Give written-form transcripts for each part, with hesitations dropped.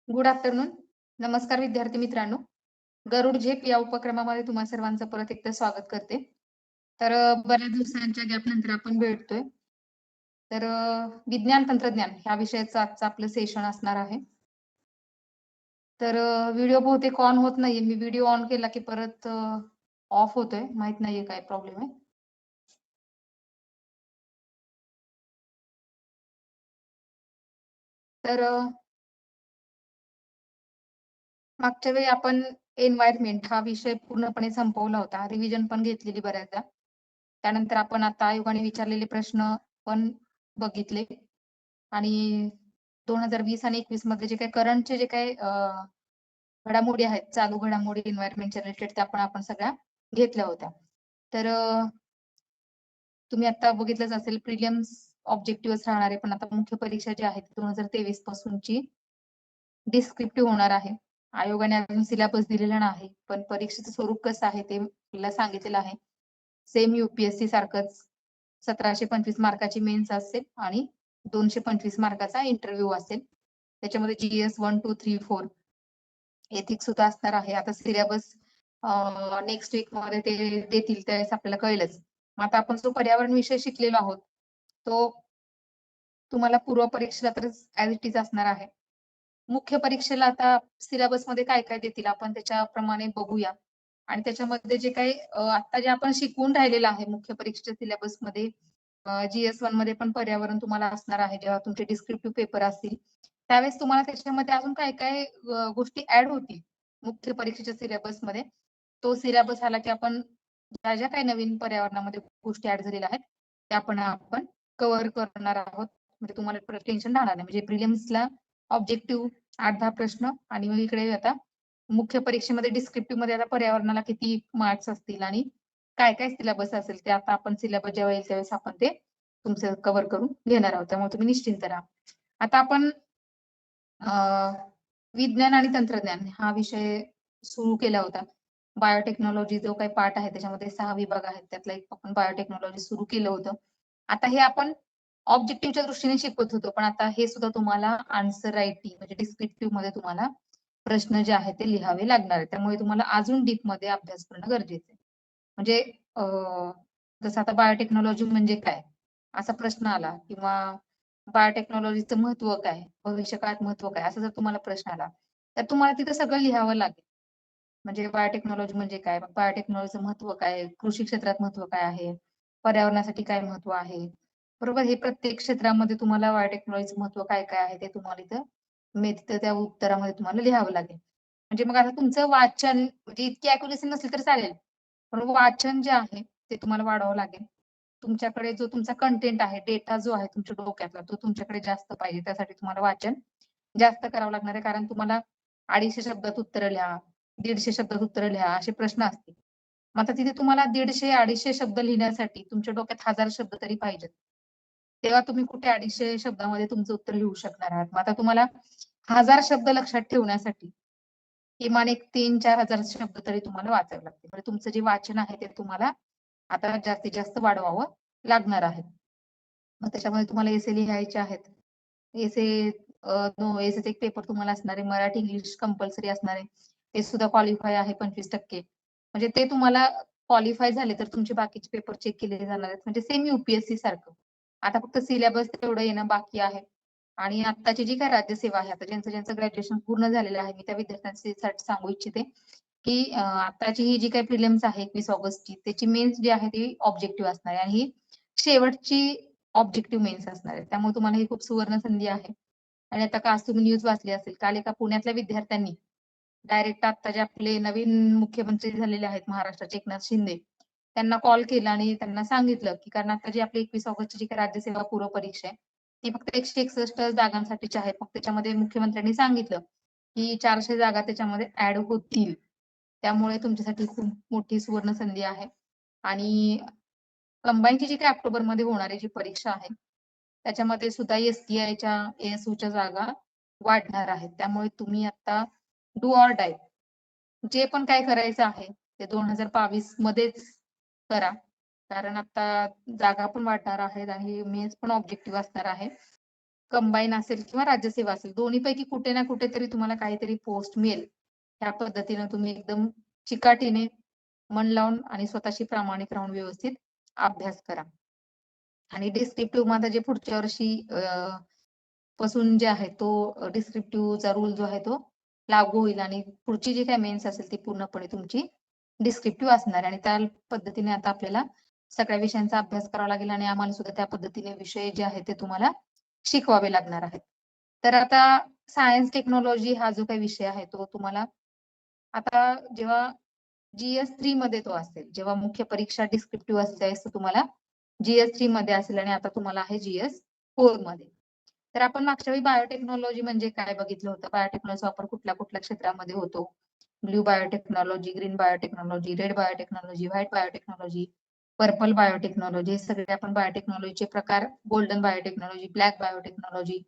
Good afternoon. नमस्कार विद्यार्थी मित्रांनो. गरुड झेप या उपक्रमामध्ये तुम्हा सर्वांचं परत एकदा स्वागत करते. बऱ्याच दिवसांच्या गॅपनंतर आपण भेटतोय. विज्ञान तंत्रज्ञान ह्या विषयाचं आजचं आपलं सेशन असणार आहे. व्हिडिओ बहुतेक ऑन होत नाहीये. मी व्हिडिओ ऑन केला की परत ऑफ होतोय. माहित नाहीये काय प्रॉब्लेम आहे. तर अ, मागच्या वेळी आपण एन्व्हायर्नमेंट हा विषय पूर्णपणे संपवला होता. रिव्हिजन पण घेतलेली बऱ्याचदा. त्यानंतर आपण आता आयोगाने विचारलेले प्रश्न पण बघितले आणि 2020 आणि 21 मध्ये जे काही करंटचे जे काही घडामोडी आहेत, चालू घडामोडी एन्व्हायर्नमेंटच्या रिलेटेड त्या पण आपण सगळ्या घेतल्या होत्या. तर अ, तुम्ही आता बघितलंच असेल प्रिलिम्स ऑब्जेक्टिव्हच राहणार आहे, पण आता मुख्य परीक्षा जी आहे 2023 पासूनची डिस्क्रिप्टिव्ह होणार आहे. आयोगाने अजून सिलेबस दिलेला नाही, पण परीक्षेचं स्वरूप कसं आहे ते आपल्याला सांगितलेलं आहे. सेम UPSC सारखंच 1725 मार्काची मेन्स असेल आणि 225 मार्काचा इंटरव्ह्यू असेल. त्याच्यामध्ये GS 1, 2, 3, 4 एथिक्स सुद्धा असणार आहे. आता सिलेबस नेक्स्ट वीकमध्ये ते देतील त्यावेळेस आपल्याला कळेलच. मग आता आपण जो पर्यावरण विषय शिकलेलो आहोत, तो तुम्हाला पूर्व परीक्षेला तर ॲज इट इज असणार आहे. मुख्य परीक्षेला आता सिलेबसमध्ये काय-काय देतील आपण त्याच्याप्रमाणे बघूया. आणि त्याच्यामध्ये जे काही आता जे आपण शिकवून राहिलेलं आहे मुख्य परीक्षेच्या सिलेबसमध्ये GS1 मध्ये पण पर्यावरण तुम्हाला असणार आहे. जेव्हा तुमचे डिस्क्रिप्टिव्ह पेपर असतील, त्यावेळेस तुम्हाला त्याच्यामध्ये अजून काय-काय गोष्टी ॲड होतील मुख्य परीक्षेच्या सिलेबसमध्ये. तो सिलेबस आला की आपण ज्या काही नवीन पर्यावरणामध्ये गोष्टी ॲड झालेल्या आहेत, त्या पण आपण कव्हर करणार आहोत. म्हणजे तुम्हाला टेन्शन राहणार नाही. म्हणजे प्रिलिम्सला ऑब्जेक्टिव्ह 8-10 प्रश्न आणि मग इकडे आता मुख्य परीक्षेमध्ये डिस्क्रिप्टिव्हमध्ये आता पर्यावरणाला किती मार्क्स असतील आणि काय-काय सिलेबस असेल ते आता आपण सिलेबस जेव्हा येईल त्यावेळेस आपण ते तुमचं कव्हर करून घेणार आहोत. त्यामुळे तुम्ही निश्चिंत राहा. आता आपण अ, विज्ञान आणि तंत्रज्ञान हा विषय सुरू केला होता. बायोटेक्नॉलॉजी जो काही पार्ट आहे त्याच्यामध्ये 6 विभाग आहेत. त्यातला एक आपण बायोटेक्नॉलॉजी सुरू केलं होतं. आता हे आपण ऑब्जेक्टिव्हच्या दृष्टीने शिकवत होतो. पण आता हे सुद्धा तुम्हाला आन्सर रायटिंग म्हणजे डिस्क्रिप्टिव्हमध्ये तुम्हाला प्रश्न जे आहेत ते लिहावे लागणार आहेत. त्यामुळे तुम्हाला अजून डीपमध्ये अभ्यास करणं गरजेचं आहे. म्हणजे अ, जसं आता बायोटेक्नॉलॉजी म्हणजे काय? असा प्रश्न आला किंवा बायोटेक्नॉलॉजीचं महत्त्व काय? भविष्यकाळात महत्त्व काय? असा जर तुम्हाला प्रश्न आला, तर तुम्हाला तिथं सगळं लिहावं लागेल. म्हणजे बायोटेक्नॉलॉजी म्हणजे काय? मग बायोटेक्नॉलॉजीचं महत्त्व काय? कृषी क्षेत्रात महत्त्व काय आहे? पर्यावरणासाठी काय महत्त्व आहे? बरोबर. हे प्रत्येक क्षेत्रामध्ये तुम्हाला बायोटेक्नॉलॉजीचं महत्त्व काय-काय आहे ते तुम्हाला इथं तिथं त्या उत्तरामध्ये तुम्हाला लिहावं लागेल. म्हणजे मग आता तुमचं वाचन म्हणजे इतकी अॅक्युरसी नसली तर चालेल. पण वाचन जे आहे ते तुम्हाला वाढवावं लागेल. तुमच्याकडे जो तुमचा कंटेंट आहे, डेटा जो आहे तुमच्या डोक्यातला तो तुमच्याकडे जास्त पाहिजे. त्यासाठी तुम्हाला वाचन जास्त करावं लागणार आहे. कारण तुम्हाला 250 शब्दात उत्तरं लिहा, 150 शब्दात उत्तरं लिहा असे प्रश्न असतील. मग आता तिथे तुम्हाला 150-250 शब्द लिहिण्यासाठी तुमच्या डोक्यात 1000 शब्द तरी पाहिजेत. तेव्हा तुम्ही कुठे 250 शब्दामध्ये तुमचं उत्तर लिहू शकणार आहात. मग आता तुम्हाला 1000 शब्द लक्षात ठेवण्यासाठी किमान एक 3,000-4,000 शब्द तरी तुम्हाला वाचावे लागतील. म्हणजे तुमचं जे वाचन आहे ते तुम्हाला आता जास्तीत जास्त वाढवावं लागणार आहे. मग त्याच्यामध्ये तुम्हाला एसे लिहायचे आहेत. एसे एसेचा एक पेपर तुम्हाला असणार आहे. मराठी, इंग्लिश कंपल्सरी असणार आहे. ते सुद्धा क्वालिफाय आहे 25% म्हणजे ते तुम्हाला क्वालिफाय झाले तर तुमचे बाकीचे पेपर चेक केले जाणार आहेत. म्हणजे सेम UPSC सारखं. आता फक्त सिलेबस तेवढं येणं बाकी आहे. आणि आत्ताची जी काही राज्यसेवा आहे, आता ज्यांचं ग्रॅज्युएशन पूर्ण झालेलं आहे, मी त्या विद्यार्थ्यांसाठी सांगू इच्छिते, की आत्ताची ही जी काही प्रिलिम्स आहे 21 ऑगस्टची, त्याची मेन्स जी आहे ती ऑब्जेक्टिव्ह असणार आहे आणि ही शेवटची ऑब्जेक्टिव्ह मेन्स असणार आहे. त्यामुळे तुम्हाला ही खूप सुवर्ण संधी आहे. आणि आता का आज तुम्ही न्यूज वाचली असेल, काल एका पुण्यातल्या विद्यार्थ्यांनी डायरेक्ट आता जे आपले नवीन मुख्यमंत्री झालेले आहेत महाराष्ट्राचे एकनाथ शिंदे, त्यांना कॉल केला आणि त्यांना सांगितलं, की कारण आता जी आपली 21 ऑगस्टची जी काही राज्यसेवा पूर्व परीक्षा आहे, ती फक्त 161 जागांसाठीची आहे. मग त्याच्यामध्ये मुख्यमंत्र्यांनी सांगितलं, की 400 जागा त्याच्यामध्ये ॲड होतील. त्यामुळे तुमच्यासाठी खूप मोठी सुवर्ण संधी आहे. आणि कंबाईनची जी काही ऑक्टोबरमध्ये होणारी जी परीक्षा आहे, त्याच्यामध्ये सुद्धा STIच्या, ASUच्या जागा वाढणार आहेत. त्यामुळे तुम्ही आता डू ऑर डाय जे पण काय करायचं आहे, ते 2022 मध्येच करा. कारण आता जागा पण वाढणार आहेत आणि मेन्स पण ऑब्जेक्टिव्ह असणार आहे. कंबाईन असेल किंवा राज्यसेवा असेल, दोन्हीपैकी कुठे ना कुठेतरी तुम्हाला काहीतरी पोस्ट मिळेल. ह्या पद्धतीनं तुम्ही एकदम चिकाटीने मन लावून आणि स्वतःशी प्रामाणिक राहून व्यवस्थित अभ्यास करा. आणि डिस्क्रिप्टिव्ह मध्ये जे पुढच्या वर्षी पासून जे आहे तो डिस्क्रिप्टिव्हचा रूल जो आहे तो लागू होईल आणि पुढची जी काही मेन्स असेल ती पूर्णपणे तुमची डिस्क्रिप्टिव्ह असणार आहे आणि त्या पद्धतीने आता आपल्याला सगळ्या विषयांचा अभ्यास करावा लागेल आणि आम्हाला सुद्धा त्या पद्धतीने विषय जे आहेत ते तुम्हाला शिकवावे लागणार आहेत. तर आता सायन्स टेक्नॉलॉजी हा जो काही विषय आहे तो तुम्हाला आता जेव्हा GS3 मध्ये तो असेल, जेव्हा मुख्य परीक्षा डिस्क्रिप्टिव्ह असते तुम्हाला GS3 मध्ये असेल आणि आता तुम्हाला आहे GS4 मध्ये. तर आपण मागच्या वेळी बायोटेक्नॉलॉजी म्हणजे काय बघितलं होतं, बायोटेक्नॉलॉजीचा वापर कुठल्या कुठल्या क्षेत्रामध्ये होतो, blue biotechnology, green biotechnology, red biotechnology, white biotechnology, purple biotechnology, हे सगळे आपण बायोटेक्नॉलॉजीचे प्रकार, गोल्डन बायोटेक्नॉलॉजी, ब्लॅक बायोटेक्नॉलॉजी,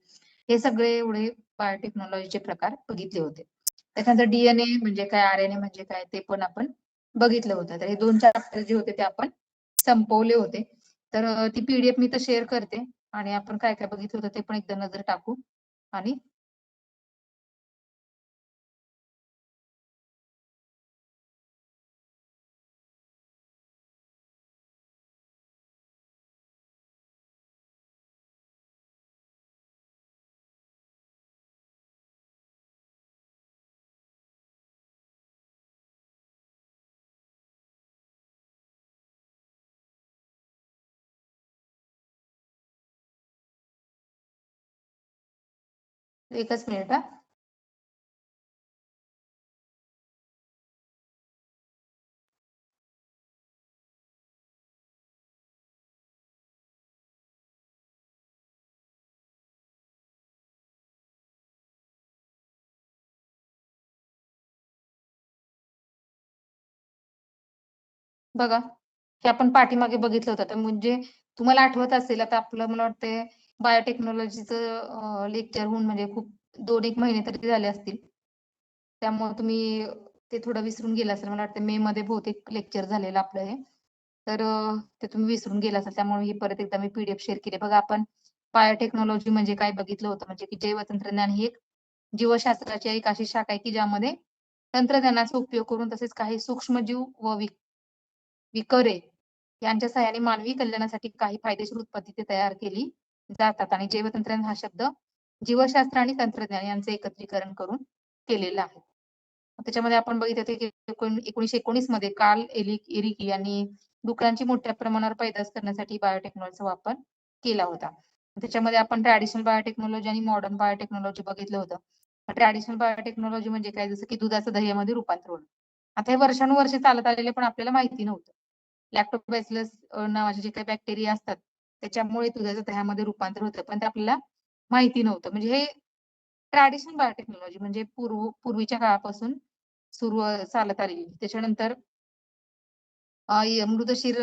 हे सगळे एवढे बायोटेक्नॉलॉजीचे प्रकार बघितले होते. त्याच्यानंतर DNA म्हणजे काय, RNA म्हणजे काय ते पण आपण बघितलं होतं. तर हे 2 चॅप्टर जे होते ते आपण संपवले होते. तर ती PDF मी तर शेअर करते आणि आपण काय काय बघितलं होतं ते पण एकदा नजर टाकू आणि एकच मिनिट हा. बघा, हे आपण पाठीमागे बघितलं होतं. तर म्हणजे तुम्हाला आठवत असेल आता आपलं मला वाटतंय बायोटेक्नॉलॉजीचं लेक्चर होऊन म्हणजे खूप 2-1 महिने तरी झाले असतील. त्यामुळे तुम्ही ते थोडं विसरून गेला असेल. मला वाटतं मे मध्ये बहुतेक लेक्चर झालेलं आपलं हे. तर ते तुम्ही विसरून गेला असाल. त्यामुळे ही परत एकदा मी PDF शेअर केली. बघा आपण बायोटेक्नॉलॉजी म्हणजे काय बघितलं होतं, म्हणजे की जैवतंत्रज्ञान ही एक जीवशास्त्राची एक अशी शाखा आहे की ज्यामध्ये तंत्रज्ञानाचा उपयोग करून तसेच काही सूक्ष्मजीव व विकरे यांच्या सहाय्याने मानवी कल्याणासाठी काही फायदेशीर उत्पत्ती तयार केली जातात आणि जैवतंत्रज्ञान हा शब्द जीवशास्त्र आणि तंत्रज्ञान यांचे एकत्रीकरण करून केलेलं आहे. त्याच्यामध्ये आपण बघितलं की 1919 मध्ये कार्ल एरिक यांनी डुकरांची मोठ्या प्रमाणावर पैदास करण्यासाठी बायोटेक्नॉलॉजीचा वापर केला होता. त्याच्यामध्ये आपण ट्रॅडिशनल बायोटेक्नॉलॉजी आणि मॉडर्न बायोटेक्नॉलॉजी बघितलं होतं. ट्रॅडिशनल बायोटेक्नॉलॉजी म्हणजे काय, जसं की दुधाचं दह्यामध्ये रूपांतर होणं. आता हे वर्षानुवर्षे चालत आलेले पण आपल्याला माहिती नव्हतं. लॅक्टोबॅसिलस नावाचे जे काही बॅक्टेरिया असतात त्याच्यामुळे दुधाच्या दह्यामध्ये रूपांतर होतं, पण ते आपल्याला माहिती नव्हतं. म्हणजे हे ट्रॅडिशनल बायोटेक्नॉलॉजी म्हणजे पूर्वीच्या काळापासून सुरू चालत आलेली. त्याच्यानंतर मृतशीर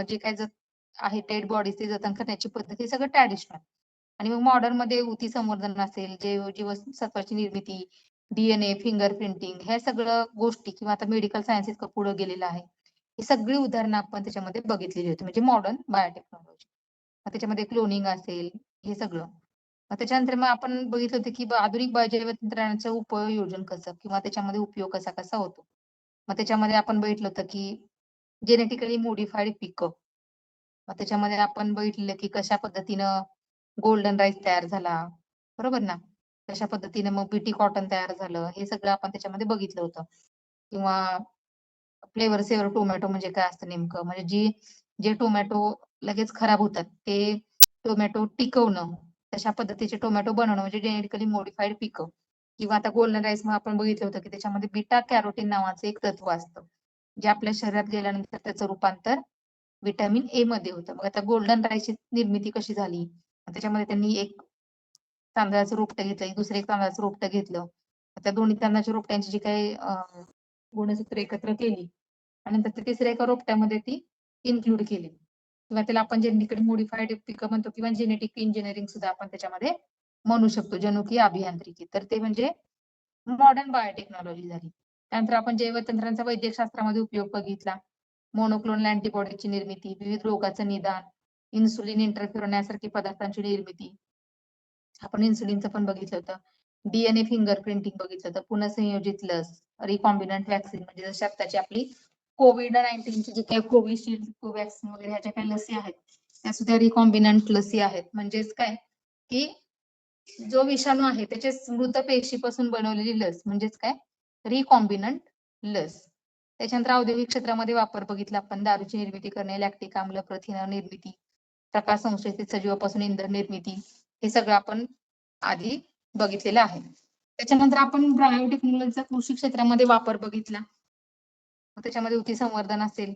जे काही आहे डेड बॉडीज ते जतन करण्याची पद्धत हे सगळं ट्रॅडिशनल. आणि मग मॉडर्न मध्ये ऊती संवर्धन असेल, जीवसत्वाची निर्मिती, DNA, फिंगर प्रिंटिंग, ह्या सगळं गोष्टी किंवा आता मेडिकल सायन्स इतकं पुढे गेलेलं आहे. ही सगळी उदाहरणं आपण त्याच्यामध्ये बघितलेली होती म्हणजे मॉडर्न बायोटेक्नॉलॉजी. त्याच्यामध्ये क्लोनिंग असेल हे सगळं. त्याच्यानंतर मग आपण बघितलं होतं की आधुनिक जैवतंत्रज्ञानाचं उपयोजन कसं किंवा त्याच्यामध्ये उपयोग कसा कसा होतो. मग त्याच्यामध्ये आपण बघितलं होतं की जेनेटिकली मॉडिफाईड पिकं. मग त्याच्यामध्ये आपण बघितलेलं की कशा पद्धतीनं गोल्डन राईस तयार झाला, बरोबर ना? कशा पद्धतीने मग बीटी कॉटन तयार झालं, हे सगळं आपण त्याच्यामध्ये बघितलं होतं. किंवा फ्लेवर सेवर टोमॅटो म्हणजे काय असतं नेमकं, म्हणजे जे टोमॅटो लगेच खराब होतात ते टोमॅटो टिकवणं, तशा पद्धतीचे टोमॅटो बनवणं म्हणजे जेनेटिकली मॉडिफाईड पिकं. किंवा आता गोल्डन राईस मग आपण बघितलं होतं की त्याच्यामध्ये बीटा कॅरोटीन नावाचं एक तत्व असतं, जे आपल्या शरीरात गेल्यानंतर त्याचं रूपांतर व्हिटॅमिन ए मध्ये होतं. मग आता गोल्डन राईसची निर्मिती कशी झाली? त्याच्यामध्ये त्यांनी एक तांदळाचं रोपटं घेतलं, दुसरं एक तांदळाचं रोपटं घेतलं. त्या दोन्ही तांदळाच्या रोपट्यांची जी काही गुणसूत्र एकत्र केली आणि नंतर ते तिसऱ्या एका रोपट्यामध्ये ती इन्क्लूड केली किंवा त्याला आपण जेनेटिकली मॉडिफाईड पिकं म्हणतो किंवा जेनेटिक इंजिनिअरिंग सुद्धा आपण त्याच्यामध्ये म्हणू शकतो, जनुकीय अभियांत्रिकी. तर ते म्हणजे मॉडर्न बायोटेक्नॉलॉजी झाली. त्यानंतर आपण जैवतंत्रांचा वैद्यकशास्त्रामध्ये उपयोग बघितला. मोनोक्लोनल अँटीबॉडीची निर्मिती, विविध रोगाचं निदान, इन्सुलिन इंटरफेरॉन यासारखी पदार्थांची निर्मिती, आपण इन्सुलिनचं पण बघितलं होतं. डीएनए फिंगर प्रिंटिंग बघितलं होतं. पुनःसंयोजित लस, रिकॉम्बिनंट व्हॅक्सिन म्हणजे जशी आत्ताची आपली कोविड-19 जी काही कोविशिल्ड, कोवॅक्सिन वगैरे ह्या ज्या काही लसी आहेत त्या सुद्धा रिकॉम्बिनंट लसी आहेत. म्हणजेच काय की जो विषाणू आहे त्याच्या मृत पेशीपासून बनवलेली लस म्हणजेच काय रिकॉम्बिनंट लस. त्याच्यानंतर औद्योगिक क्षेत्रामध्ये वापर बघितला आपण. दारूची निर्मिती करणे, लॅक्टिक आम्ल, प्रथिन निर्मिती, प्रकाश संश्लेषित सजीवापासून इंधन निर्मिती, हे सगळं आपण आधी बघितलेलं आहे. त्याच्यानंतर आपण बायोटेक्नॉलॉजीचा कृषी क्षेत्रामध्ये वापर बघितला. त्याच्यामध्ये उती संवर्धन असेल,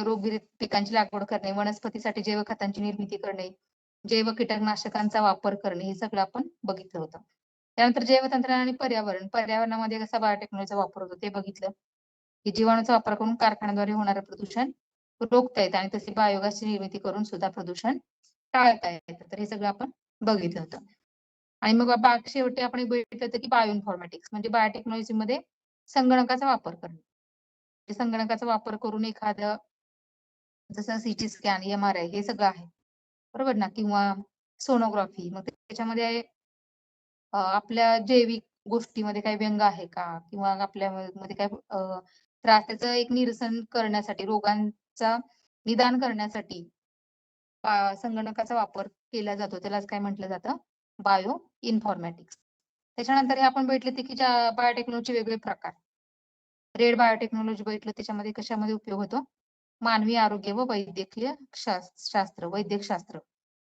रोगविरहित पिकांची लागवड करणे, वनस्पतीसाठी जैव खतांची निर्मिती करणे, जैव कीटकनाशकांचा वापर करणे, हे सगळं आपण बघितलं होतं. त्यानंतर जैवतंत्रज्ञान आणि पर्यावरण, पर्यावरणामध्ये कसा बायोटेक्नॉलॉजीचा वापर होतो ते बघितलं. की जीवाणूचा वापर करून कारखान्याद्वारे होणारं प्रदूषण रोखता येतं आणि तसे बायोगॅसची निर्मिती करून सुद्धा प्रदूषण टाळता येतं. तर हे सगळं आपण बघितलं होतं. आणि मग शेवटी आपण बघितलं होतं की बायो इन्फॉर्मॅटिक्स म्हणजे बायोटेक्नॉलॉजी मध्ये संगणकाचा वापर करणे. संगणकाचा वापर करून एखादं जसं सीटी स्कॅन, MRI हे सगळं आहे बरोबर ना, किंवा सोनोग्राफी. मग त्याच्यामध्ये आपल्या जैविक गोष्टीमध्ये काही व्यंग आहे का, किंवा आपल्यामध्ये काय त्रास, त्याचं एक निरसन करण्यासाठी, रोगांचा निदान करण्यासाठी संगणकाचा वापर केला जातो. त्यालाच काय म्हटलं जातं, बायो इन्फॉर्मॅटिक्स. त्याच्यानंतर हे आपण बघितले की बायोटेक्नॉलॉजीचे वेगळे प्रकार. रेड बायोटेक्नॉलॉजी बघितलं, त्याच्यामध्ये कशामध्ये उपयोग होतो, मानवी आरोग्य व वैद्यकीय शास्त्र, वैद्यकशास्त्र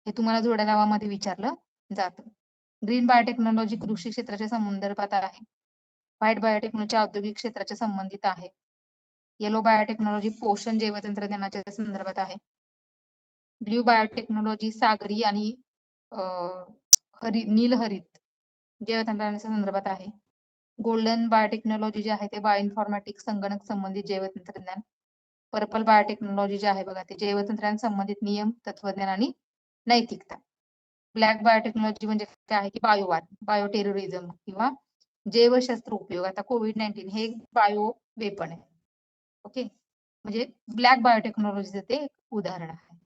हे तुम्हाला जोड्या लावामध्ये विचारलं जातं. ग्रीन बायोटेक्नॉलॉजी कृषी क्षेत्राच्या संदर्भात आहे. व्हाईट बायोटेक्नॉलॉजी औद्योगिक क्षेत्राच्या संबंधित आहे. येलो बायोटेक्नॉलॉजी पोषण जैवतंत्रज्ञानाच्या संदर्भात आहे. ब्ल्यू बायोटेक्नॉलॉजी सागरी आणि नीलहरित जैवतंत्रज्ञानाच्या संदर्भात आहे. गोल्डन बायोटेक्नॉलॉजी जे आहे ते बायोइन्फॉर्मॅटिक्स संगणक संबंधित जैवतंत्रज्ञान. पर्पल बायोटेक्नॉलॉजी जे आहे बघा ते जैवतंत्रज्ञान संबंधित नियम, तत्वज्ञान आणि नैतिकता. ब्लॅक बायोटेक्नॉलॉजी म्हणजे काय आहे की बायोवाद, बायो टेररिझम किंवा जैवशस्त्र उपयोग. आता कोविड-19 हे बायो वेपन आहे. ओके, म्हणजे ब्लॅक बायोटेक्नॉलॉजीचं ते एक उदाहरण आहे.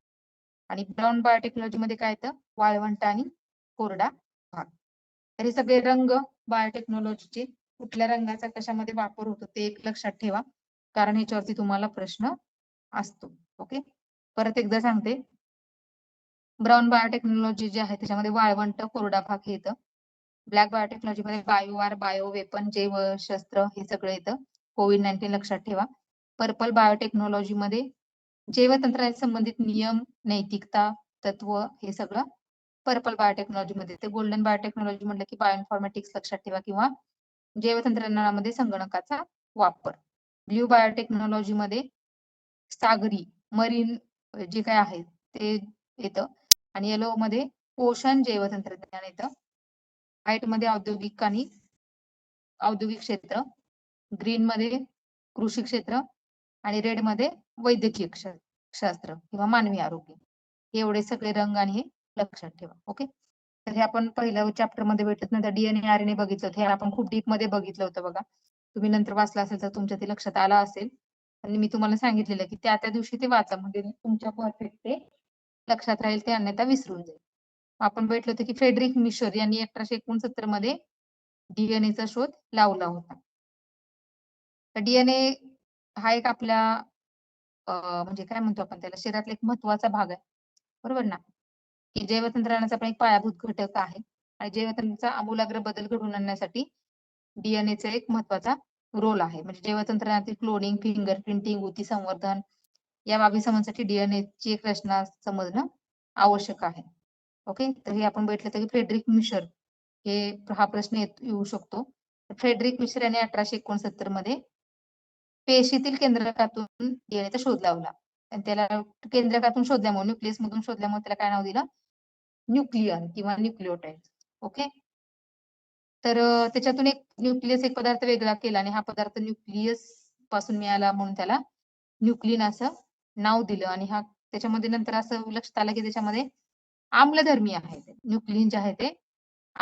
आणि ब्राऊन बायोटेक्नॉलॉजी मध्ये काय येतं, वाळवंट आणि कोरडा भाग. तर हे सगळे रंग बायोटेक्नॉलॉजीचे, कुठल्या रंगाचा कशामध्ये वापर होतो ते एक लक्षात ठेवा, कारण ह्याच्यावरती तुम्हाला प्रश्न असतो. ओके, परत एकदा सांगते. ब्राऊन बायोटेक्नॉलॉजी जे आहे त्याच्यामध्ये वाळवंट, कोरडा भाग हे येतं. ब्लॅक बायोटेक्नॉलॉजी मध्ये बायोवार, बायो वेपन, जैव शस्त्र हे सगळं येतं. कोविड-19 लक्षात ठेवा. पर्पल बायोटेक्नॉलॉजी मध्ये जैवतंत्रज्ञान संबंधित नियम, नैतिकता, तत्व हे सगळं पर्पल बायोटेक्नॉलॉजी मध्ये येते. गोल्डन बायोटेक्नॉलॉजी म्हटलं की बायोइन्फॉर्मॅटिक्स लक्षात ठेवा, किंवा जैवतंत्रज्ञानामध्ये संगणकाचा वापर. ब्ल्यू बायोटेक्नॉलॉजी मध्ये सागरी, मरीन जे काय आहे ते येतं. आणि येलो मध्ये पोषण जैवतंत्रज्ञान येतं. व्हाईट मध्ये औद्योगिक क्षेत्र, ग्रीन मध्ये कृषी क्षेत्र आणि रेड मध्ये वैद्यकीय शास्त्र किंवा मानवी आरोग्य. हे एवढे सगळे रंग आणि हे लक्षात ठेवा. ओके, तर हे आपण पहिल्या चॅप्टर मध्ये भेटत, नंतर डीएनए आरएनए बघितलं. हे आपण खूप डीप मध्ये बघितलं होतं बघा. तुम्ही नंतर वाचलं असेल तर तुमच्या ते लक्षात आलं असेल. आणि मी तुम्हाला सांगितलेलं की त्या दिवशी ते वाचा, म्हणजे तुमच्या परफेक्ट ते लक्षात राहील, ते अन्यथा विसरून जाईल. आपण भेटलो होतो की फ्रेडरिक मिशर यांनी 1869 मध्ये डीएनएचा शोध लावला होता. तर डीएनए हा एक आपल्या म्हणजे काय म्हणतो आपण त्याला, शरीरातला एक महत्वाचा भाग आहे बरोबर ना, की जैवतंत्रज्ञानाचा पण एक पायाभूत घटक आहे. आणि जैवतंत्राचा आमूलाग्र बदल घडवून आणण्यासाठी डीएनएचा एक महत्वाचा रोल आहे. म्हणजे जैवतंत्रज्ञानातील क्लोनिंग, फिंगर प्रिंटिंग, ऊती संवर्धन या बाबी समजण्यासाठी डीएनए ची एक रचना समजणं आवश्यक आहे. ओके, तर हे आपण बघितलं तर फ्रेडरिक मिशर हा प्रश्न येऊ शकतो. फ्रेडरिक मिशर यांनी 1869 मध्ये पेशीतील केंद्रकातून डीएनएचा शोध लावला. आणि त्याला केंद्रकातून शोधल्यामुळे, न्यूक्लियस मधून शोधल्यामुळे त्याला काय नाव दिलं, न्यूक्लियन किंवा न्यूक्लिओटाइड. ओके, तर त्याच्यातून एक पदार्थ वेगळा केला आणि हा पदार्थ न्यूक्लियस पासून मिळाला म्हणून त्याला न्यूक्लिन असं नाव दिलं. आणि हा त्याच्यामध्ये नंतर असं लक्षात आलं की त्याच्यामध्ये आम्लधर्मी आहे. न्यूक्लिन जे आहे ते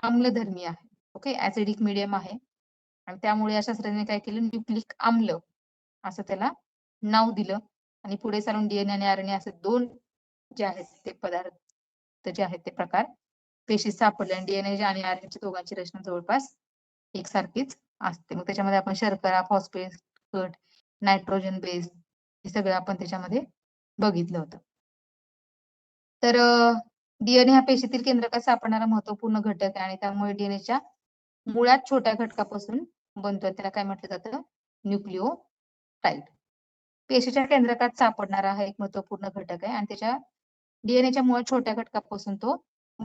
आम्लधर्मी आहे. ओके, ऍसिडिक मीडियम आहे आणि त्यामुळे या शास्त्रज्ञांनी काय केलं, न्यूक्लिक आम्ल असं त्याला नाव दिलं. आणि पुढे चालून डीएनए आणि आरएनए असे दोन जे आहेत ते पदार्थ जे आहेत ते प्रकार पेशी सापडल्या आणि डीएनए आणि आरएनएच्या दोघांची रचना जवळपास एकसारखीच असते. मग त्याच्यामध्ये आपण शर्करा, फॉस्फेट गट, नायट्रोजन बेस हे सगळं आपण त्याच्यामध्ये बघितलं होतं. तर डीएनए हा पेशीतील केंद्रकात सापडणारा महत्वपूर्ण घटक आहे आणि त्यामुळे डीएनएच्या मुळात छोट्या घटकापासून बनतोय. त्याला काय म्हटलं जातं? न्यूक्लिओटाइड. पेशीच्या केंद्रकात सापडणारा हा एक महत्वपूर्ण घटक आहे आणि त्याच्या डीएनएच्या मुळात छोट्या घटकापासून तो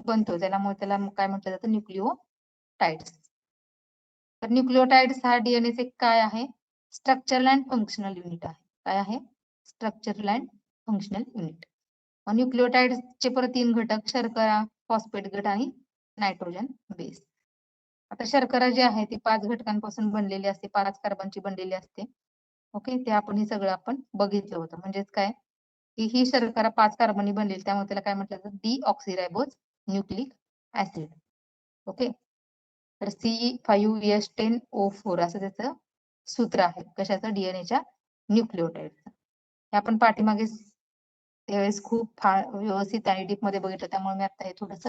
बनतो. त्याला काय म्हटलं जातं? न्यूक्लिओटाइड्स. तर न्यूक्लिओटाइड्स हा डीएनएचे काय आहे? स्ट्रक्चरल अँड फंक्शनल युनिट आहे. काय आहे? Structural and functional unit. न्यूक्लिओटाइड्सचे परत 3 घटक शर्करा, फॉस्फेट गट आणि नायट्रोजन बेस. आता शर्करा जी आहे ती 5 घटकांपासून बनलेली असते, 5 कार्बनची बनलेली असते. ओके, ते आपण हे सगळं आपण बघितलं होतं. म्हणजेच काय की ही शर्करा 5 कार्बननी बनलेली, त्यामुळे त्याला काय म्हटलं जातं? डीऑक्सिरायबोज न्यूक्लिक ऍसिड. ओके, तर C5H10O4 असं त्याचं सूत्र आहे. कशाचं? डीएनएच्या न्यूक्लिओटाइडचं. हे आपण पाठीमागे त्यावेळेस खूप व्यवस्थित आणि डीप मध्ये बघितलं, त्यामुळे मी आता हे थोडस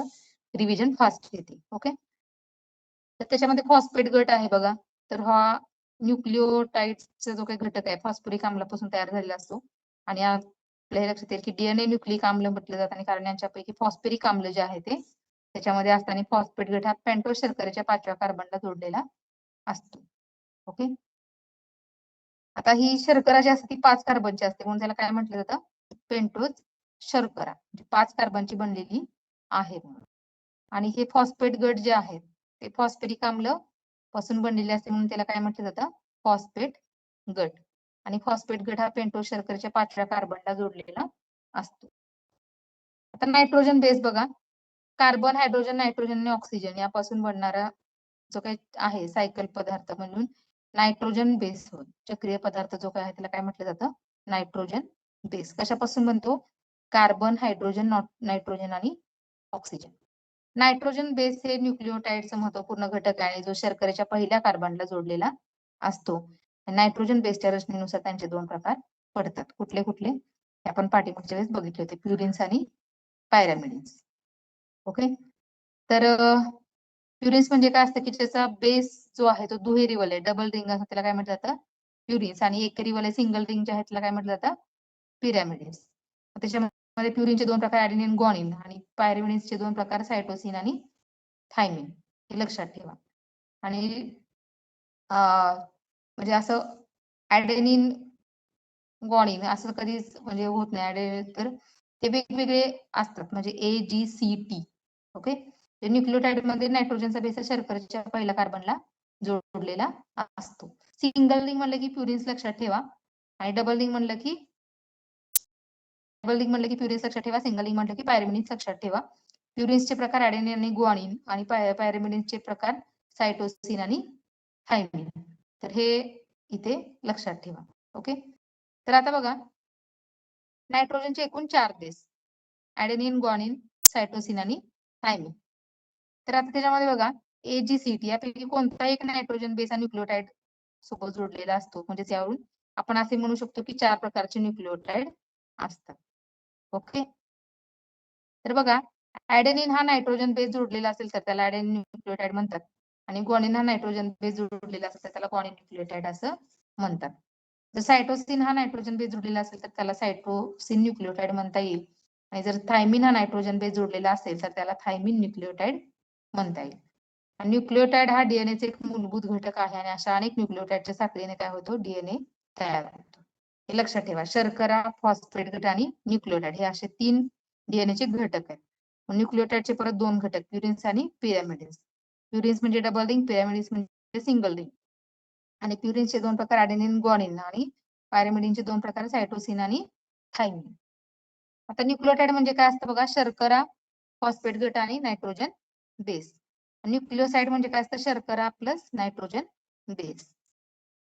रिव्हिजन फास्ट घेते. ओके, तर त्याच्यामध्ये फॉस्फेट गट आहे बघा. तर हा न्यूक्लिओटाइडचा जो काही घटक आहे फॉस्फोरिक आम्लापासून तयार झालेला असतो आणि आपल्या हे लक्षात येईल की डीएनए न्यूक्लिक आम्ल म्हटलं जातं आणि कारण यांच्यापैकी फॉस्फेरिक आम्ल जे आहे ते त्याच्यामध्ये असताना फॉस्फेट गट हा पेंटोज शर्करेच्या 5व्या कार्बनला जोडलेला असतो. ओके, आता ही शर्करा जी असते ती 5 कार्बनची असते म्हणून त्याला काय म्हटलं जातं? पेंटोज शर्करा, म्हणजे 5 कार्बनची बनलेली आहे म्हणून. आणि हे फॉस्फेट गट जे आहेत ते फॉस्फेरिक आम्ल पासून बनलेले असते म्हणून त्याला काय म्हटलं जातं? फॉस्फेट गट. आणि फॉस्फेट गट हा पेंटोज शर्करेच्या 5व्या कार्बनला जोडलेला असतो. आता नायट्रोजन बेस बघा. कार्बन, हायड्रोजन, नायट्रोजन आणि ऑक्सिजन यापासून बनणारा जो काही आहे सायकल पदार्थ म्हणून नायट्रोजन बेस होय. चक्रीय पदार्थ जो काय आहे त्याला काय म्हटलं जातं? Nitrogen base. कशापासून बनतो? कार्बन, हायड्रोजन, नायट्रोजन आणि ऑक्सिजन. नायट्रोजन बेस हे न्यूक्लिओटाइडचा महत्वपूर्ण घटक आहे जो शर्करेच्या पहिल्या कार्बनला जोडलेला असतो. नायट्रोजन बेसच्या रचनेनुसार त्यांचे 2 प्रकार पडतात. कुठले कुठले? हे आपण पाठीमागच्या वेळेस बघितले होते, प्युरिन्स आणि पायरॅमिडिन्स. ओके, तर प्युरिन्स म्हणजे काय असतं की त्याचा बेस जो आहे तो दुहेरी वलय डबल रिंग असं त्याला काय म्हटलं जातं? प्युरिन्स. आणि एकरी वलय सिंगल रिंग जे आहे त्याला काय म्हटलं जातं? पिरॅमिडिन्स. त्याच्यामध्ये प्युरिनचे 2 प्रकार ऍडेनिन, ग्वानिन आणि पायरिमिडिन्सचे 2 प्रकार सायटोसिन आणि थायमिन. हे लक्षात ठेवा. आणि म्हणजे असं ऍडेनिन, ग्वानिन असं कधीच म्हणजे होत नाही. तर ते वेगवेगळे असतात म्हणजे AGCT. ओके, न्यूक्लिओटाइड मध्ये नायट्रोजनचा बेस शर्करेच्या पहिल्या कार्बनला जोडलेला असतो. सिंगल रिंग म्हणलं की प्युरिन्स लक्षात ठेवा आणि डबल रिंग म्हणलं की प्युरिन्स लक्षात ठेवा. सिंगल रिंग म्हटलं की पायरिमिडिन्स लक्षात ठेवा. प्युरिन्सचे प्रकार ऍडेनिन आणि ग्वानिन आणि पायरिमिडिन्सचे प्रकार सायटोसिन आणि थायमिन. तर हे इथे लक्षात ठेवा. ओके, तर आता बघा नायट्रोजनचे एकूण 4 बेस ऍडेनिन, ग्वानिन, सायटोसिन आणि थायमिन. तर आता त्याच्यामध्ये बघा AGCT यापैकी कोणता एक नायट्रोजन बेस आणि न्यूक्लिओटाइड सोबत जोडलेला असतो. म्हणजे त्यावरून आपण असे म्हणू शकतो की 4 प्रकारचे न्यूक्लिओटाइड असतात. ओके, तर बघा ऍडेनिन हा नायट्रोजन बेस जोडलेला असेल तर त्याला ऍडेनिन न्यूक्लिओटाइड म्हणतात आणि ग्वानिन हा नायट्रोजन बेस जोडलेला असेल तर त्याला ग्वानिन न्यूक्लिओटाइड असं म्हणतात. जर सायटोसिन हा नायट्रोजन बेस जोडलेला असेल तर त्याला सायटोसिन न्यूक्लिओटाइड म्हणता येईल. आणि जर थायमिन हा नायट्रोजन बेस जोडलेला असेल तर त्याला थायमिन न्यूक्लिओटाइड म्हणता येईल. न्यूक्लिओटाइड हा डीएनएचा एक मूलभूत घटक आहे आणि अशा अनेक न्यूक्लिओटाइडच्या साखळीने काय होतो? डीएनए तयार होतो. हे लक्षात ठेवा. शर्करा, फॉस्फेट गट आणि न्यूक्लिओटाइड हे असे 3 डीएनएचे घटक आहेत. न्यूक्लिओटाइडचे परत 2 घटक प्युरिन्स आणि पिरॅमिडिन्स. प्युरिन्स म्हणजे डबल रिंग, पिरॅमिडिन्स म्हणजे सिंगल रिंग. आणि प्युरिन्सचे 2 प्रकार ऍडेनिन, ग्वानिन आणि पायरिमिडिनचे 2 प्रकार सायटोसिन आणि थायमिन. आता न्यूक्लिओटाइड म्हणजे काय असतं बघा? शर्करा, फॉस्फेट गट आणि नायट्रोजन बेस. न्यूक्लिओसाइड म्हणजे काय असतं? शर्करा प्लस नायट्रोजन बेस.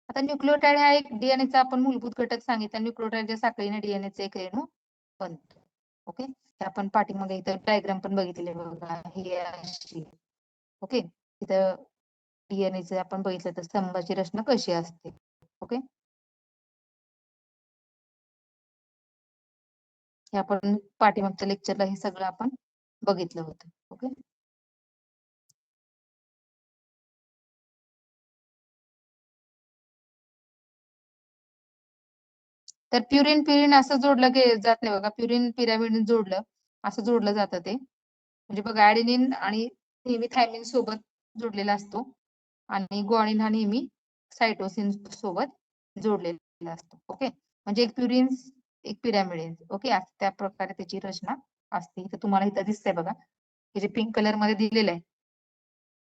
आता न्यूक्लिओटाइड हा एक डीएनएचा आपण मूलभूत घटक सांगितला. न्यूक्लिओटाइडच्या साखळीने डीएनएचे एक रेणू बनतो. ओके, आपण पाठीमागे इथं डायग्राम पण बघितलेले बघा. ही अशी. ओके, इथं डीएनएचे आपण बघितलं तर स्तंभाची रचना कशी असते. ओके, हे आपण पाठीमागच्या लेक्चरला हे सगळं आपण बघितलं होतं. ओके, तर प्युरिन प्युरिन असं जोडलं जात नाही बघा. प्युरिन पिरॅमिड जोडलं असं जोडलं जातं ते. म्हणजे बघा ऍडेनिन आणि नेहमी थायमिन सोबत जोडलेला असतो आणि ग्वानिन हा नेहमी सायटोसिन सोबत जोडलेला असतो. ओके, म्हणजे एक प्युरिन एक पिरॅमिड. ओके, त्या प्रकारे त्याची रचना असते. तर तुम्हाला इथं दिसतंय बघा, हे जे पिंक कलर मध्ये दिलेलं आहे.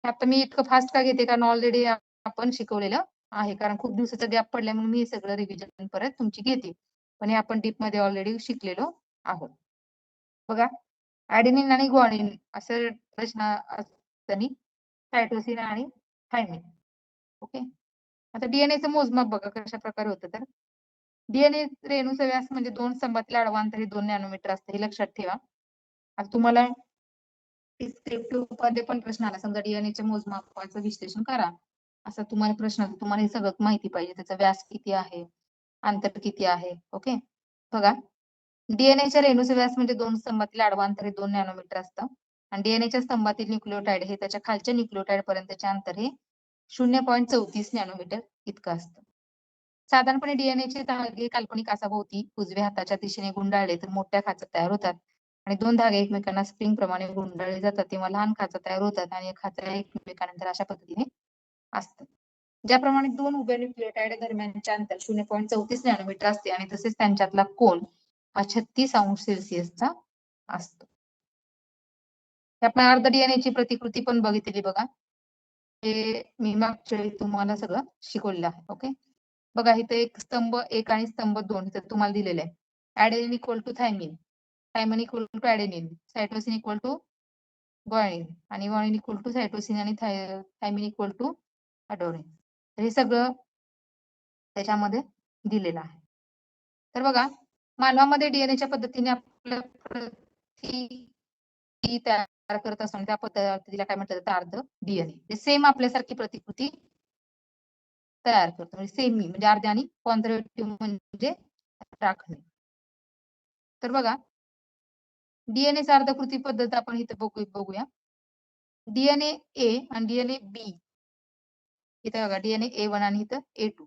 आता मी इतकं फास्ट का घेते, कारण ऑलरेडी आपण शिकवलेलं आहे. कारण खूप दिवसाचा गॅप पडल्यामुळे मी हे सगळं रिव्हिजन परत तुमची घेते. पण हे आपण डीप मध्ये ऑलरेडी शिकलेलो आहोत. बघा, ऍडेनिन आणि ग्वानिन असं रचना असताना सायटोसिन आणि थायमिन. ओके, आता डीएनएचं मोजमाप बघा कशा प्रकारे होतं. तर डीएनए रेणूचा व्यास म्हणजे 2 स्तंभातील आडवा अंतर हे 2 नॅनोमीटर असते, हे लक्षात ठेवा. आता तुम्हाला डिस्क्रिप्टिव्ह मध्ये पण प्रश्न आला, समजा डीएनएच्या मोजमापाचं विश्लेषण करा, असा तुम्हाला प्रश्न आला. तुम्हाला हे सगळं माहिती पाहिजे, त्याचा व्यास किती आहे, अंतर किती आहे. ओके, बघा, डीएनएच्या रेणूचा व्यास म्हणजे 2 स्तंभातील आडवा अंतर हे 2 नॅनोमीटर असतं आणि डीएनएच्या स्तंभातील न्यूक्लियोटाइड हे त्याच्या खालच्या न्यूक्लियोटाइड पर्यंतचे अंतर हे 0.34 नॅनोमीटर इतकं असतं. साधारणपणे डीएनएचे धागे काल्पनिक काचाभोवती उजव्या हाताच्या दिशेने गुंडाळले तर मोठ्या खाचा तयार होतात आणि 2 धागे एकमेकांना स्प्रिंग प्रमाणे गुंडाळले जातात तेव्हा लहान खाचा तयार होतात आणि खाचा एकमेकांनंतर अशा पद्धतीने असतात. ज्याप्रमाणे 2 उभ्या न्यूक्लियोटाइड दरम्यानचे अंतर 0.34 नॅनोमीटर असते आणि तसेच त्यांच्यातला कोन हा 36°C असतो. आपण अर्ध डीएनएची प्रतिकृती पण बघितली बघा, हे मी मागच्या वेळी तुम्हाला सगळं शिकवलेलं आहे. ओके, बघा इथे एक स्तंभ 1 आणि स्तंभ 2 इथे तुम्हाला दिलेलं आहे. Adenine equal to thymine, thymine equal to adenine, cytosine equal to guanine आणि ग्वानिन इक्वल टू सायटोसिन आणि थायमिन इक्वल टू अडोनिन. हे सगळं त्याच्यामध्ये दिलेलं आहे. तर बघा, मानवामध्ये डीएनएच्या पद्धतीने आपल्या प्रती तयार करत असताना त्या पद्धतीला काय म्हणतात, अर्ध डीएनए. सेम आपल्यासारखी प्रतिकृती तयार करतो, म्हणजे सेमी म्हणजे अर्धे आणि कॉन्झर्वेटिव्ह म्हणजे राखणे. तर बघा, डीएनए अर्धकृती पद्धत आपण इथे बघूया. डीएनए ए आणि डीएनए बी, इथे बघा डीएनए A1 आणि इथं A2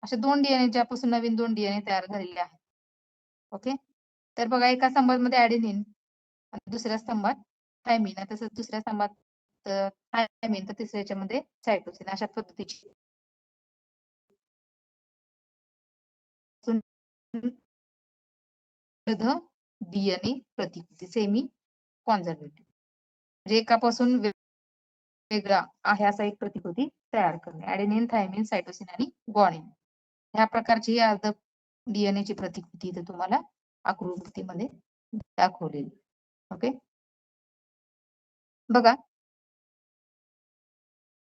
अशा 2 डीएनए ज्यापासून नवीन 2 डीएनए तयार झालेले आहेत. ओके, तर बघा एका स्तंभामध्ये ऍडेनिन आणि दुसऱ्या स्तंभात थायमिन, तसंच दुसऱ्या स्तंभात थायमिन तर तिसऱ्या याच्यामध्ये सायटोसिन. अशा पद्धतीची डीएनए प्रतिकृती सेमी कॉन्झर्वेटिव्ह, म्हणजे एकापासून वेगळा आहे असा एक प्रतिकृती तयार करणे. ऍडेनिन, थायमिन, सायटोसिन आणि ग्वानिन ह्या प्रकारची अर्ध डीएनएची प्रतिकृती इथे तुम्हाला आकृतीमध्ये दाखवलेली. ओके, बघा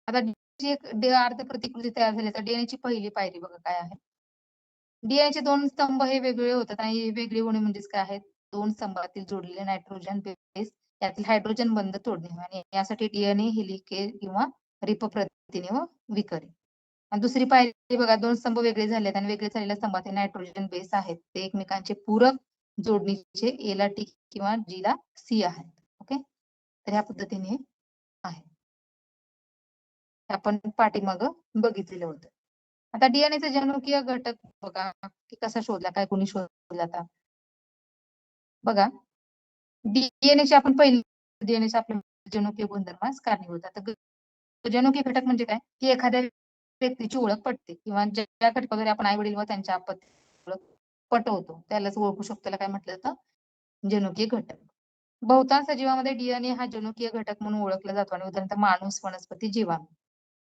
आता जी एक अर्ध प्रतिकृती तयार झाली तर डीएनएची पहिली पायरी बघा काय आहे. डीएनएचे 2 स्तंभ हे वेगळे होतात आणि वेगळे होणे म्हणजेच काय आहे, 2 स्तंभातील जोडलेले नायट्रोजन बेस यातील हायड्रोजन बंध तोडणे आणि यासाठी डीएनए हेलिकेज किंवा रिप प्रथिने व विकरे. आणि दुसरी पायरी बघा, 2 स्तंभ वेगळे झालेत आणि वेगळे झालेल्या स्तंभातील नायट्रोजन बेस आहेत ते एकमेकांचे पूरक जोडणीचे ए ला टी किंवा जी ला सी आहेत. ओके, तर ह्या पद्धतीने आहे, आपण पाठीमाग बघितलेलं होतं. आता डीएनएचा जनुकीय घटक बघा की कसा शोधला, काय कोणी शोधला. आता बघा, डीएनएचे आपण पहिले डीएनएचे आपल्या जनुकीय गुणधर्मास कारणीभूत. आता जनुकीय घटक म्हणजे काय, की एखाद्या व्यक्तीची ओळख पटते किंवा ज्या घटकाद्वारे आपण आई वडील व त्यांच्या ओळख पटवतो त्यालाच ओळखू शकतो, त्याला काय म्हटलं जातं, जनुकीय घटक. बहुतांश सजीवामध्ये डीएनए हा जनुकीय घटक म्हणून ओळखला जातो आणि उदाहरणार्थ माणूस, वनस्पती, जीवाणू.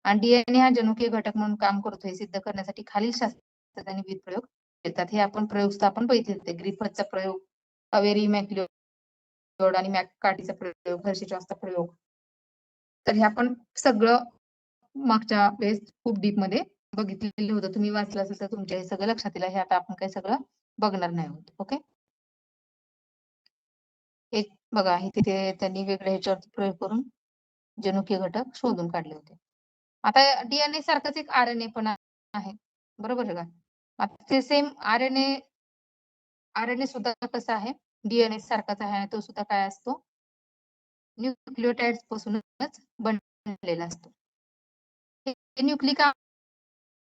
आणि डीएनए हा जनुकीय घटक म्हणून काम करतो हे सिद्ध करण्यासाठी खालील शास्त्रज्ञांनी विविध प्रयोग येतात. हे आपण प्रयोग आपण बघितले होते. ग्रिफथचा प्रयोग, अवेरी मॅक्लिओड आणि मॅककार्टीचा प्रयोग, हर्षीचा प्रयोग. तर हे आपण सगळं मागच्या वेळेस खूप डीप मध्ये बघितलेलं होतं. तुम्ही वाचलं असेल तर तुमच्या हे सगळं लक्षात येईल. हे आता आपण काही सगळं बघणार नाही आहोत. ओके, हे बघा, हे तिथे त्यांनी वेगळ्या ह्याच्यावर प्रयोग करून जनुकीय घटक शोधून काढले होते. आता डीएनए सारखंच एक आरएनए पण आहे, बरोबर आहे का. आता ते सेम आरएनए सुद्धा कसं आहे, डीएनए सारखाच आहे आणि तो सुद्धा काय असतो, न्यूक्लियोटाइड्स पासूनच बनलेला असतो. न्यूक्लिक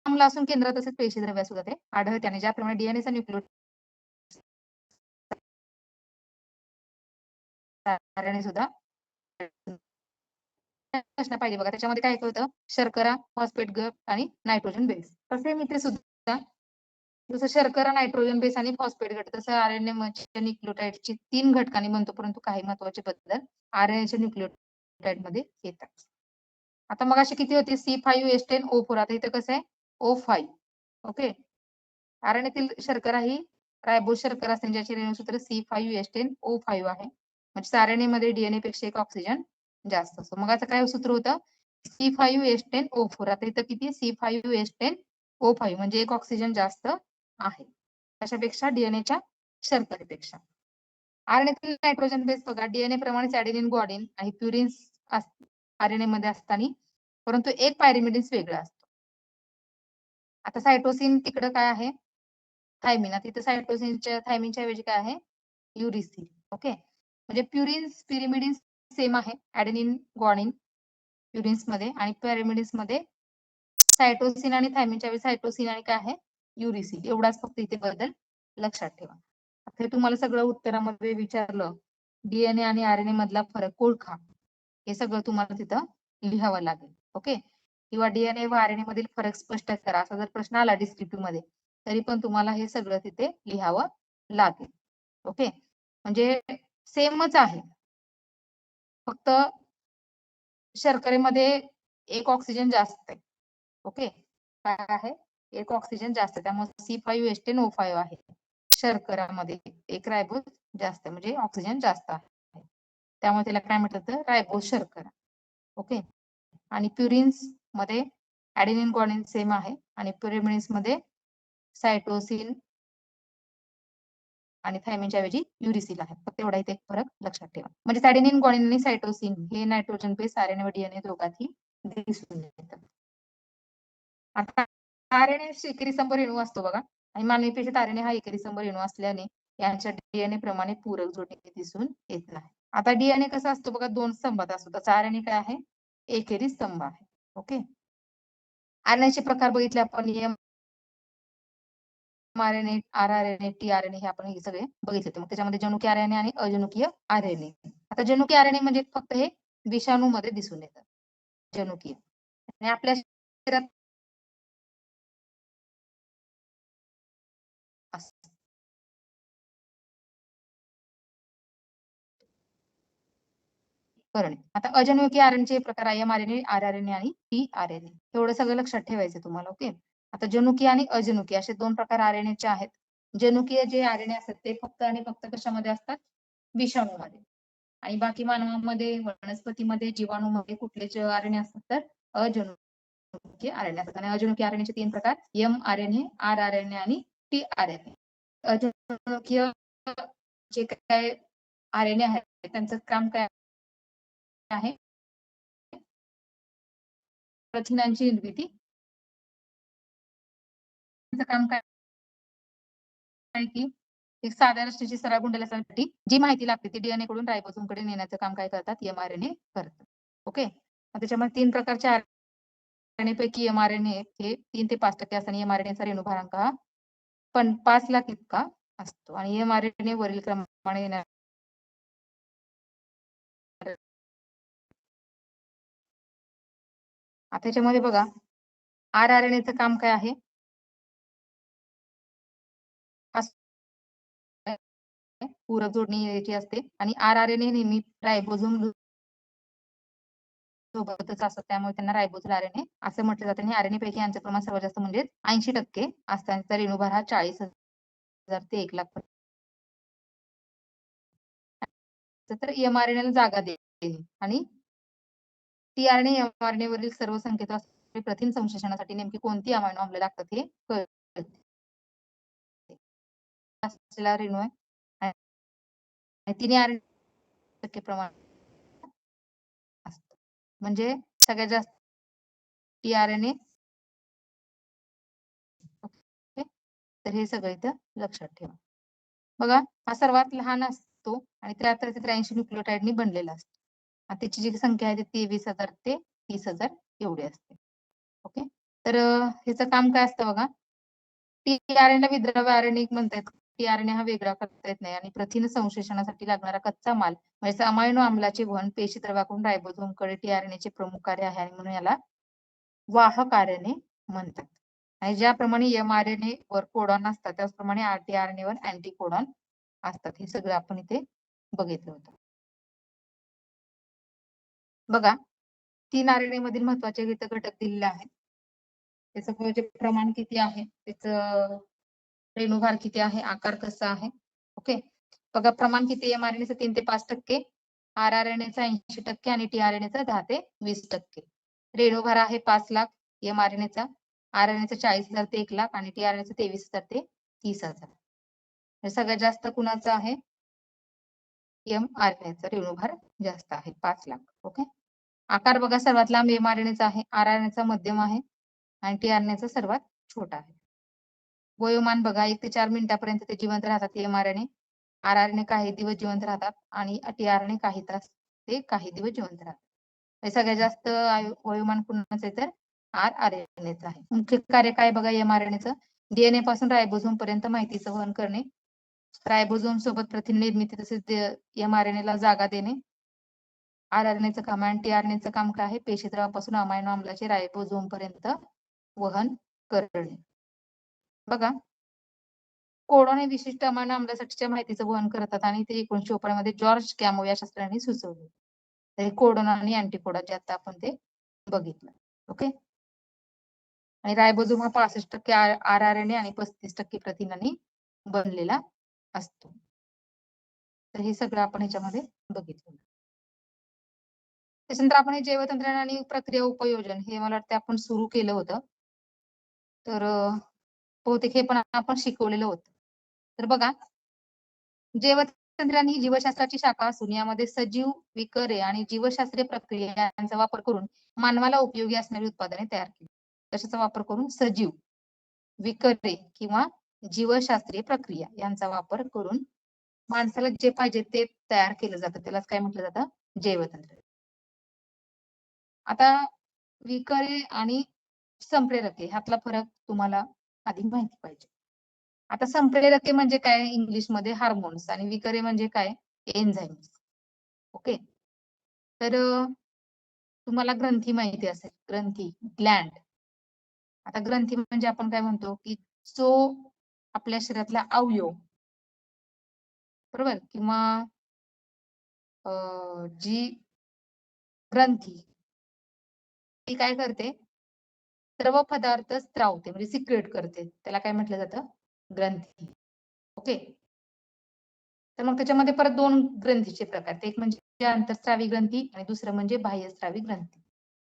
अम्ल असून केंद्रात तसेच पेशी द्रव्य सुद्धा ते आढळते आणि ज्याप्रमाणे डीएनएचा न्यूक्लिओटाइड आरएनए सुद्धा प्रश्न पाहिजे बघा. त्याच्यामध्ये काय होतं, शर्करा, फॉस्फेट गट आणि नायट्रोजन बेस. तसे इथे सुद्धा जसं शर्करा, नायट्रोजन बेस आणि फॉस्फेट गट, तसं आरएनए न्यूक्लिओटाइडची 3 घटकांनी बनतो, परंतु काही महत्वाचे बदल आरएनएच्या न्यूक्लिओटाइड मध्ये येतात. आता मग अशी किती होती C5H10O4. आता इथं कसं आहे O5. ओके. आरएनएतील शर्करा ही रायबोज शर्करा असते ज्याचे रेणूसूत्र C5H10O5 आहे. म्हणजे आरएनए मध्ये डीएनए पेक्षा एक ऑक्सिजन जास्त असतो. मग आता काय सूत्र होतं C5H10O4. आता इथं किती C5H10O5 म्हणजे एक ऑक्सिजन जास्त आहे कशापेक्षा डीएनएच्या शर्करेपेक्षा. आरएनएतील नायट्रोजन बेस बघा डीएनए प्रमाणेच ऍडेनिन, ग्वानिन आणि प्युरिन्स आरएनए मध्ये असताना, परंतु एक पायरिमिडिन्स वेगळा असतो. आता सायटोसिन तिकडं काय आहे थायमिन. आता इथं थायमिनच्या ऐवजी काय आहे युरिसिल. ओके. म्हणजे प्युरिन्स पिरिमिडिन्स सेम आहे ऍडेनिन, ग्वानिन प्युरिन्स मध्ये आणि पायरिमिडिन्स मध्ये सायटोसिन आणि थायमिनच्या ऐवजी सायटोसिन आणि काय आहे युरिसिल. एवढाच फक्त इथे बदल लक्षात ठेवा. आता हे तुम्हाला सगळं उत्तरामध्ये विचारलं डीएनए आणि आरएनए मधला फरक ओळखा, हे सगळं तुम्हाला तिथं लिहावं लागेल. ओके. किंवा डीएनए व आरएनए मधील फरक स्पष्ट करा असा जर प्रश्न आला डिस्क्रिप्टिव्ह मध्ये तरी पण तुम्हाला हे सगळं तिथे लिहावं लागेल. ओके. म्हणजे सेमच आहे, फक्त शर्करेमध्ये एक ऑक्सिजन जास्त आहे. ओके. काय आहे एक ऑक्सिजन जास्त, त्यामुळे C5H10O5 आहे. शर्करामध्ये एक रायबोज जास्त आहे म्हणजे ऑक्सिजन जास्त आहे, त्यामुळे त्याला काय म्हणतात रायबोज शर्करा. ओके. आणि प्युरिन्स मध्ये ऍडेनिन, ग्वानिन सेम आहे आणि पिरिमिडिन्स मध्ये सायटोसिन आणि थायमिनच्या ऐवजी युरिसिल आहे. फक्त एवढा इथे एक फरक लक्षात ठेवा. म्हणजे ऍडेनिन, ग्वानिन आणि सायटोसिन हे नायट्रोजन बेस आरएनए व डीएनए दोघांही दिसून येतात. आता आरएनए एकेरी स्तंभ रेणू असतो बघा आणि मानवी पेशीत आरएनए हा एकेरी स्तंभ रेणू असल्याने यांच्या डीएनए प्रमाणे पूरक जोडणी दिसून येत नाही. आता डीएनए कसा असतो बघा 2 स्तंभात असतो, त्याचा आरएनए काय आहे एकेरी स्तंभ आहे. ओके. आरएनएचे प्रकार बघितले आपण एमआरएनए, आरआरएनए, टीआरएनए हे आपण हे सगळे बघितले. मग त्याच्यामध्ये जनुकीय आरएनए आणि अजनुकीय आरएनए. आता जनुकीय आरएनए म्हणजे फक्त हे विषाणू मध्ये दिसून येतात जनुकीय. आणि आपल्या शरीरात करणे. आता अजनुकीय आरएनएचे प्रकार एमआरएनए, आरआरएनए आणि टीआरएनए. एवढं सगळं लक्षात ठेवायचं तुम्हाला. ओके. आता जनुकीय आणि अजनुकीय असे 2 प्रकार आरएनएचे आहेत. जनुकीय जे आरएनए असतात ते फक्त आणि फक्त कशामध्ये असतात विषाणूमध्ये, आणि बाकी मानवामध्ये, वनस्पतीमध्ये, जीवाणूमध्ये कुठले जे आरएनए असतात तर अजनुकीय आरएनए असतात. आणि अजनुकीय आरएनएचे 3 प्रकार एमआरएनए, आरआरएनए आणि टीआरएनए. अजनुकीय जे काय आरएनए आहेत त्यांचं काम काय आहे प्रथिनांची निर्मिती. काम काय की एक साध्या रचनेची सरळ गुंडलसाठी जी माहिती लागते ती डीएनए कडून रायबोसोम कडे नेण्याचं काम काय करतात एमआरएनए करतात. ओके. त्याच्यामध्ये 3 प्रकारच्या आरएनए पैकी एमआरएनए हे 3 ते 5% असतात आणि एमआरएनएचा रेणुभारांक हा पण 5 लाख इतका असतो आणि एमआरएनए वरील क्रमाने येणार आता त्याच्यामध्ये बघा आरआरएनएचं काम काय आहे पूरक जोडणी यायची असते आणि आरआरएनए नेहमी रायबोसोम सोबतच असतात, त्यामुळे त्यांना रायबोजल आरएनए असं म्हटलं जातं. आणि आरएनए पैकी यांचं प्रमाण सर्वात जास्त म्हणजे 80% असतात. रेणुभार हा 40,000 ते 1 लाख तर एमआरएनएला जागा देते आणि टीआरएनए एमआरएनए वरील सर्व संकेत प्रथिन संश्लेषणासाठी नेमकी कोणती अमायनो आम्ल लागतात हे कळते. रेणू आहे आणि तिने आरएनए प्रमाण असतं. म्हणजे सगळ्यात जास्त टीआरएनए. तर हे सगळं इथं लक्षात ठेवा. बघा हा सर्वात लहान असतो आणि 73 ते 83 न्यूक्लिओटाइडनी बनलेला असतो. त्याची जी संख्या आहे ती 23,000 ते 30,000 एवढी असते. ओके. तर ह्याचं काम काय असतं बघा. टीआरएनए ला विद्राव्य आरएनए म्हणतात. टीआरएनए हा वेगळा करता येत नाही आणि प्रथिन संश्लेषणासाठी लागणारा कच्चा माल म्हणजे अमायनो आम्लाचे वहन पेशी द्रवाकडून रायबोझोमकडे टीआरएनएचे प्रमुख कार्य आहे आणि म्हणून याला वाहक आरएनए म्हणतात. आणि ज्याप्रमाणे एमआरएनए वर कोडॉन असतात त्याचप्रमाणे टीआरएनए वर अँटी कोडॉन असतात. हे सगळं आपण इथे बघितलं होतं. बघा 3 आरएनए मधील महत्वाचे घटक दिलेले आहेत. त्याचं प्रमाण किती आहे, त्याचं रेणुभार किती आहे, आकार कसा आहे. ओके, बघा प्रमाण किती एमआरएनएचं 3 ते 5%, आरआरएनएचा 80% आणि टीआरएनएचा 10 ते 20%. रेणुभार आहे 5 लाख एमआरएनएचा, आरएनएचा 40,000 ते 1 लाख आणि टीआरएनएचा 23,000 ते 30,000. सगळ्यात जास्त कुणाचा आहे, एमआरएनएचा रेणुभार जास्त आहे 5 लाख. ओके, आकार बघा सर्वात लांब एमआरएनएचा आहे, आरआरएनएचा मध्यम आहे आणि टीआरएनएचा सर्वात छोटा आहे. वयोमान बघा 1 ते 4 मिनिटापर्यंत ते जिवंत राहतात एमआरएनए, आरआरएनए काही दिवस जिवंत राहतात आणि टीआरएनए काही तास ते काही दिवस जिवंत राहतात. सगळ्यात जास्त वयोमान कुणाचं आहे तर आरआरएनएचं आहे. मुख्य कार्य काय बघा एमआरएनएचं, डीएनए पासून रायबोझोम पर्यंत माहितीचं वहन करणे, रायबोझोम सोबत प्रथिन निर्मिती तसेच एमआरएनए ला जागा देणे. आरआरएनएचं काम आणि टीआरएनएचं काम काय आहे, पेशीद्रवापासून अमायनो आम्लाचे रायबोझोम पर्यंत वहन करणे. बघा कोडॉन हे विशिष्ट अमायनो आम्लासाठीच्या माहितीचं वहन करतात आणि ते 1954 मध्ये जॉर्ज कॅमो या शास्त्रज्ञांनी सुचवले. तर कोडॉन आणि अँटीकोडॉन जे आता आपण ते बघितलं. ओके, आणि रायबोझोम हा 65% आरआरएनए आणि 35% प्रथिनांनी बनलेला असतो. तर हे सगळं आपण ह्याच्यामध्ये बघितलं. त्याच्यानंतर आपण हे जैवतंत्रज्ञान आणि प्रक्रिया उपयोजन हे मला वाटतं आपण सुरू केलं होतं. तर बहुतेक हे पण आपण शिकवलेलं होतं. तर बघा जैवतंत्रज्ञान ही जीवशास्त्राची शाखा असून यामध्ये सजीव, विकरे आणि जीवशास्त्रीय प्रक्रिया यांचा वापर करून मानवाला उपयोगी असणारी उत्पादने तयार केली. कशाचा वापर करून, सजीव, विकरे किंवा जीवशास्त्रीय प्रक्रिया यांचा वापर करून माणसाला जे पाहिजे ते तयार केलं जातं, त्यालाच काय म्हटलं जातं, जैवतंत्रज्ञान. आता विकरे आणि संप्रेरके ह्यातला फरक तुम्हाला आधी माहिती पाहिजे. आता संप्रेरके म्हणजे काय इंग्लिशमध्ये हार्मोन्स आणि विकरे म्हणजे काय एन्झाईम्स. ओके, तर तुम्हाला ग्रंथी माहिती असेल, ग्रंथी, ग्लँड. आता ग्रंथी म्हणजे आपण काय म्हणतो की जो आपल्या शरीरातला अवयव, बरोबर, किंवा जी ग्रंथी ती काय करते, द्रव पदार्थ स्त्रावते म्हणजे सिक्रेट करते, त्याला काय म्हटलं जातं, ग्रंथी. ओके, तर मग त्याच्यामध्ये परत 2 ग्रंथीचे प्रकार, एक म्हणजे अंतःस्रावी ग्रंथी आणि दुसरं म्हणजे बाह्यस्रावी ग्रंथी.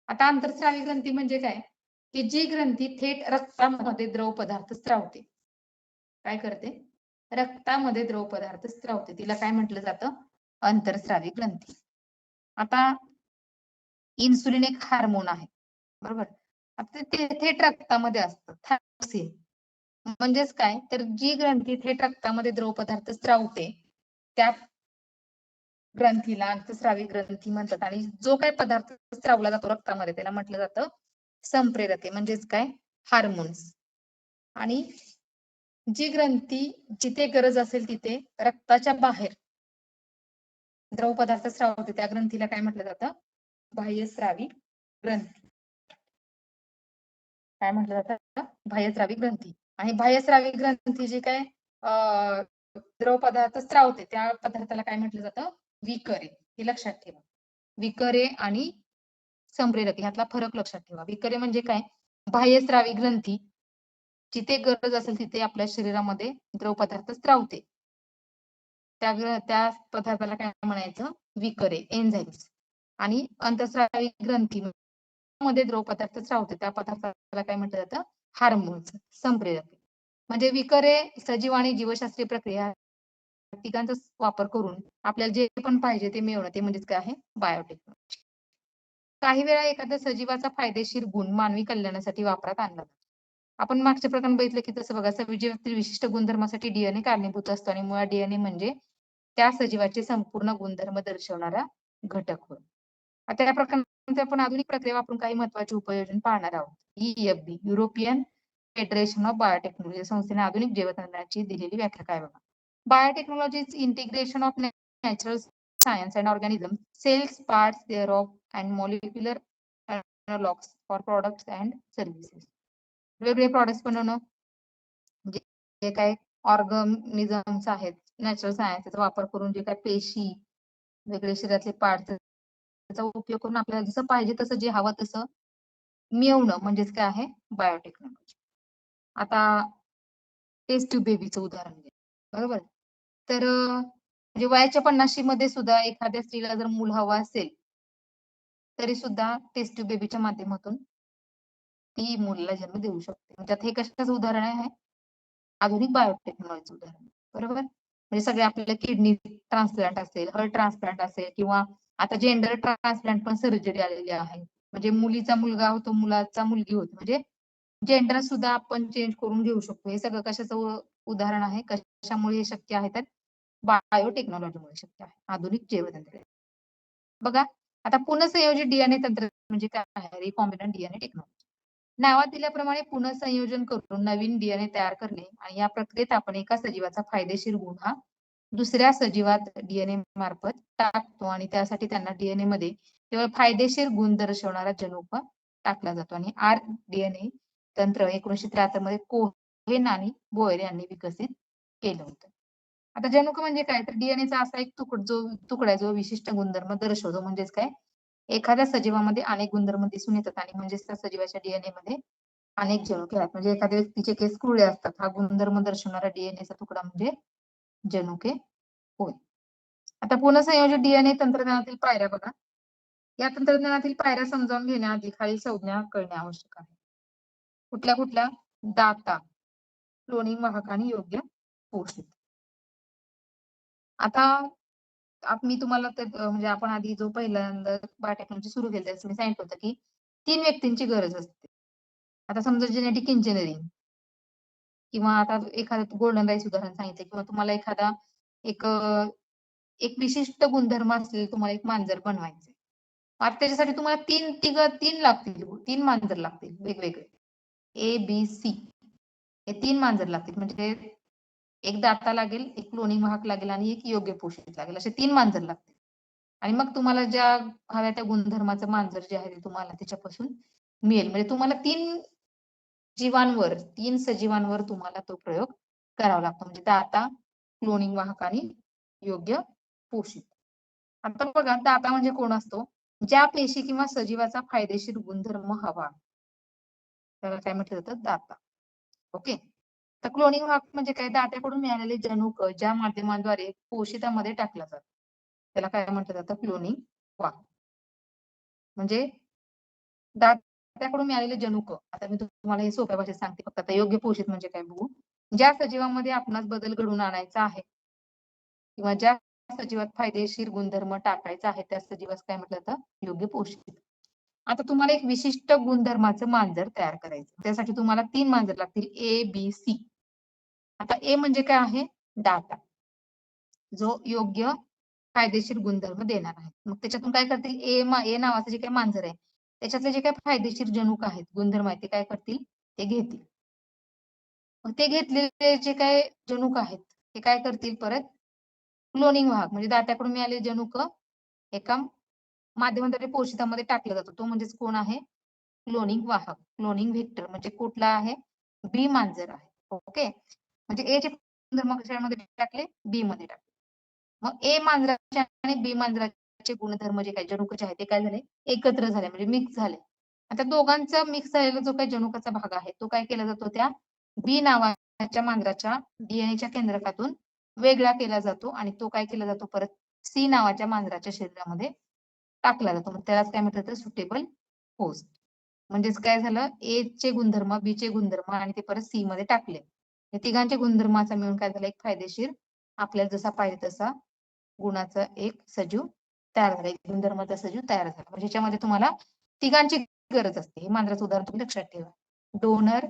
आता अंतःस्रावी ग्रंथी म्हणजे काय, की जी ग्रंथी थेट रक्तामध्ये द्रव पदार्थ स्त्रावते. काय करते, रक्तामध्ये द्रव पदार्थ स्त्रावते, तिला काय म्हटलं जातं, अंतःस्रावी ग्रंथी. आता इन्सुलिन एक हार्मोन आहे, बरोबर, आता ते थेट रक्तामध्ये असतं, थायरोक्सिन. म्हणजेच काय, तर जी ग्रंथी थेट रक्तामध्ये द्रव पदार्थ स्त्रावते त्या ग्रंथीला अंतःस्रावी ग्रंथी म्हणतात आणि जो काही पदार्थ स्त्रावला जातो रक्तामध्ये त्याला म्हटलं जातं संप्रेरके म्हणजेच काय, हार्मोन्स. आणि जी ग्रंथी जिथे गरज असेल तिथे रक्ताच्या बाहेर द्रव पदार्थ स्त्रावते त्या ग्रंथीला काय म्हटलं जातं, बाह्यस्रावी ग्रंथी. काय म्हटलं जातं, बाह्यस्रावी ग्रंथी. आणि बाह्यस्रावी ग्रंथी जी काय द्रव पदार्थ स्त्रावते त्या पदार्थाला काय म्हटलं जातं, विकरे. हे लक्षात ठेवा, विकरे आणि संप्रेरके ह्यातला फरक लक्षात ठेवा. विकरे म्हणजे काय, बाह्यस्रावी ग्रंथी जिथे गरज असेल तिथे आपल्या शरीरामध्ये द्रव पदार्थ स्त्रावते त्या पदार्थाला काय म्हणायचं, विकरे, एन्झाईम्स. आणि अंतःस्रावी ग्रंथी मध्ये द्रव पदार्थ स्त्रावते त्या पदार्थाला काय म्हटलं जातं, हार्मोन्स, संप्रेरके. म्हणजे विकरे, सजीव आणि जीवशास्त्रीय प्रक्रिया तिघांचा वापर करून आपल्याला जे पण पाहिजे ते मिळवणं, ते म्हणजेच काय आहे, बायोटेक्नॉलॉजी. काही वेळा एखाद्या सजीवाचा फायदेशीर गुण मानवी कल्याणासाठी वापरात आणला. आपण मागच्या प्रकरण बघितलं की तसं बघा, सजीवातील विशिष्ट गुणधर्मासाठी डीएनए कारणीभूत असतो आणि मुळात डीएनए म्हणजे त्या सजीवाचे संपूर्ण गुणधर्म दर्शवणारा घटक होय. आता या प्रकरणात आपण आधुनिक प्रक्रिया वापरून काही महत्वाचे उपयोजन पाहणार आहोत. EFB, European federation of biotechnology संस्थेने आधुनिक जैवतंत्राची दिलेली व्याख्या काय बघा. Biotechnology is integration of natural science and organism, cells, parts thereof and molecular analogs for products and services. वेगवेगळे प्रॉडक्ट्स बनवणं, जे काय ऑर्गॅनिझम्स आहेत, नॅचरल सायन्सचा वापर करून जे काय पेशी, वेगळे शरीरातले पार्ट, त्याचा उपयोग करून आपल्याला जसं पाहिजे तसं, जे हवं तसं मिळवणं म्हणजेच काय आहे बायोटेक्नॉलॉजी. आता टेस्ट ट्यूब बेबीचं उदाहरण घ्या, बरोबर. तर म्हणजे वयाच्या 50शी मध्ये सुद्धा एखाद्या स्त्रीला जर मूल हवं असेल, तरी सुद्धा टेस्ट ट्यूब बेबीच्या माध्यमातून ती मुलाला जन्म देऊ शकते. म्हणजे हे कशाचं उदाहरण आहे? आधुनिक बायोटेक्नॉलॉजीचं उदाहरण, बरोबर. म्हणजे सगळे आपल्याला किडनी ट्रान्सप्लांट असेल, हार्ट ट्रान्सप्लांट असेल, किंवा आता जेंडर ट्रान्सप्लांट पण सर्जरी आलेली आहे. म्हणजे मुलीचा मुलगा होतो, मुलाचा मुलगी होतो, म्हणजे जेंडर सुद्धा आपण चेंज करून घेऊ शकतो. हे सगळं कशाचं उदाहरण आहे? कशामुळे हे शक्य आहे? तर बायोटेक्नॉलॉजीमुळे शक्य आहे, आधुनिक जैवतंत्र. बघा, आता पुनःसंयोजित डीएनए तंत्र म्हणजे काय आहे? Recombinant DNA technology. नावात दिल्याप्रमाणे पुनःसंयोजन करून नवीन डीएनए तयार करणे, आणि या प्रक्रियेत आपण एका सजीवाचा फायदेशीर गुण हा दुसऱ्या सजीवात डीएनए मार्फत टाकतो, आणि त्यासाठी त्यांना डीएनए मध्ये केवळ फायदेशीर गुण दर्शवणारा जनुक टाकला जातो. आणि आरडीएनए तंत्र 1973 मध्ये कोहेन आणि बोयर यांनी विकसित केलं होतं. आता जनुक म्हणजे काय? तर डीएनएचा असा एक तुकडा जो विशिष्ट गुणधर्म दर्शवतो. म्हणजेच काय, एखाद्या सजीवामध्ये अनेक गुणधर्म दिसून येतात, आणि म्हणजेच त्या सजीवाच्या डीएनए मध्ये अनेक जनुके आहेत. म्हणजे एखाद्या व्यक्तीचे केस कुरळे असतात, हा गुणधर्म दर्शवणारा डीएनएचा तुकडा म्हणजे जनुके होय. आता पुनःसंयोजित डीएनए तंत्रज्ञानातील पायऱ्या बघा. या तंत्रज्ञानातील पायऱ्या समजावून घेण्याआधी खालील संज्ञा कळणे आवश्यक आहे. कुठल्या कुठल्या? दाता, क्लोनिंग वाहक आणि योग्य पोषित. आता मी तुम्हाला म्हणजे आपण आधी जो पहिल्यांदा बायोटेक्नॉलॉजी सुरू केली त्यावेळेस मी सांगितलं होतं की 3 व्यक्तींची गरज असते. आता समजा जेनेटिक इंजिनिअरिंग, किंवा आता एखादं गोल्डन राईस उदाहरण सांगितलं, किंवा तुम्हाला एखादा एक एक विशिष्ट गुणधर्म असलेलं तुम्हाला एक मांजर बनवायचंय. आता त्याच्यासाठी तुम्हाला 3 लागतील, 3 मांजर लागतील वेगवेगळे. ABC हे 3 मांजर लागतील. म्हणजे एक दाता लागेल, एक क्लोनिंग वाहक लागेल आणि एक योग्य पोषक लागेल. असे 3 मांजर लागतील. आणि मग तुम्हाला ज्या हव्या त्या गुणधर्माचं मांजर जे आहे ते तुम्हाला त्याच्यापासून मिळेल. म्हणजे तुम्हाला 3 सजीवांवर तुम्हाला तो प्रयोग करावा लागतो. म्हणजे दाता, क्लोनिंग वाहक आणि योग्य पोषित. आता बघा, दाता म्हणजे कोण असतो? ज्या पेशी किंवा सजीवाचा फायदेशीर गुणधर्म हवा, त्याला काय म्हटलं जातं? दाता. ओके. तर क्लोनिंग वाहक म्हणजे काय? दात्याकडून मिळालेले जनुक ज्या माध्यमाद्वारे पोषितामध्ये टाकलं जातं, त्याला काय म्हटलं जातं? क्लोनिंग वाहक. म्हणजे दात्याकडून मिळालेले जनुक, आता मी तुम्हाला हे सोप्या भाषेत सांगते फक्त. आता योग्य पोषित म्हणजे काय बघू. ज्या सजीवामध्ये आपणास बदल घडवून आणायचा आहे, किंवा ज्या सजीवात फायदेशीर गुणधर्म टाकायचा आहे, त्या सजीवास काय म्हटलं जातं? योग्य पोषित. आता तुम्हाला एक विशिष्ट गुणधर्माचं मांजर तयार करायचं. त्यासाठी तुम्हाला 3 मांजर लागतील, ABC. आता ए म्हणजे काय आहे? दाता, जो योग्य फायदेशीर गुणधर्म देणार आहे. मग त्याच्यातून काय करतील? ए नावाचं जे काही मांजर आहे, त्याच्यातले जे काही फायदेशीर जनुक आहेत, गुणधर्म आहेत, ते काय करतील? ते घेतील. मग ते घेतलेले जे काही जनुक आहेत, ते काय करतील? परत क्लोनिंग वाहक म्हणजे दात्याकडून मिळालेले जनुक एका माध्यमाद्वारे पोषितामध्ये टाकलं जातं. तो म्हणजेच कोण आहे? क्लोनिंग वाहक. क्लोनिंग व्हेक्टर म्हणजे कुठला आहे? बी मांजर आहे. ओके. म्हणजे ए चे गुणधर्म कशामध्ये टाकले? बी मध्ये टाकले. मग ए मांजराचे आणि बी मांजराचे गुणधर्म जे काही जनुकाचे आहेत, ते काय झाले? एकत्र झाले, म्हणजे मिक्स झाले. आता दोघांचा मिक्स झालेला जो काही जनुकाचा भाग आहे, तो काय केला जातो? त्या बी नावाच्या मांजराच्या डीएनएच्या केंद्रकातून वेगळा केला जातो, आणि तो काय केला जातो? परत सी नावाच्या मांजराच्या शरीरामध्ये टाकला जातो. मग त्यालाच काय म्हणतात? Suitable host. म्हणजेच काय झालं? ए चे गुणधर्म, बी चे गुणधर्म आणि ते परत सी मध्ये टाकले. या तिघांच्या गुणधर्माचा मिळून काय झालं? एक फायदेशीर, आपल्याला जसा पाहिजे तसा गुणाचा एक सजीव तयार झाला. एक गुणधर्माचा सजीव तयार झाला. म्हणजे ह्याच्यामध्ये तुम्हाला तिघांची गरज असते. हे मांजराचं उदाहरण तुम्ही लक्षात ठेवा. डोनर,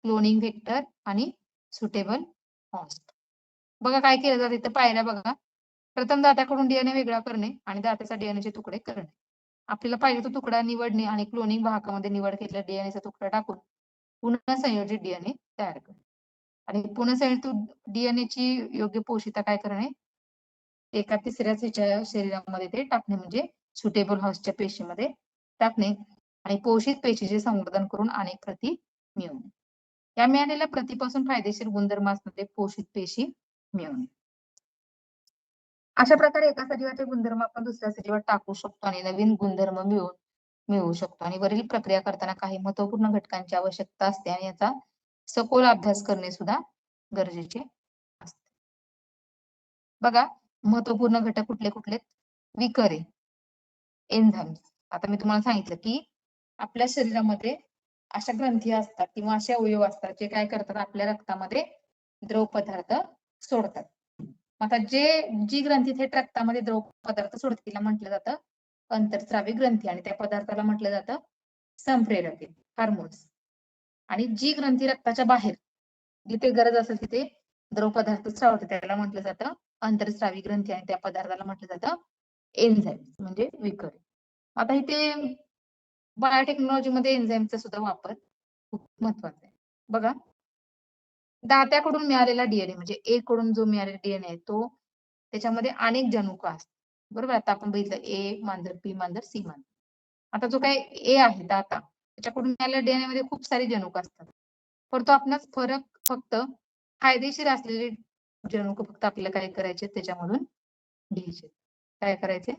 क्लोनिंग व्हेक्टर आणि सुटेबल होस्ट. बघा काय केलं जातं इथं पायऱ्या बघा. प्रथम दात्याकडून डीएनए वेगळा करणे आणि दात्याचा डीएनएचे तुकडे करणे. आपल्याला पाहिजे तो तुकडा निवडणे आणि क्लोनिंग वाहकामध्ये निवड केलेल्या डीएनएचा तुकडा टाकून पुन्हा संयोजित डीएनए तयार करणे. आणि पुन्हा संयोजित डीएनएची योग्य पोषिता काय करणे, एका तिसऱ्याच ह्याच्या शरीरामध्ये ते टाकणे, म्हणजे सुटेबल हाऊसच्या पेशीमध्ये टाकणे आणि पोषित पेशीचे संवर्धन करून अनेक प्रती मिळवणे. या मिळालेल्या प्रतीपासून फायदेशीर गुणधर्म असणारे पोषित पेशी मिळवणे. अशा प्रकारे एका सजीवाचे गुणधर्म आपण दुसऱ्या सजीवात टाकू शकतो आणि नवीन गुणधर्म मिळवू शकतो. आणि वरील प्रक्रिया करताना काही महत्वपूर्ण घटकांची आवश्यकता असते आणि याचा सखोल अभ्यास करणे सुद्धा गरजेचे असते. बघा, महत्वपूर्ण घटक कुठले कुठले? विकरे, एन्झाइम्स. आता मी तुम्हाला सांगितलं की आपल्या शरीरामध्ये अशा ग्रंथी असतात किंवा असे अवयव असतात जे काय करतात, आपल्या रक्तामध्ये द्रव पदार्थ सोडतात. आता जी ग्रंथी थेट रक्तामध्ये द्रव पदार्थ सोडते तिला म्हटलं जातं अंतर्स्रावी ग्रंथी आणि त्या पदार्थाला म्हटलं जातं संप्रेरके, हार्मोन्स. आणि जी ग्रंथी रक्ताच्या बाहेर जिथे गरज असेल तिथे द्रव पदार्थ स्रावते त्याला म्हटलं जातं अंतर्स्रावी ग्रंथी आणि त्या पदार्थाला म्हटलं जातं एन्झाइम म्हणजे विकर. आता इथे बायोटेक्नॉलॉजी मध्ये एन्झाइमचा सुद्धा वापर खूप महत्वाचा आहे. बघा, दात्याकडून मिळालेला डीएनए म्हणजे ए कडून जो मिळालेला डीएनए आहे तो त्याच्यामध्ये अनेक जनुक असतात. बरोबर, आता आपण बघितलं ए मांजर, बी मांजर, सी मांजर. आता जो काही ए आहे दाता त्याच्याकडून मिळालेल्या डीएनए मध्ये खूप सारे जनुक असतात. परंतु आपणास फरक फक्त फायदेशीर असलेले जनुक फक्त आपल्याला काय करायचे त्याच्यामधून घ्यायचे. काय करायचे?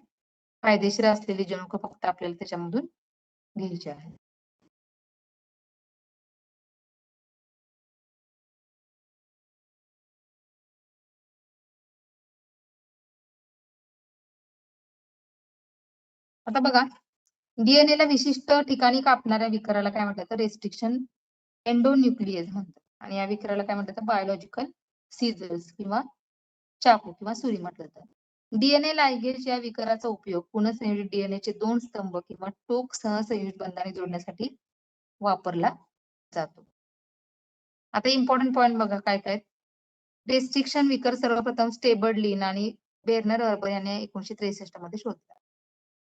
फायदेशीर असलेले जनुक फक्त आपल्याला त्याच्यामधून घ्यायचे आहे. आता बघा, डीएनए ला विशिष्ट ठिकाणी कापणाऱ्या विकाराला काय म्हणतात? तर रेस्ट्रिक्शन एंडोन्यूक्लियस म्हणतात. आणि या विकाराला काय म्हणतात? बायोलॉजिकल सीझर्स किंवा चाकू किंवा सुरी म्हटलं जातं. डीएनए लायगेज या विकाराचा उपयोग पुनःसंयोजित डीएनएचे 2 स्तंभ किंवा टोक सहसंयोजित बंधाने जोडण्यासाठी वापरला जातो. आता इम्पॉर्टंट पॉइंट बघा काय काय. रेस्ट्रिक्शन विकर सर्वप्रथम स्टेबर्डलिन आणि बेर्नर अर्बर यांनी 1963 मध्ये शोधला.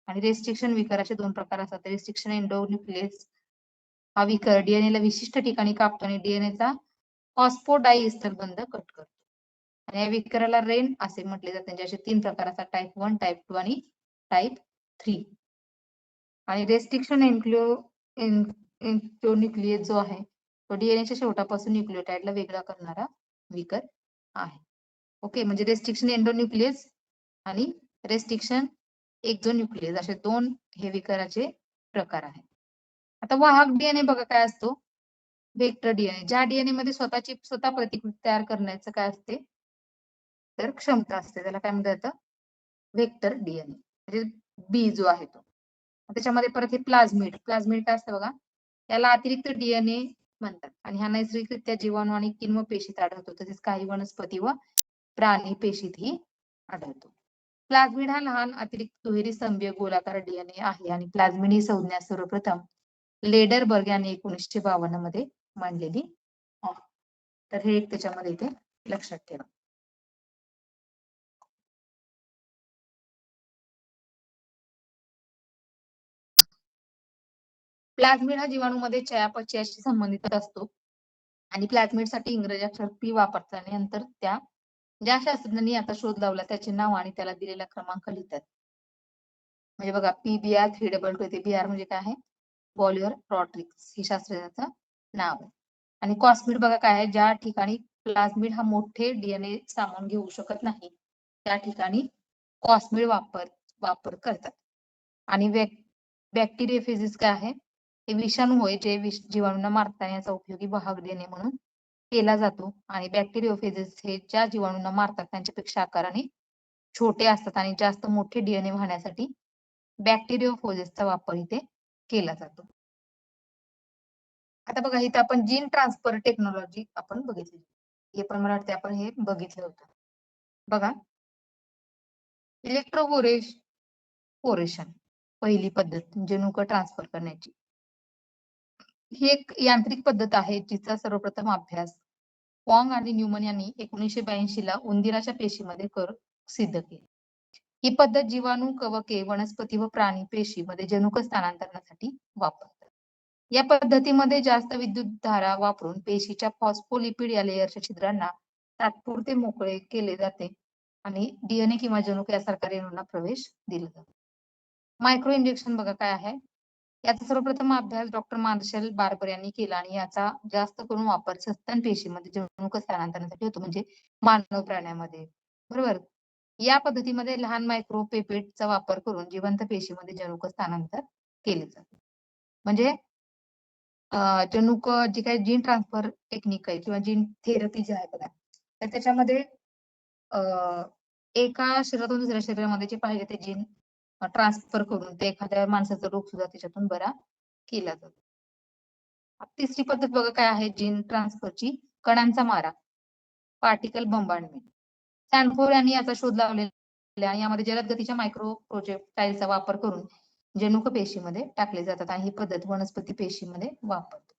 आणि रेस्ट्रिक्शन विकाराचे 2 प्रकार असतात. रेस्ट्रिक्शन एंडोन्यूक्लियस हा विकर डीएनए ला विशिष्ट ठिकाणी कापतो आणि डीएनएचा फॉस्फोडायइस्टर बंध कट करतो. आणि या विकाराला रेन असे म्हटले जाते. त्यांचे असे 3 प्रकार असतात, टाइप 1, टाइप 2 आणि टाइप 3. आणि रेस्ट्रिक्शन एंडोन्यूक्लियस जो आहे तो डीएनएच्या शेवटापासून न्यूक्लियोटाइडला वेगळा करणारा विकर आहे. ओके, म्हणजे रेस्ट्रिक्शन एंडोन्यूक्लियस आणि रेस्ट्रिक्शन एक्झोन्यूक्लियस असे 2 हे विकाराचे प्रकार आहेत. आता वाहक डीएनए बघा काय असतो? Vector DNA. ज्या डीएनए मध्ये स्वतः प्रतिकृती तयार करण्याचं काय असते? तर क्षमता असते. त्याला काय म्हणतात येतं? Vector DNA. म्हणजे बी जो आहे तो. त्याच्यामध्ये परत हे प्लाझमिड काय असतं बघा? याला अतिरिक्त डीएनए म्हणतात आणि हा नैसर्गिकरित्या जीवाणू आणि किण्व पेशीत आढळतो. तसेच काही वनस्पती व प्राणी पेशीतही आढळतो. प्लाझमिड हा लहान अतिरिक्त दुहेरी स्तंभीय गोलाकार डीएनए आहे आणि प्लाझमिड ही संज्ञा सर्वप्रथम लेडरबर्ग यांनी 1952 मध्ये मांडलेली आहे. तर हे एक त्याच्यामध्ये इथे लक्षात ठेवा. प्लाझमिड हा जीवाणूमध्ये चयापचयाशी संबंधित असतो आणि प्लाझमिड साठी इंग्रजी अक्षर पी वापरतात आणि नंतर त्या ज्या शास्त्रज्ञांनी आता शोध लावला त्याचे नाव आणि त्याला दिलेला क्रमांक लिहितात. म्हणजे बघा, PBR 322 येते. BR म्हणजे काय आहे? बॉलियर रॉड्रिक्स ही शास्त्रज्ञाचं नाव आहे. आणि कॉस्मिड बघा काय आहे? ज्या ठिकाणी प्लाझमिड हा मोठे डीएनए सामावून घेऊ शकत नाही त्या ठिकाणी कॉस्मिड वापर करतात. आणि बॅक्टेरियोफेजिस काय आहे? हे विषाणू होय जे जीवाणूंना मारताना याचा उपयोगी वाहक डीएनए म्हणून केला जातो. आणि बॅक्टेरियोफेजिस हे ज्या जीवाणूंना मारतात त्यांच्यापेक्षा आकाराने छोटे असतात आणि जास्त मोठे डीएनए वाहण्यासाठी बॅक्टेरियोफेजिसचा वापर इथे केला जातो. आता बघा, इथे आपण जीन ट्रान्सफर टेक्नॉलॉजी आपण बघितली. हे पण मला वाटते आपण हे बघितलं होतं. बघा, इलेक्ट्रोपोरेशन पहिली पद्धत जनुक ट्रान्सफर करण्याची. ही एक यांत्रिक पद्धत आहे जिचा सर्वप्रथम अभ्यास पॉंग आणि न्यूमन यांनी 1982 ला उंदीराच्या पेशीमध्ये करून सिद्ध केले. ही पद्धत जीवाणू, कवके, वनस्पती व प्राणी पेशीमध्ये जनुक स्थानांतरणासाठी वापरतात. या पद्धतीमध्ये जास्त विद्युत धारा वापरून पेशीच्या फॉस्फोलिपिड या लेयरच्या छिद्रांना तात्पुरते मोकळे केले जाते आणि डीएनए किंवा जनुक यासारख्या रेणूंना प्रवेश दिला जातो. मायक्रो इंजेक्शन बघा काय आहे. याचा सर्वप्रथम अभ्यास डॉक्टर मार्शल बार्बर यांनी केला आणि याचा जास्त करून वापर सस्तन पेशीमध्ये जनुक स्थानांतरणासाठी होतो, म्हणजे मानव प्राण्यामध्ये. बरोबर. या पद्धतीमध्ये लहान मायक्रो पेपेटचा वापर करून जिवंत पेशीमध्ये जनुक स्थानांतर केले जाते. म्हणजे जनुक जी काही जीन ट्रान्सफर टेक्निक आहे किंवा जीन थेरपी जे आहे बघा, तर त्याच्यामध्ये एका शरीरातून दुसऱ्या शरीरामध्ये जे पाहिजे ते जीन ट्रान्सफर करून ते एखाद्या माणसाचा रोग सुद्धा त्याच्यातून बरा केला जातो. तिसरी पद्धत बघा काय आहे जीन ट्रान्सफरची, कणांचा मारा, पार्टिकल बंबार्डमेंट. सॅनफोर्ड यांनी याचा शोध लावलेला आहे. यामध्ये जलद गतीच्या मायक्रो प्रोजेक्टाईलचा वापर करून जनुक पेशीमध्ये टाकले जातात आणि ही पद्धत वनस्पती पेशीमध्ये वापरतो.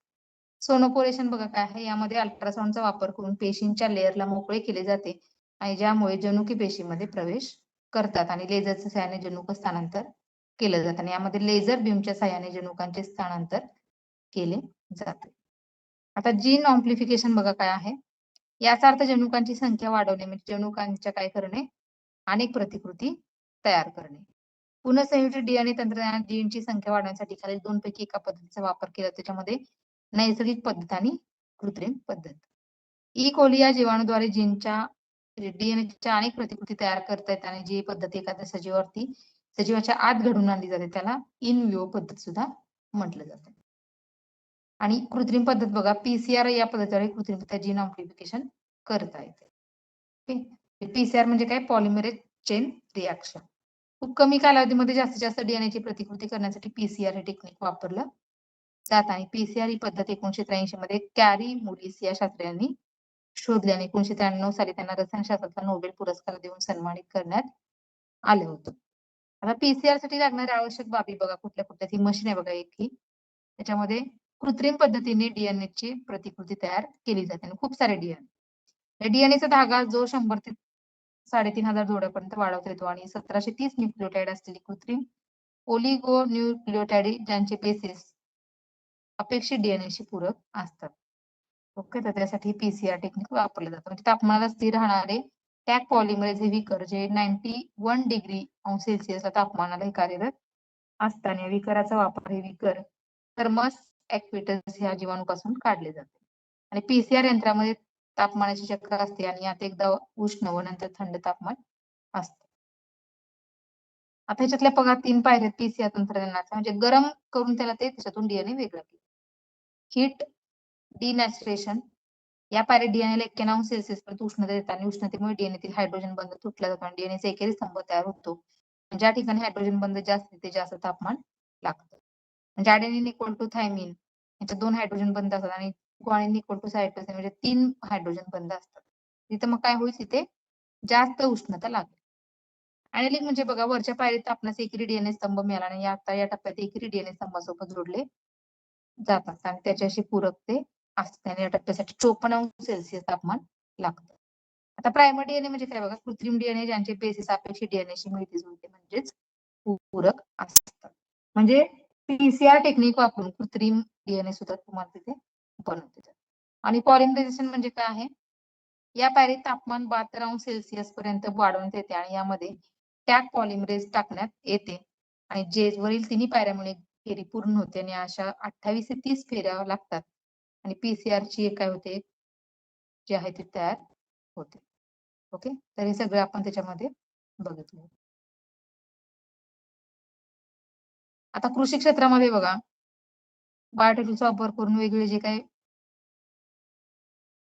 सोनोपोरेशन बघा काय आहे. यामध्ये अल्ट्रासाऊंडचा वापर करून पेशींच्या लेयरला मोकळे केले जाते आणि ज्यामुळे जनुकी पेशीमध्ये प्रवेश करतात आणि लेझरच्या सहाय्याने जनुक स्थानांतर केलं जातं आणि यामध्ये लेझर बीमच्या सहाय्याने जनुकांचे स्थानांतर केले जाते. आता जीन ऑम्प्लिफिकेशन बघा काय आहे. याचा अर्थ जनुकांची संख्या वाढवणे, म्हणजे जनुकांच्या काय करणे, अनेक प्रतिकृती तयार करणे. पुनःसंयोजित डीएनए तंत्रज्ञानात जीनची संख्या वाढवण्यासाठी खालील दोनपैकी एका पद्धतीचा वापर केला. त्याच्यामध्ये नैसर्गिक पद्धत आणि कृत्रिम पद्धत. ई कोली या जीवाणूद्वारे जीनच्या डीएनएच्या अनेक प्रतिकृती तयार करता येतात आणि जी पद्धत एखाद्या सजीवाच्या आत घडवून आणली जाते त्याला इन विवो पद्धत सुद्धा म्हटलं जातं. आणि कृत्रिम पद्धत बघा, पीसीआर या पद्धतीद्वारे कृत्रिमरित्या जीन ऑम्प्लिफिकेशन करता येते. पीसीआर म्हणजे काय, पॉलिमरेज चेन रिॲक्शन. खूप कमी कालावधीमध्ये जास्तीत जास्त डीएनएची प्रतिकृती करण्यासाठी पीसीआर हे टेक्निक वापरलं जात आणि पीसीआर ही पद्धत 1983 मध्ये कॅरी मुलिस या शास्त्रज्ञांनी शोधली आणि 1993 साली त्यांना रसायनशास्त्राचा नोबेल पुरस्कार देऊन सन्मानित करण्यात आलं होतं. आता पीसीआर साठी लागणाऱ्या आवश्यक बाबी बघा कुठल्या कुठल्या. ती मशीन आहे बघा एक ही. त्याच्यामध्ये कृत्रिम पद्धतीने डीएनए ची प्रतिकृती तयार केली जाते आणि खूप सारे डीएनए. डीएनएचा धागा जो 100 ते 3500 जोड्यापर्यंत वाढवता येतो आणि 1730 न्यूक्लियोटाइड असलेली कृत्रिम ओलिगो न्यूक्लियोटाइड ज्यांचे बेसिस अपेक्षित डीएनएशी पूरक असतात. ओके, तर त्यासाठी पीसीआर टेक्निक वापरलं जातं. म्हणजे तापमानाला स्थिर राहणारे टॅग पॉलिमरेज हे विकर जे 91 डिग्री अंश सेल्सिअसला तापमानाला कार्यरत असतात आणि विकराचा वापर हे विकर थर्मस ऍक्विटस ह्या जीवाणूपासून काढले जाते. आणि पीसीआर यंत्रामध्ये तापमानाची चक्र असते आणि यात एकदा उष्ण व नंतर थंड तापमान असतं. आता ह्याच्यातल्या बघा 3 पायऱ्या पीसीआर तंत्रज्ञानाच्या, म्हणजे गरम करून त्याच्यातून डीएनए वेगळं केलं. हीट डिनॅचरेशन या पायऱ्यात डीएनएला 91 अंश सेल्सिअस पर्यंत उष्णता देतात आणि उष्णतेमुळे डीएनएतील हायड्रोजन बंध तुटला जातो आणि डीएनएचा एकेरी स्तंभ तयार होतो. ज्या ठिकाणी हायड्रोजन बंध जास्त ते जास्त तापमान लागतं. म्हणजे अडेनिन इक्वल टू थायमिन यांच्यात 2 हायड्रोजन बंध असतात आणि ग्वानिन इक्वल टू सायटोसिन म्हणजे 3 हायड्रोजन बंध असतात. तिथं मग काय होईल, तिथे जास्त उष्णता लागेल. ऍनेलिक म्हणजे बघा वरच्या पायरीत आपणास एकेरी डीएनए स्तंभ मिळाला आणि आता या टप्प्यात एकेरी डीएनए स्तंभासोबत जोडले जातात आणि त्याच्याशी पूरक ते असते आणि या टप्प्यासाठी 54 अंश सेल्सिअस तापमान लागतं. आता प्रायमरी डीएनए म्हणजे काय बघा, कृत्रिम डीएनए ज्यांचे बेसिस अपेक्षित डीएनएशी मिळते जुळते म्हणजेच पूरक असतात. म्हणजे पीसीआर टेक्निक वापरून कृत्रिम डीएनए सुद्धा तुम्हाला तिथे बनवते. आणि पॉलिमरायझेशन म्हणजे काय आहे, या पायरीत तापमान 72 अंश सेल्सिअस पर्यंत वाढवण्यात येते आणि यामध्ये टॅग पॉलिमरेज टाकण्यात येते आणि जे वरील तिन्ही पायऱ्यामुळे फेरी पूर्ण होते आणि अशा 28 ते 30 फेऱ्या लागतात आणि पीसीआर ची काय होते, जे आहे ते तयार होते. ओके, तर हे सगळं आपण त्याच्यामध्ये बघितलं. आता कृषी क्षेत्रामध्ये बघा बायोटेक्नॉलॉजीचा वापर करून वेगवेगळे जे काही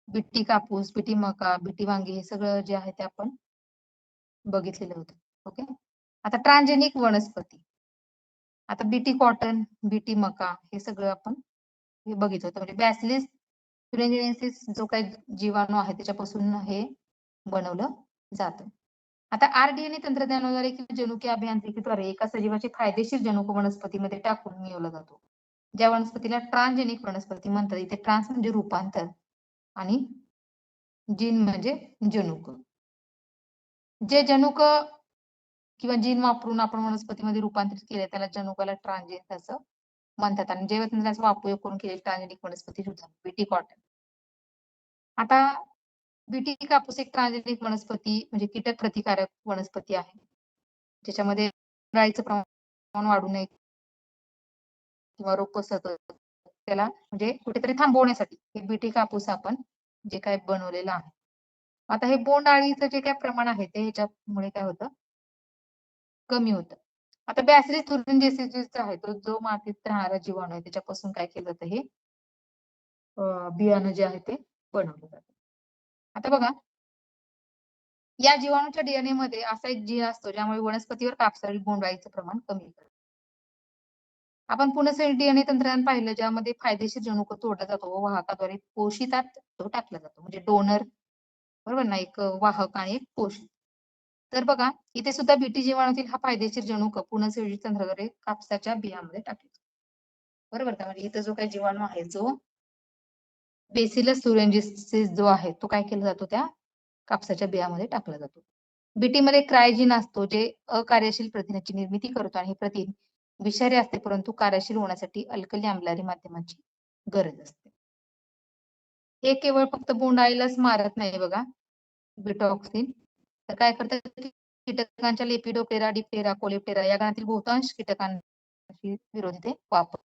बिट्टी कापूस, बिटी मका, बिटी वांगी हे सगळं जे आहे ते आपण बघितलेलं होतं. ओके, आता ट्रान्सजेनिक वनस्पती, आता बीटी कॉटन, बीटी मका हे सगळं आपण हे बघितलं होतं. म्हणजे बॅसिलिस तुरिन्जिएन्सिस जो काही जीवाणू आहे त्याच्यापासून हे बनवलं जातं. आता आरडीएनए तंत्रज्ञानाद्वारे किंवा जनुकीय अभियांत्रिकीद्वारे एका सजीवाचे फायदेशीर जनुक वनस्पतीमध्ये टाकून मिळवला जातो. ज्या वनस्पतीला ट्रान्सजेनिक वनस्पती म्हणतात. इथे ट्रान्स म्हणजे रूपांतर आणि जीन म्हणजे जनुक. जे जनुक किंवा जीन वापरून आपण वनस्पतीमध्ये रूपांतरित केले त्याला जनुकाला ट्रान्झिएंट असं म्हणतात आणि जैवतंत्राचा उपयोग करून केलेली ट्रान्झेनिक वनस्पती सुद्धा बीटी कॉटन. आता बीटी कापूस एक ट्रान्झेनिक वनस्पती म्हणजे कीटक प्रतिकारक वनस्पती आहे. ज्याच्यामध्ये राईचं प्रमाण वाढू नये किंवा रोग पसरतो त्याला म्हणजे कुठेतरी थांबवण्यासाठी हे बीटी कापूस आपण जे काही बनवलेलं आहे. आता हे बोंड अळीचं जे काही प्रमाण आहे ते ह्याच्यामुळे काय होतं कमी होतं. आता बॅसिलस thuringiensis आहे तो जो मातीत राहणारा जीवाणू आहे त्याच्यापासून काय केलं जातं हे बियाणं जे आहे ते बनवलं जातं. आता बघा या जीवाणूच्या डीएनए मध्ये असा एक जीन असतो ज्यामुळे वनस्पतीवर कापसाळी बोंड अळीचं प्रमाण कमी होतं. आपण पुनःसंयोजित डीएनए तंत्रज्ञान पाहिलं ज्यामध्ये फायदेशीर जनुक तोडला जातो व वाहकाद्वारे पोषितात तो टाकला जातो म्हणजे डोनर बरोबर ना एक वाहक आणि एक पोषक. तर बघा इथे सुद्धा बीटी जीवाणूतील हा फायदेशीर जनुक पुनःसंयोजित तंत्राद्वारे कापसाच्या बियामध्ये टाकला बरोबर का म्हणजे इथं जो काही जीवाणू आहे जो बेसिलस thuringiensis जो आहे तो काय केला जातो त्या कापसाच्या बियामध्ये टाकला जातो. बीटीमध्ये क्रायझिन असतो जे अकार्यशील प्रथिनाची निर्मिती करतो आणि हे प्रथिन विषारी असते परंतु कार्यशील होण्यासाठी अल्कली आम्लरी माध्यमाची गरज असते. हे केवळ फक्त बोंडअळीलाच मारत नाही बघा बिटॉक्सिन तर काय करतात कीटकांच्या लेपिडोप्टेरा, डिप्टेरा, कोलेप्टेरा या गणातील बहुतांश कीटकांशी विरोधी ते वापर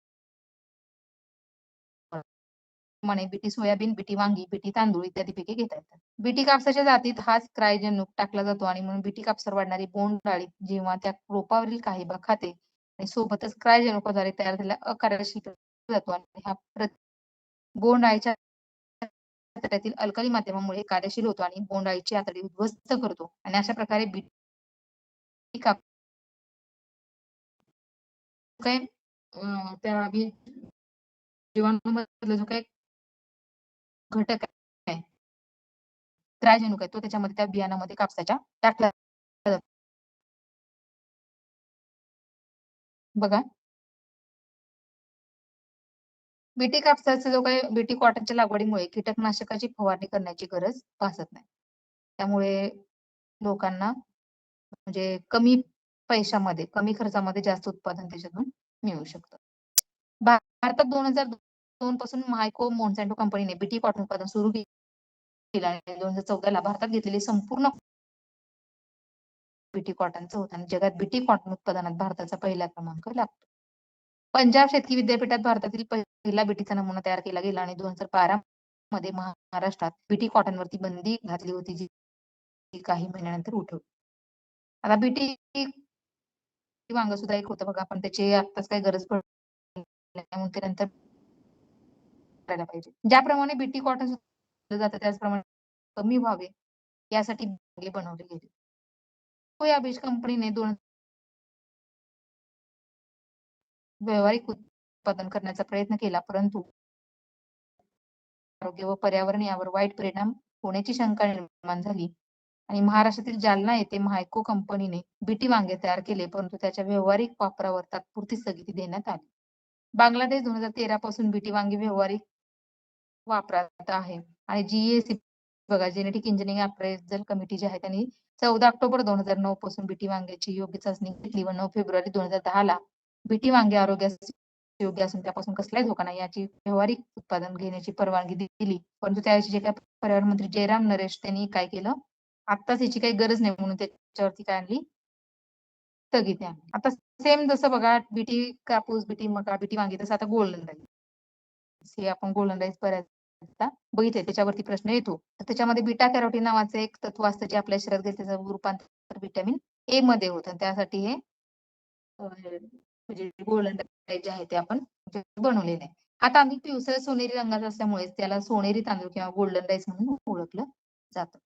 म्हणे बीटी सोयाबीन, बीटी वांगी, बीटी तांदूळ इत्यादी पिके घेता येतात. बीटी कापसाच्या जातीत हाच क्रायजनुक टाकला जातो आणि म्हणून बीटी कापसावर वाढणारी बोंडअळी जेव्हा त्या रोपावरील काही भाग खाते आणि सोबतच क्रायजनुकाद्वारे तयार झालेला अकार्यशील जातो आणि हा बोंडअळीच्या आतड्यातील अल्कली माध्यमामुळे कार्यशील होतो आणि बोंडअळीची आतडी उद्ध्वस्त करतो आणि अशा प्रकारे बीटी काप काय त्या जीवाणूमधला जो काही घटक आहे क्रायजनुक आहे तो त्याच्यामध्ये त्या बियाणामध्ये कापसाच्या टाकला जातो. बघा बीटी कापसाचा जो काही बीटी कॉटनच्या लागवडीमुळे कीटकनाशकाची फवारणी करण्याची गरज भासत नाही. त्यामुळे लोकांना म्हणजे कमी पैशामध्ये, कमी खर्चामध्ये जास्त उत्पादन त्याच्यातून मिळू शकतं. भारतात 2002 पासून मायको मोन्सॅन्टो कंपनीने बीटी कॉटन उत्पादन सुरू केलं आणि 2014 ला भारतात घेतलेली संपूर्ण बीटी कॉटनचं होतं आणि जगात बीटी कॉटन उत्पादनात भारताचा पहिला क्रमांक लागतो. पंजाब शेतकी विद्यापीठात भारतातील पहिला बीटीचा नमुना तयार केला गेला आणि 2012 मध्ये महाराष्ट्रात बीटी कॉटनवरती बंदी घातली होती जी काही महिन्यानंतर उठवली. आता बीटी वांग सुद्धा एक होतं बघा पण त्याची आत्ताच काही गरज पडली म्हणून ते नंतर करायला पाहिजे. ज्याप्रमाणे बीटी कॉटन जातं त्याचप्रमाणे कमी व्हावे यासाठी बनवले गेले. या बीज कंपनीने व्यावहारिक उत्पादन करण्याचा प्रयत्न केला परंतु आरोग्य व पर्यावरण यावर वाईट परिणाम होण्याची शंका निर्माण झाली आणि महाराष्ट्रातील जालना येथे म्हायको कंपनीने बीटी वांगे तयार केले परंतु त्याच्या व्यावहारिक वापरावर तात्पुरती स्थगिती देण्यात आली. बांगलादेश 2013 पासून बीटी वांगी व्यावहारिक वापरात आहे आणि जीएसी बघा जेनेटिक इंजिनिअरिंग अप्रेझल कमिटी जी आहे त्यांनी 14 ऑक्टोबर 2009 पासून बीटी वांग्याची योग्य चाचणी घेतली व 9 फेब्रुवारी 2010 ला बीटी वांगे आरोग्यास योग्य असून त्यापासून कसलाही धोका नाही याची व्यावहारिक उत्पादन घेण्याची परवानगी दिली परंतु त्यावेळी जे काही पर्यावरण मंत्री जयराम नरेश त्यांनी काय केलं आत्ताच याची काही गरज नाही म्हणून त्याच्यावरती काय आणली स्थगिती आणली. आता सेम जसं बघा बीटी कापूस, बीटी मका, बीटी वांगी तसं आता गोल्डन राईस हे आपण गोल्डन राईस बऱ्याचदा बघितले त्याच्यावरती प्रश्न येतो. तर त्याच्यामध्ये बीटा कॅरोटीन नावाचं एक तत्व असतं जे आपल्या शरीरात गेलं त्याचं रूपांतर व्हिटॅमिन ए मध्ये होतं त्यासाठी हे म्हणजे गोल्डन राईस जे आहे ते आपण बनवलेलं आहे. हा तांदूळ पिवसळ सोनेरी रंगाचा असल्यामुळे त्याला सोनेरी तांदूळ किंवा गोल्डन राईस म्हणून ओळखलं जातं.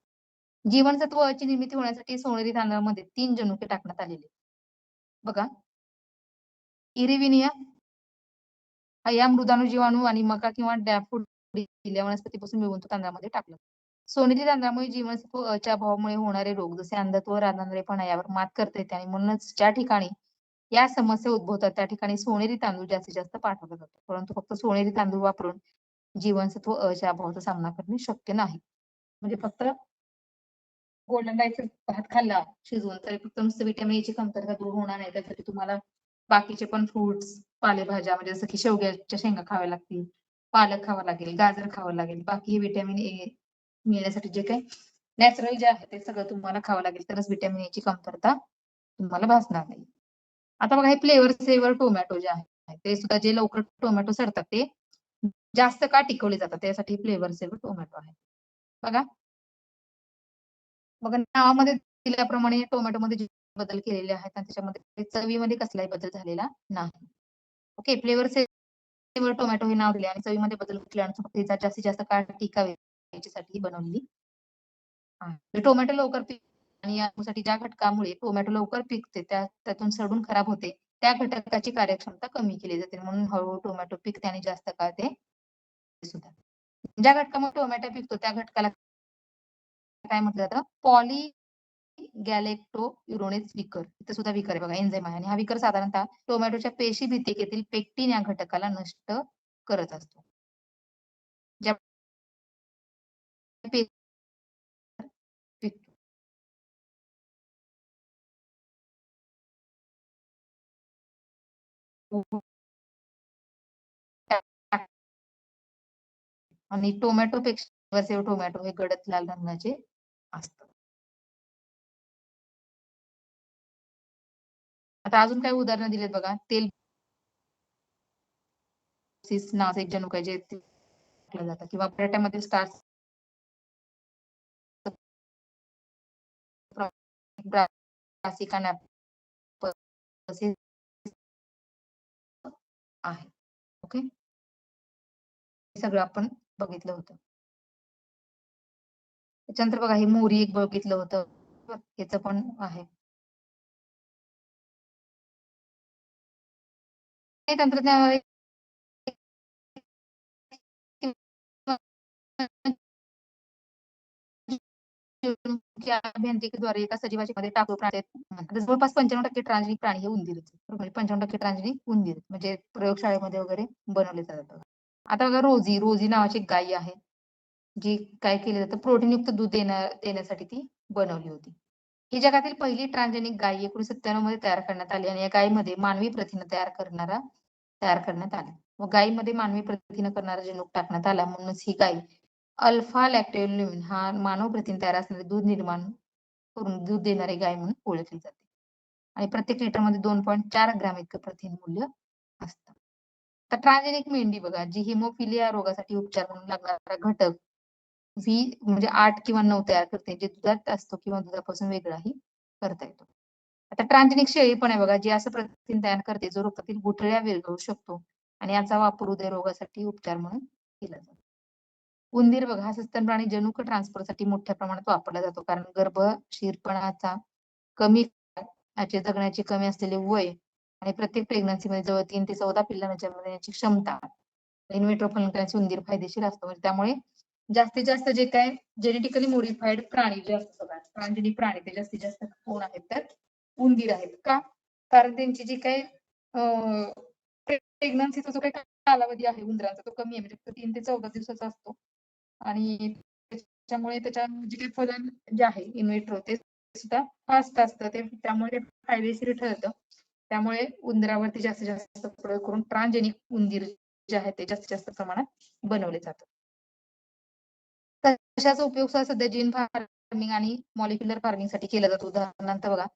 जीवनसत्व अ ची निर्मिती होण्यासाठी सोनेरी तांदळामध्ये 3 जनुके टाकण्यात आलेले. बघा इरिविनिया या मृदाणू जीवाणू आणि मका किंवा डॅफोडिल या वनस्पतीपासून मिळवून तो तांदळामध्ये टाकला. सोनेरी तांदळामुळे जीवनसत्व अ च्या अभावामुळे होणारे रोग जसे अंधत्व, रानआंधळेपणा यावर मात करता येते आणि म्हणूनच ज्या ठिकाणी या समस्या उद्भवतात त्या ठिकाणी सोनेरी तांदूळ जास्तीत जास्त पाठवला जातो. परंतु फक्त सोनेरी तांदूळ वापरून जीवनसत्व अ च्या अभावाचा सामना करणे शक्य नाही. म्हणजे फक्त गोल्डन राईस भात खाल्ला शिजवून तरी फक्त नुसतं व्हिटॅमिन ची कमतरता दूर होणार नाही. त्यासाठी तुम्हाला बाकीचे पण फ्रुट्स, पालेभाज्या म्हणजे जसं की शेवग्याच्या शेंगा खाव्या लागतील, पालक खावा लागेल, गाजर खावं लागेल. बाकी हे व्हिटॅमिन ए मिळण्यासाठी जे काही नॅचरल जे आहे ते सगळं तुम्हाला खावं लागेल. तरच व्हिटॅमिन ए ची कमतरता तुम्हाला भासणार नाही. आता बघा हे फ्लेवर सेवर टोमॅटो जे आहे ते सुद्धा जे लवकर टोमॅटो सडतात ते जास्त काळ टिकवले जातात. त्यासाठी फ्लेवर सेवर टोमॅटो आहे. बघा बघा नावामध्ये दिल्याप्रमाणे टोमॅटोमध्ये जे बदल केलेले आहेत आणि त्याच्यामध्ये चवीमध्ये कसलाही बदल झालेला नाही. ओके, फ्लेवर सेवर टोमॅटो हे नाव दिले आणि चवीमध्ये बदल केल्यानंतर तिचा जास्तीत जास्त काळ टिकावे याच्यासाठी बनवलेली आहे. टोमॅटो लवकर आणि यासाठी ज्या घटकामुळे टोमॅटो लवकर पिकते त्यातून सडून खराब होते त्या घटकाची कार्यक्षमता कमी केली जाते म्हणून हळूहळू टोमॅटो पिकते आणि जास्त काळ ते सुद्धा ज्या घटकामुळे टोमॅटो पिकतो त्या घटकाला काय म्हटलं जातं पॉली गॅलेक्टोयुरोनेज विकर. इथे सुद्धा विकर आहे बघा, एन्झाईम आहे आणि हा विकर साधारणतः टोमॅटोच्या पेशी भित्तिकेतील पेक्टिन या घटकाला नष्ट करत असतो. ज्या आणि टोमॅटो पेक्षा टोमॅटो हे गडद लाल रंगाचे असतात. आता अजून काही उदाहरणं दिलेत बघा. तेल नावाचं एक जनुक आहे जे जातं किंवा बटाट्यामध्ये स्टार्च ब्रासिका नॅप्पस आहे. ओके, हे सगळं आपण बघितलं होतं. त्याच्यानंतर बघा हे मोरी एक बघितलं होतं, याचं पण आहे. हे तंत्रज्ञानाद्वारे अभियांत्रिकीद्वारे एका सजीवाच्या मध्ये टाकू जवळपास 95% ट्रान्सजेनिक प्राणी हे उंदीर, 95% ट्रान्सजेनिक उंदीर म्हणजे प्रयोगशाळेमध्ये वगैरे बनवले जातात. आता बघा रोजी नावाची एक गाय आहे जी काय केलं जातं प्रोटीनयुक्त दूध देण्यासाठी ती बनवली होती. ही जगातील पहिली ट्रान्सजेनिक गाय 1997 मध्ये तयार करण्यात आली आणि या गायीमध्ये मानवी प्रथिन तयार करण्यात आले. व गायीमध्ये मानवी प्रथिन करणारा जनुक टाकण्यात आला म्हणूनच ही गाय अल्फा लॅक्टोल्युमिन हा मानव प्रथिन तयार असणारे दूध निर्माण करून दूध देणारी गाय म्हणून ओळखली जाते. आणि प्रत्येक लिटरमध्ये 2.4 ग्रॅम इतकं प्रथिन मूल्य असतं. तर ट्रान्सजेनिक मेंढी बघा जी हिमोफिलिया रोगासाठी उपचार म्हणून लागणारा घटक व्ही म्हणजे 8 किंवा 9 तयार करते जे दुधात असतो किंवा दुधापासून वेगळाही करता येतो. आता ट्रान्सजेनिक शेळी पण आहे बघा जी असं प्रथिन तयार करते जो रक्तातील गुठळ्या विरघळू शकतो आणि याचा वापर हृदयरोगासाठी उपचार म्हणून केला जातो. उंदीर बघा हा सस्तन प्राणी जनुक ट्रान्सफरसाठी मोठ्या प्रमाणात वापरला जातो कारण गर्भशीरपणाचा कमी याचे जगण्याचे कमी असलेले वय आणि प्रत्येक प्रेग्नन्सीमध्ये जवळ 3 ते 14 पिल्लांना जन्म देण्याची क्षमता इन विट्रो फलन करण्याची उंदीर फायदेशीर असतो. म्हणजे त्यामुळे जास्तीत जास्त जे काय जेनेटिकली मॉडिफाईड प्राणी जे असतात बघा ट्रान्सजेनिक प्राणी ते जास्तीत जास्त कोण आहेत तर उंदीर आहेत. का? कारण त्यांची जी काही प्रेग्नन्सीचा जो काही कालावधी आहे उंदराचा तो कमी आहे म्हणजे 3 ते 14 दिवसाचा असतो आणि त्याच्यामुळे त्याच्या जे काही फलन जे आहे इन विट्रो ते सुद्धा फास्ट असतं ते त्यामुळे फायदेशीर ठरतं. त्यामुळे उंदरावरती जास्तीत जास्त प्रयोग करून ट्रान्सजेनिक उंदीर जे आहेत ते जास्तीत जास्त प्रमाणात बनवले जातात. कशाचा उपयोग सध्या जीन फार्मिंग आणि मॉलिक्युलर फार्मिंग साठी केला जातो. उदाहरणार्थ बघा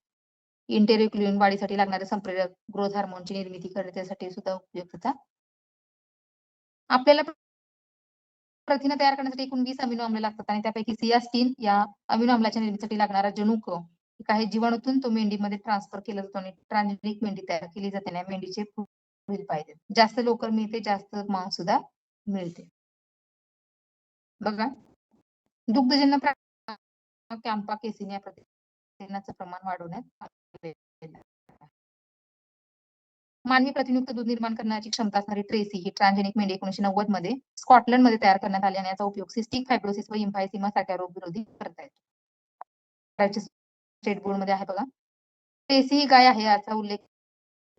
इंटेरिक्युलिन वाढीसाठी लागणारे संप्रेरक ग्रोथ हार्मोनची निर्मिती करण्यासाठी सुद्धा उपयोग त्याचा. आपल्याला प्रथिन तयार करण्यासाठी एकूण 20 अमिनो आम्ल लागतात आणि त्यापैकी सियास्टीन या अमिनो आम्लाच्या निर्मितीसाठी लागणारा जनुक काही जीवाणूतून तो मेंढीमध्ये ट्रान्सफर केला जातो आणि ट्रान्सजेनिक मेंढी तयार केली जाते आणि मेंढीचे पुढील फायदे जास्त लोकर मिळते, जास्त मांस सुद्धा मिळते. बघा दुग्धजन्य कॅम्पा केसिन या प्रथिनाचं प्रमाण वाढवण्यात आलेलं आहे. मानवी प्रथिनयुक्त दूध निर्माण करण्याची क्षमता असणारी ट्रेसी ही ट्रान्सजेनिक मेंढी 1990 मध्ये स्कॉटलंड मध्ये तयार करण्यात आली आणि याचा उपयोग सिस्टिक फायब्रोसिस व इम्फायसिमा सारख्या रोग विरोधी करता येतो. स्टेट बोर्ड मध्ये आहे बघा. ट्रेसी ही गाय आहे याचा उल्लेख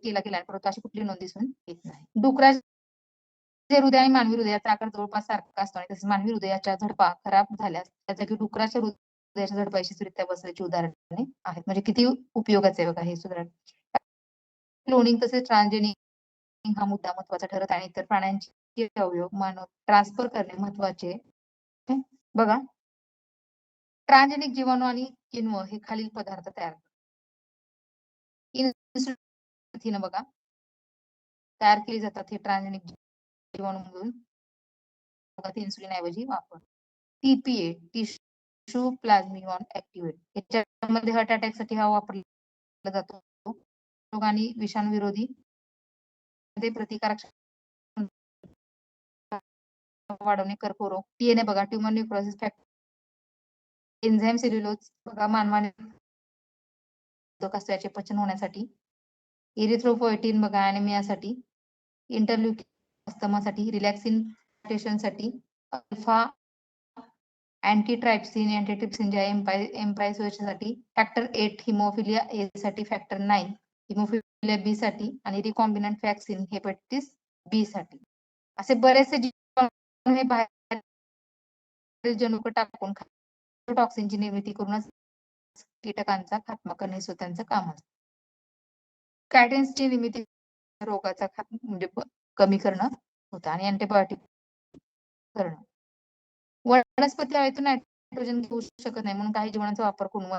केला गेला परंतु अशी कुठली नोंद दिसून येत नाही. डुकराचे हृदय आणि मानवी हृदयाचा आकार जवळपास सारखा असतो आणि तसेच मानवी हृदयाच्या झडपा खराब झाल्यास त्या जागी डुकराच्या हृदयाच्या झडपायशीरित्या बसल्याची उदाहरणे आहेत. म्हणजे किती उपयोगाचं आहे बघा हे सुधारण. क्लोनिंग तसेच ट्रान्सजेनिंग हा मुद्दा महत्वाचा ठरत आहे. इतर प्राण्यांचे अवयव मानव ट्रान्सफर करणे महत्वाचे. बघा, ट्रान्सजेनिक जीवाणू आणि किण्व हे खालील पदार्थ तयार बघा तयार केली जातात हे ट्रान्सजेनिक जीवाणूमधून इन्सुलिन ऐवजी वापर. टीपीए टिश्यू प्लाझ्मियॉन ऍक्टिव्हेट याच्यामध्ये हार्ट अटॅक साठी हा वापरला जातो. रोग आणि विषाणू विरोधी प्रतिकारक वाढवणे, कर्करोग. टीएनए बघा ट्युमर न्यूक्रोसिस फॅक्टर, एन्झाईम सेल्युलोज बघा मानवाने याचे पचन होण्यासाठी, इरिथ्रोपोएटिन बघा ॲनिमियासाठी, इंटरल्युकिन अस्थमासाठी, रिलॅक्सिन साठी, अल्फा अँटीट्रायप्सिन अँटीट्रिप्सिनच्या एम्पायसोसाठी, फॅक्टर 8 हिमोफिलिया ए साठी, फॅक्टर 9 हिमोफिलिया बी साठी आणि रिकॉम्बिनंट वॅक्सिन हेपॅटायटिस बी साठी. असे बरेचसे जीवाणू हे बाहेर जनुक टाकून टॉक्सिनची निर्मिती करूनच कीटकांचा खात्मा करणे त्यांचं काम असतं. कायटेन्सची निर्मिती रोगाचा म्हणजे कमी करणं होतं आणि अँटीबायोटिक करणं. वनस्पती हवेतून नायट्रोजन घेऊ शकत नाही म्हणून काही जीवाणूंचा वापर करून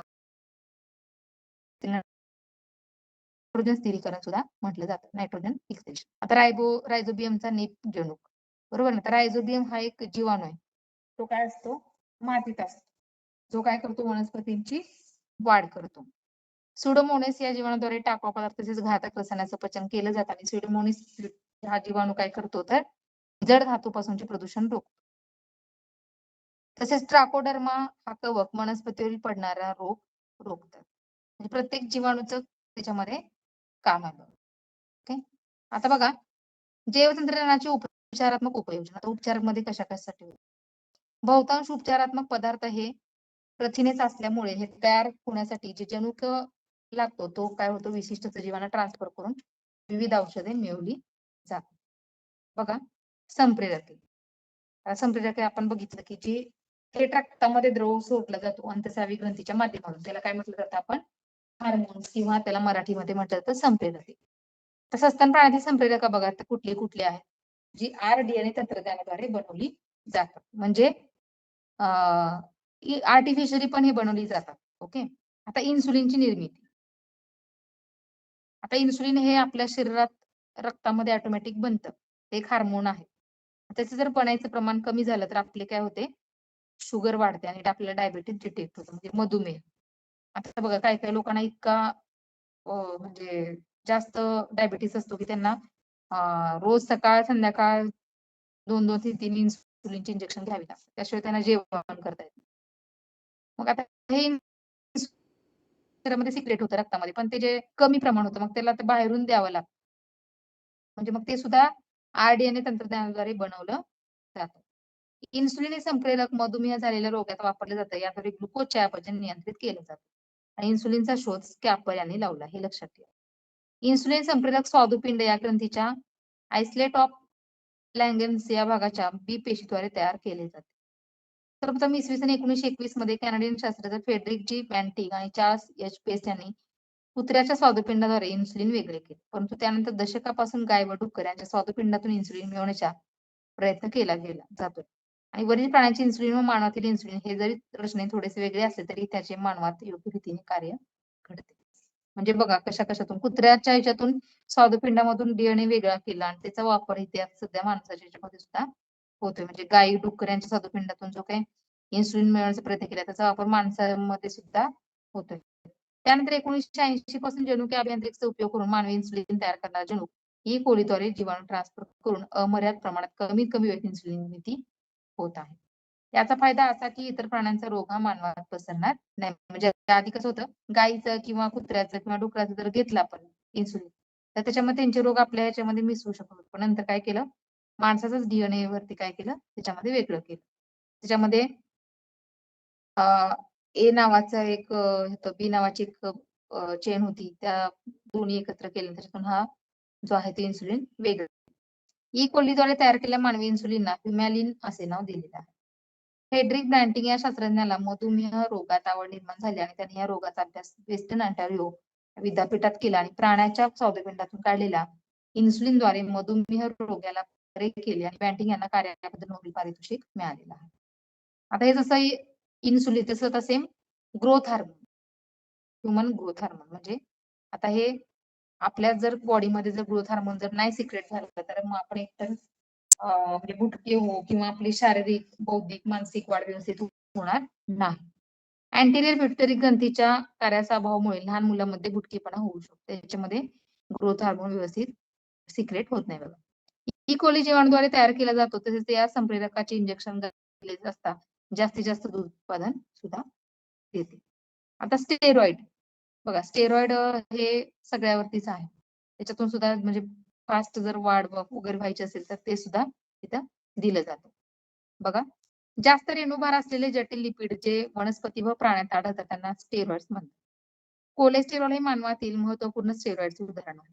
नायट्रोजन स्थिरीकरण सुद्धा म्हटलं जातं, नायट्रोजन फिक्सेशन. आता रायझोबियमचा नीप जनुक, बरोबर ना. तर रायझोबियम हा एक जीवाणू आहे. तो काय असतो, मातीत असतो, जो काय करतो वनस्पतींची वाढ करतो. सुडोमोनेस या जीवाणूद्वारे टाकवा पदार्थ तसेच घातक रसायनाचं पचन केलं जातं आणि सुडोमोनेस हा जीवाणू काय करतो तर जड धातूपासूनचे प्रदूषण रोखतो. तसेच ट्राकोडर्मा हा कवक वनस्पतीवरील पडणारा रोग रोखतात. म्हणजे प्रत्येक जीवाणूचं त्याच्यामध्ये काम आहे. ओके, आता बघा जैवतंत्रज्ञानाचे उपचारात्मक उपयोजना. आता उपचारामध्ये कशासाठी बहुतांश उपचारात्मक पदार्थ हे प्रथिनेच असल्यामुळे हे तयार होण्यासाठी जे जनुक लागतो तो काय होतो, विशिष्ट सजीवांना ट्रान्सफर करून विविध औषधे मिळवली जातात. बघा, संप्रेरके. संप्रेरके आपण बघितलं की जी थेट रक्तामध्ये द्रव सोडला जातो अंतस्रावी ग्रंथीच्या माध्यमातून, त्याला काय म्हटलं जातं आपण, हार्मोन्स, किंवा त्याला मराठीमध्ये म्हटलं जातं संप्रेरके. तसं स्तन प्राण्यातील संप्रेरक बघा कुठली कुठली आहेत, जी आरडीएनए तंत्रज्ञानाद्वारे बनवली जातात. म्हणजे आर्टिफिशियली पण हे बनवली जातात. ओके, आता इन्सुलिनची निर्मिती. आता इन्सुलिन हे आपल्या शरीरात रक्तामध्ये ऑटोमॅटिक बनतं, एक हार्मोन आहे. त्याचं जर बनायचं प्रमाण कमी झालं तर आपले काय होते, शुगर वाढते आणि आपल्याला डायबिटीज डिटेक्ट होतं, म्हणजे मधुमेह. आता बघा काही काही लोकांना इतका म्हणजे जास्त डायबिटीस असतो की त्यांना रोज सकाळ संध्याकाळ 2-2, 3-3 इन्सुलिनचे इंजेक्शन घ्यावे लागतात, त्याशिवाय त्यांना जेवण करता येत. मग आता हे शरीरामध्ये सिक्रेट होतं रक्तामध्ये, पण ते जे कमी प्रमाण होतं मग त्याला ते बाहेरून द्यावं लागतं. म्हणजे मग ते सुद्धा आरडीएनए तंत्रज्ञानाद्वारे बनवलं जातं. इन्सुलिन हे संप्रेरक मधुमेह झालेल्या रोगात वापरलं जातं. याद्वारे ग्लुकोजचे अपचन नियंत्रित केलं जातं आणि इन्सुलिनचा शोध स्कॅपर यांनी लावला, हे लक्षात ठेवा. इन्सुलिन संप्रेरक स्वादुपिंड या ग्रंथीच्या आयसलेट ऑफ लँगेन्स या भागाच्या बी पेशीद्वारे तयार केले जाते. सर्वप्रथम इसवी सन 1921 मध्ये कॅनडियन शास्त्रज्ञ फेडरिक जी बॅन्टिंग आणि चार्ल्स एच पेस यांनी कुत्र्याच्या स्वादुपिंडाद्वारे इन्सुलिन वेगळे केले. परंतु त्यानंतर दशकापासून गाय व डुक्कर यांच्या स्वादुपिंडातून इन्सुलिन मिळवण्याचा प्रयत्न केला गेला जातोय. आणि वरील प्राण्यांचे इन्सुलिन व मानवातील इन्सुलिन हे जरी रचने थोडेसे वेगळे असले तरी त्याचे मानवात योग्य रीतीने कार्य घडते. म्हणजे बघा कशा कशातून, कुत्र्याच्या ह्याच्यातून स्वादुपिंडामधून डीएनए वेगळा केला आणि त्याचा वापर इथे सध्या माणसाच्या ह्याच्यामध्ये सुद्धा होतोय. म्हणजे गायी डुक्करांच्या स्वादुपिंडातून जो काही इन्सुलिन मिळवण्याचा प्रयत्न केला त्याचा वापर माणसामध्ये सुद्धा होतोय. त्यानंतर 1980 पासून जनुकीय अभियांत्रिकीचा उपयोग करून मानवी इन्सुलिन तयार करणारा जनुक ई कोलीद्वारे जीवाणू ट्रान्सफर करून अमर्याद प्रमाणात कमीत कमी वेळेत इन्सुलिन निर्मिती होत आहे. याचा फायदा असा की इतर प्राण्यांचा रोग हा मानवात पसरणार नाही. म्हणजे आधी कसं होतं, गायीचं किंवा कुत्र्याचं किंवा डुकराचं जर घेतलं आपण इन्सुलिन तर त्याच्यामध्ये त्यांचे रोग आपल्या ह्याच्यामध्ये मिसळू शकत होते. पण नंतर काय केलं, माणसाचाच डीएनए वरती काय केलं, त्याच्यामध्ये वेगळं केलं. त्याच्यामध्ये ए नावाचा एक बी नावाची एक चेन होती, त्या दोन्ही एकत्र केल्या त्याच्यातून हा जो आहे तो इन्सुलिन वेगळं. ई कोलीद्वारे तयार केलेल्या मानवी इन्सुलिनला ह्युमॅलिन असे नाव दिलेलं आहे. फ्रेडरिक बँटिंग या शास्त्रज्ञाला मधुमेह रोगात आवड निर्माण झाली आणि त्यांनी या रोगाचा अभ्यास वेस्टर्न अंटारियो विद्यापीठात केला आणि प्राण्याच्या स्वादुपिंडातून काढलेल्या इन्सुलिनद्वारे मधुमेह रोगाला बरे केले आणि बँटिंग यांना कार्याबद्दल नोबेल पारितोषिक मिळालेलं आहे. आता हे जसं इन्सुलिन तसं same growth hormone, human growth hormone म्हणजे आता हे आपल्या जर बॉडीमध्ये जर ग्रोथ हार्मोन जर नाही सिक्रेट झालं तर मग आपण एकतर म्हणजे बुटके हो किंवा आपली शारीरिक, बौद्धिक, मानसिक वाढ व्यवस्थित होणार नाही. अँटेरियर पिट्युटरी ग्रंथीच्या कार्याच्या अभावामुळे लहान मुलांमध्ये बुटकेपणा होऊ शकतो. त्याच्यामध्ये ग्रोथ हार्मोन व्यवस्थित सिक्रेट होत नाही बघा. इकोली जीवाणूद्वारे तयार केला जातो तसेच या संप्रेरकाचे इंजेक्शन दिले असता जास्तीत जास्त दूध उत्पादन सुद्धा देते. आता स्टेरॉइड बघा, स्टेरॉइड हे सगळ्यावरतीच आहे. त्याच्यातून सुद्धा म्हणजे फास्ट जर वाढ वगैरे व्हायची असेल तर ते सुद्धा तिथं दिलं जातं. बघा, जास्त रेणुभार असलेले जटिल लिपिड जे वनस्पती व प्राण्यात आढळतात त्यांना स्टेरॉइड्स म्हणतात. कोलेस्टेरॉल हे मानवातील महत्वपूर्ण स्टेरॉइडचे उदाहरण आहे.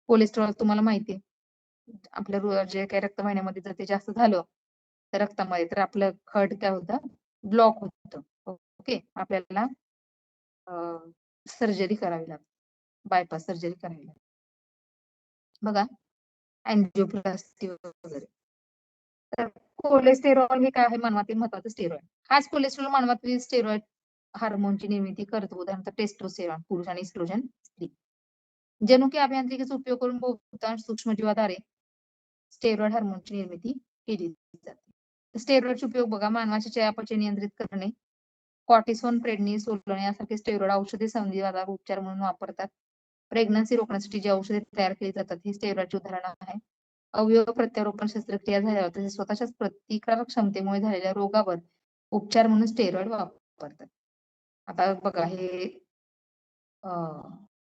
कोलेस्टेरॉल तुम्हाला माहिती आहे, आपल्या जे काही रक्तवाहिन्यामध्ये जर ते जास्त झालं तर रक्तामध्ये तर आपलं हार्ट काय होतं, ब्लॉक होतं. ओके, आपल्याला सर्जरी करावी लागते, बायपास सर्जरी करावी लागते बघा, अँजिओप्लास्टी वगैरे. तर कोलेस्टेरॉल हे काय आहे, मानवातील महत्वाचं स्टेरॉइड. हाच कोलेस्टेरॉल मानवातील स्टेरॉइड हार्मोनची निर्मिती करतो, उदाहरणार्थ टेस्टोस्टेरॉन पुरुष आणि इस्ट्रोजन स्त्री. जनुकी अभियांत्रिकीचा उपयोग करून बहुतांश सूक्ष्मजीवाद्वारे स्टेरॉइड हार्मोनची निर्मिती केली जाते. स्टेरॉइडचे उपयोग बघा, मानवाची चयापचय नियंत्रित करणे, कॉर्टिसोन, प्रेडनिल, सोलोन यासारखे स्टेरॉइड औषधे संधिवातावर उपचार म्हणून वापरतात. प्रेग्नन्सी रोखण्यासाठी जी औषधे तयार केली जातात ही स्टेरॉइडची उदाहरण आहे. अवयव प्रत्यारोपण शस्त्रक्रिया झाल्यावर तसेच स्वतःच्याच प्रतिकारक क्षमतेमुळे झालेल्या रोगावर उपचार म्हणून स्टेरॉइड वापरतात. आता बघा, हे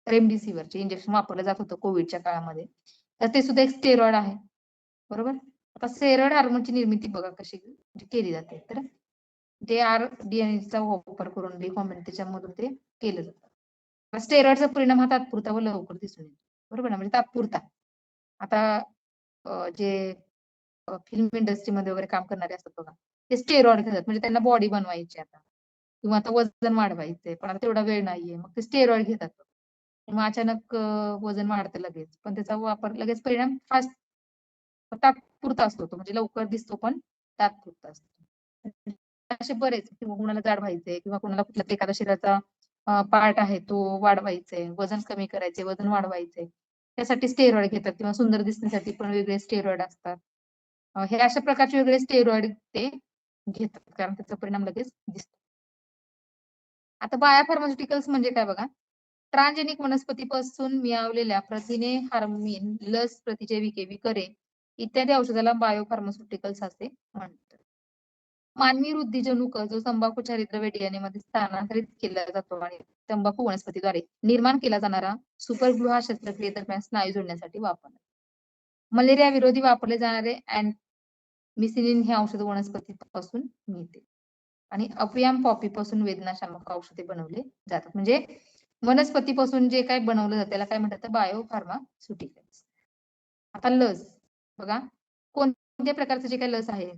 रेमडेसिवीरचे इंजेक्शन वापरलं जात होतं कोविडच्या काळामध्ये, तर ते सुद्धा एक स्टेरॉइड आहे, बरोबर. आता स्टेरॉइड हार्मोनची निर्मिती बघा कशी केली जाते, तर ते RDNA वापर करून रिकॉम्बिनेंट त्याच्यामधून ते केलं जातं. स्टेरॉइडचा परिणाम हा तात्पुरता व लवकर दिसून येतो, बरोबर ना, म्हणजे तात्पुरता. आता जे फिल्म इंडस्ट्रीमध्ये वगैरे काम करणारे असतात बघा, ते स्टेरॉइड घेतात म्हणजे त्यांना बॉडी बनवायची आता किंवा आता वजन वाढवायचंय पण आता तेवढा वेळ नाहीये, मग ते स्टेरॉइड घेतात. मग अचानक वजन वाढतं लगेच, पण त्याचा वापर लगेच परिणाम फास्ट तात्पुरता असतो, तो म्हणजे लवकर दिसतो पण तात्पुरता असतो. असे बरेच, किंवा कुणाला जाड व्हायचंय किंवा कुणाला कुठला एखादा शरीराचा पार्ट आहे तो वाढवायचंय, वजन कमी करायचंय, वजन वाढवायचंय, त्यासाठी स्टेरॉइड घेतात किंवा सुंदर दिसण्यासाठी पण वेगळे स्टेरॉइड असतात. हे अशा प्रकारचे वेगळे स्टेरॉइड ते घेतात कारण त्याचा परिणाम लगेच दिसतो. आता बायोफार्मास्युटिकल्स म्हणजे काय बघा, ट्रान्सजेनिक वनस्पतीपासून मिळवलेल्या प्रथिने, हार्मोन, लस, प्रतिजैविके, विकरे इत्यादी औषधाला बायोफार्मास्युटिकल्स असे म्हणतात. मानवी वृद्धी जनुक जो तंबाखू चारिद्रव्य DNA मध्ये स्थानांतरित केला जातो आणि तंबाखू वनस्पतीद्वारे निर्माण केला जाणारा सुपर ग्लू हा शस्त्रक्रियेदरम्यान स्नायू जोडण्यासाठी वापरला. मलेरिया विरोधी वापरले जाणारे मिसिलिन हे औषध वनस्पतीपासून मिळते आणि अफियाम पॉपी पासून वेदनाशामक औषधे बनवले जातात. म्हणजे वनस्पतीपासून जे काय बनवलं जातं त्याला काय म्हणतात, बायोफार्मास्युटिकल्स. आता लस बघा, कोणत्या प्रकारचं जे काही लस आहे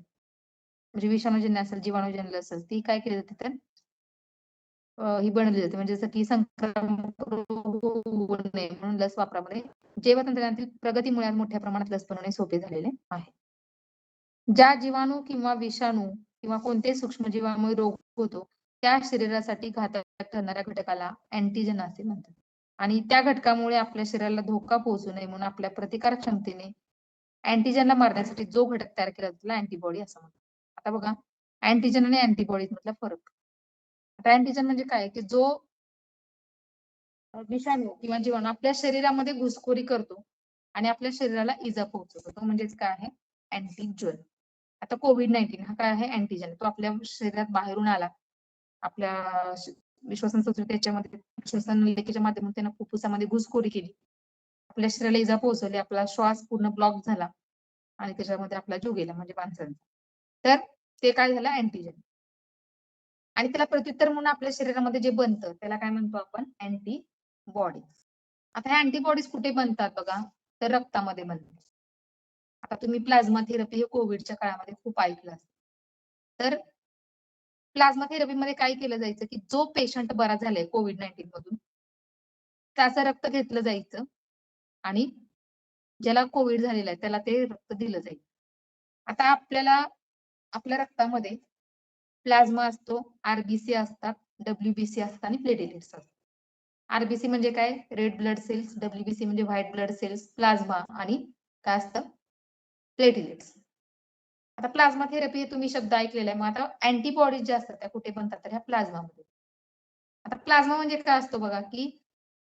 म्हणजे विषाणूजन्य असेल, जीवाणूजन्य लस असेल, ती काय केली जाते तर ही बनवली जाते, म्हणजे जसं की संक्रमक रोग होऊ नये म्हणून लस वापरामध्ये जैव तंत्रज्ञानातील प्रगतीमुळे मोठ्या प्रमाणात लस बनवणे सोपे झालेले आहे. ज्या जीवाणू किंवा विषाणू किंवा कोणत्याही सूक्ष्मजीवामुळे रोग होतो त्या शरीरासाठी घातक ठरणाऱ्या घटकाला अँटीजन असे म्हणतात आणि त्या घटकामुळे आपल्या शरीराला धोका पोहोचू नये म्हणून आपल्या प्रतिकार क्षमतेने अँटीजनला मारण्यासाठी जो घटक तयार केला जातो त्याला अँटीबॉडी असं म्हणतात. आता बघा, अँटीजन आणि अँटीबॉडीज मधला फरक. आता अँटीजन म्हणजे काय, की जो विषाणू किंवा जीवाणू आपल्या शरीरामध्ये घुसखोरी करतो आणि आपल्या शरीराला इजा पोहोचवतो, तो म्हणजेच काय आहे, अँटीजन. आता COVID-19 हा काय आहे, अँटीजन. तो आपल्या शरीरात बाहेरून आला, आपल्या विश्वसन संस्कृती त्याच्यामध्ये श्वसन नलिकेच्या माध्यमातून त्यानं फुफ्फुसामध्ये घुसखोरी केली, आपल्या शरीराला इजा पोहोचवली, आपला श्वास पूर्ण ब्लॉक झाला आणि त्याच्यामध्ये आपला जीव गेला म्हणजे माणसांचा, तर ते काय झालं, अँटीजन. आणि त्याला प्रत्युत्तर म्हणून आपल्या शरीरामध्ये जे बनतं त्याला काय म्हणतो आपण, अँटीबॉडीज. आता ह्या अँटीबॉडीज कुठे बनतात बघा, तर रक्तामध्ये बनतात. आता तुम्ही प्लाझ्मा थेरपी हे कोविडच्या काळामध्ये खूप ऐकलं असेल. तर प्लाझ्मा थेरपीमध्ये काय केलं जायचं की जो पेशंट बरा झालाय COVID-19 मधून त्याचं रक्त घेतलं जायचं आणि ज्याला कोविड झालेला आहे त्याला ते रक्त दिलं जाईल. आता आपल्याला आपल्या रक्तामध्ये प्लाझ्मा असतो, आरबीसी असतात, डब्ल्यूबीसी असतात आणि प्लेटलेट्स असतात. आरबीसी म्हणजे काय? रेड ब्लड सेल्स, डब्ल्यूबीसी म्हणजे व्हाईट ब्लड सेल्स, प्लाझ्मा आणि काय असतं? प्लेटलेट्स. आता प्लाझ्मा थेरपी तुम्ही शब्द ऐकलेला आहे. मग आता अँटीबॉडीज ज्या असतात त्या कुठे बनतात? तर ह्या प्लाझ्मामध्ये. आता प्लाझ्मा म्हणजे काय असतो बघा, की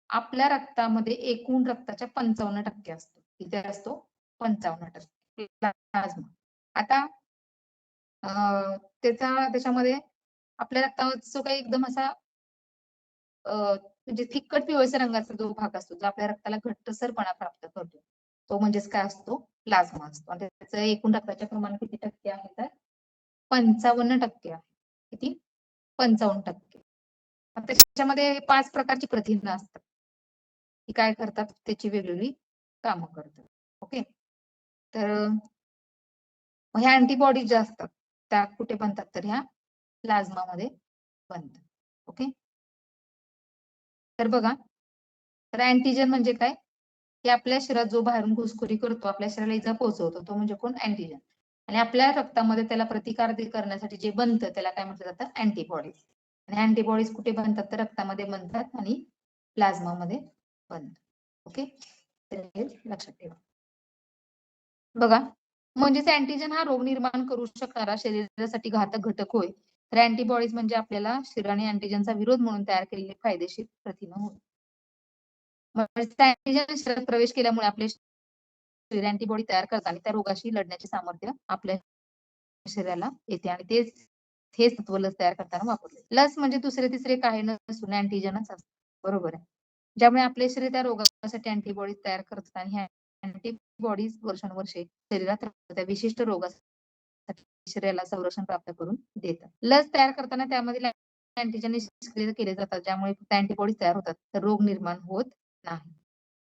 आपल्या रक्तामध्ये एकूण रक्ताच्या 55% असतो. किती असतो? 55% प्लाझ्मा. आता त्याच्यामध्ये आपल्या रक्तामध्ये जो काही एकदम असा म्हणजे फिक्कट पिवळसर रंगाचा जो भाग असतो, जो आपल्या रक्ताला घट्टसरपणा प्राप्त करतो, तो म्हणजेच काय असतो? प्लाझ्मा असतो. आणि त्याचं एकूण रक्ताचे प्रमाण किती टक्के आहे? तर 55% आहे. किती? 55%. त्याच्यामध्ये 5 प्रकारची प्रथिनं असतात. ती काय करतात? त्याची वेगवेगळी कामं करतात. ओके. तर ह्या अँटीबॉडीज ज्या असतात त्या कुठे बनतात? तर ह्या प्लाझ्मामध्ये बनतात. ओके. तर बघा, तर अँटीजन म्हणजे काय? की आपल्या शरीरात जो बाहेरून घुसखोरी करतो, आपल्या शरीराला इजा पोहोचवतो, तो म्हणजे कोण? अँटीजन. आणि आपल्या रक्तामध्ये त्याला प्रतिकार करण्यासाठी जे बनतं त्याला काय म्हटलं जातं? अँटीबॉडीज. आणि अँटीबॉडीज कुठे बनतात? तर रक्तामध्ये बनतात आणि प्लाझ्मामध्ये बनतात. ओके. तर हे लक्षात ठेवा. बघा, म्हणजेच अँटीजन हा रोग निर्माण करू शकणारा शरीरासाठी घातक घटक होय. तर अँटीबॉडीज म्हणजे आपल्याला शरीराने अँटीजनचा विरोध म्हणून तयार केलेले फायदेशीर प्रथिनं होय. म्हणजे अँटीजन शरीरात प्रवेश केल्यामुळे आपले शरीर अँटीबॉडी तयार करतात आणि त्या रोगाशी लढण्याचे सामर्थ्य आपल्या शरीराला येते आणि हेच तत्व लस तयार करताना वापरले. लस म्हणजे दुसरे तिसरे काही नसून अँटीजनच असतं. बरोबर आहे. ज्यामुळे आपले शरीर त्या रोगासाठी अँटीबॉडीज तयार करतात आणि ह्या अँटीबॉडीज वर्षानुवर्षे शरीरात त्या विशिष्ट रोगासाठी शरीराला संरक्षण प्राप्त करून देतात. लस तयार करताना त्यामधील अँटीजन निष्क्रिय केले जातात, ज्यामुळे फक्त अँटीबॉडीज तयार होतात, तर रोग निर्माण होत नाही.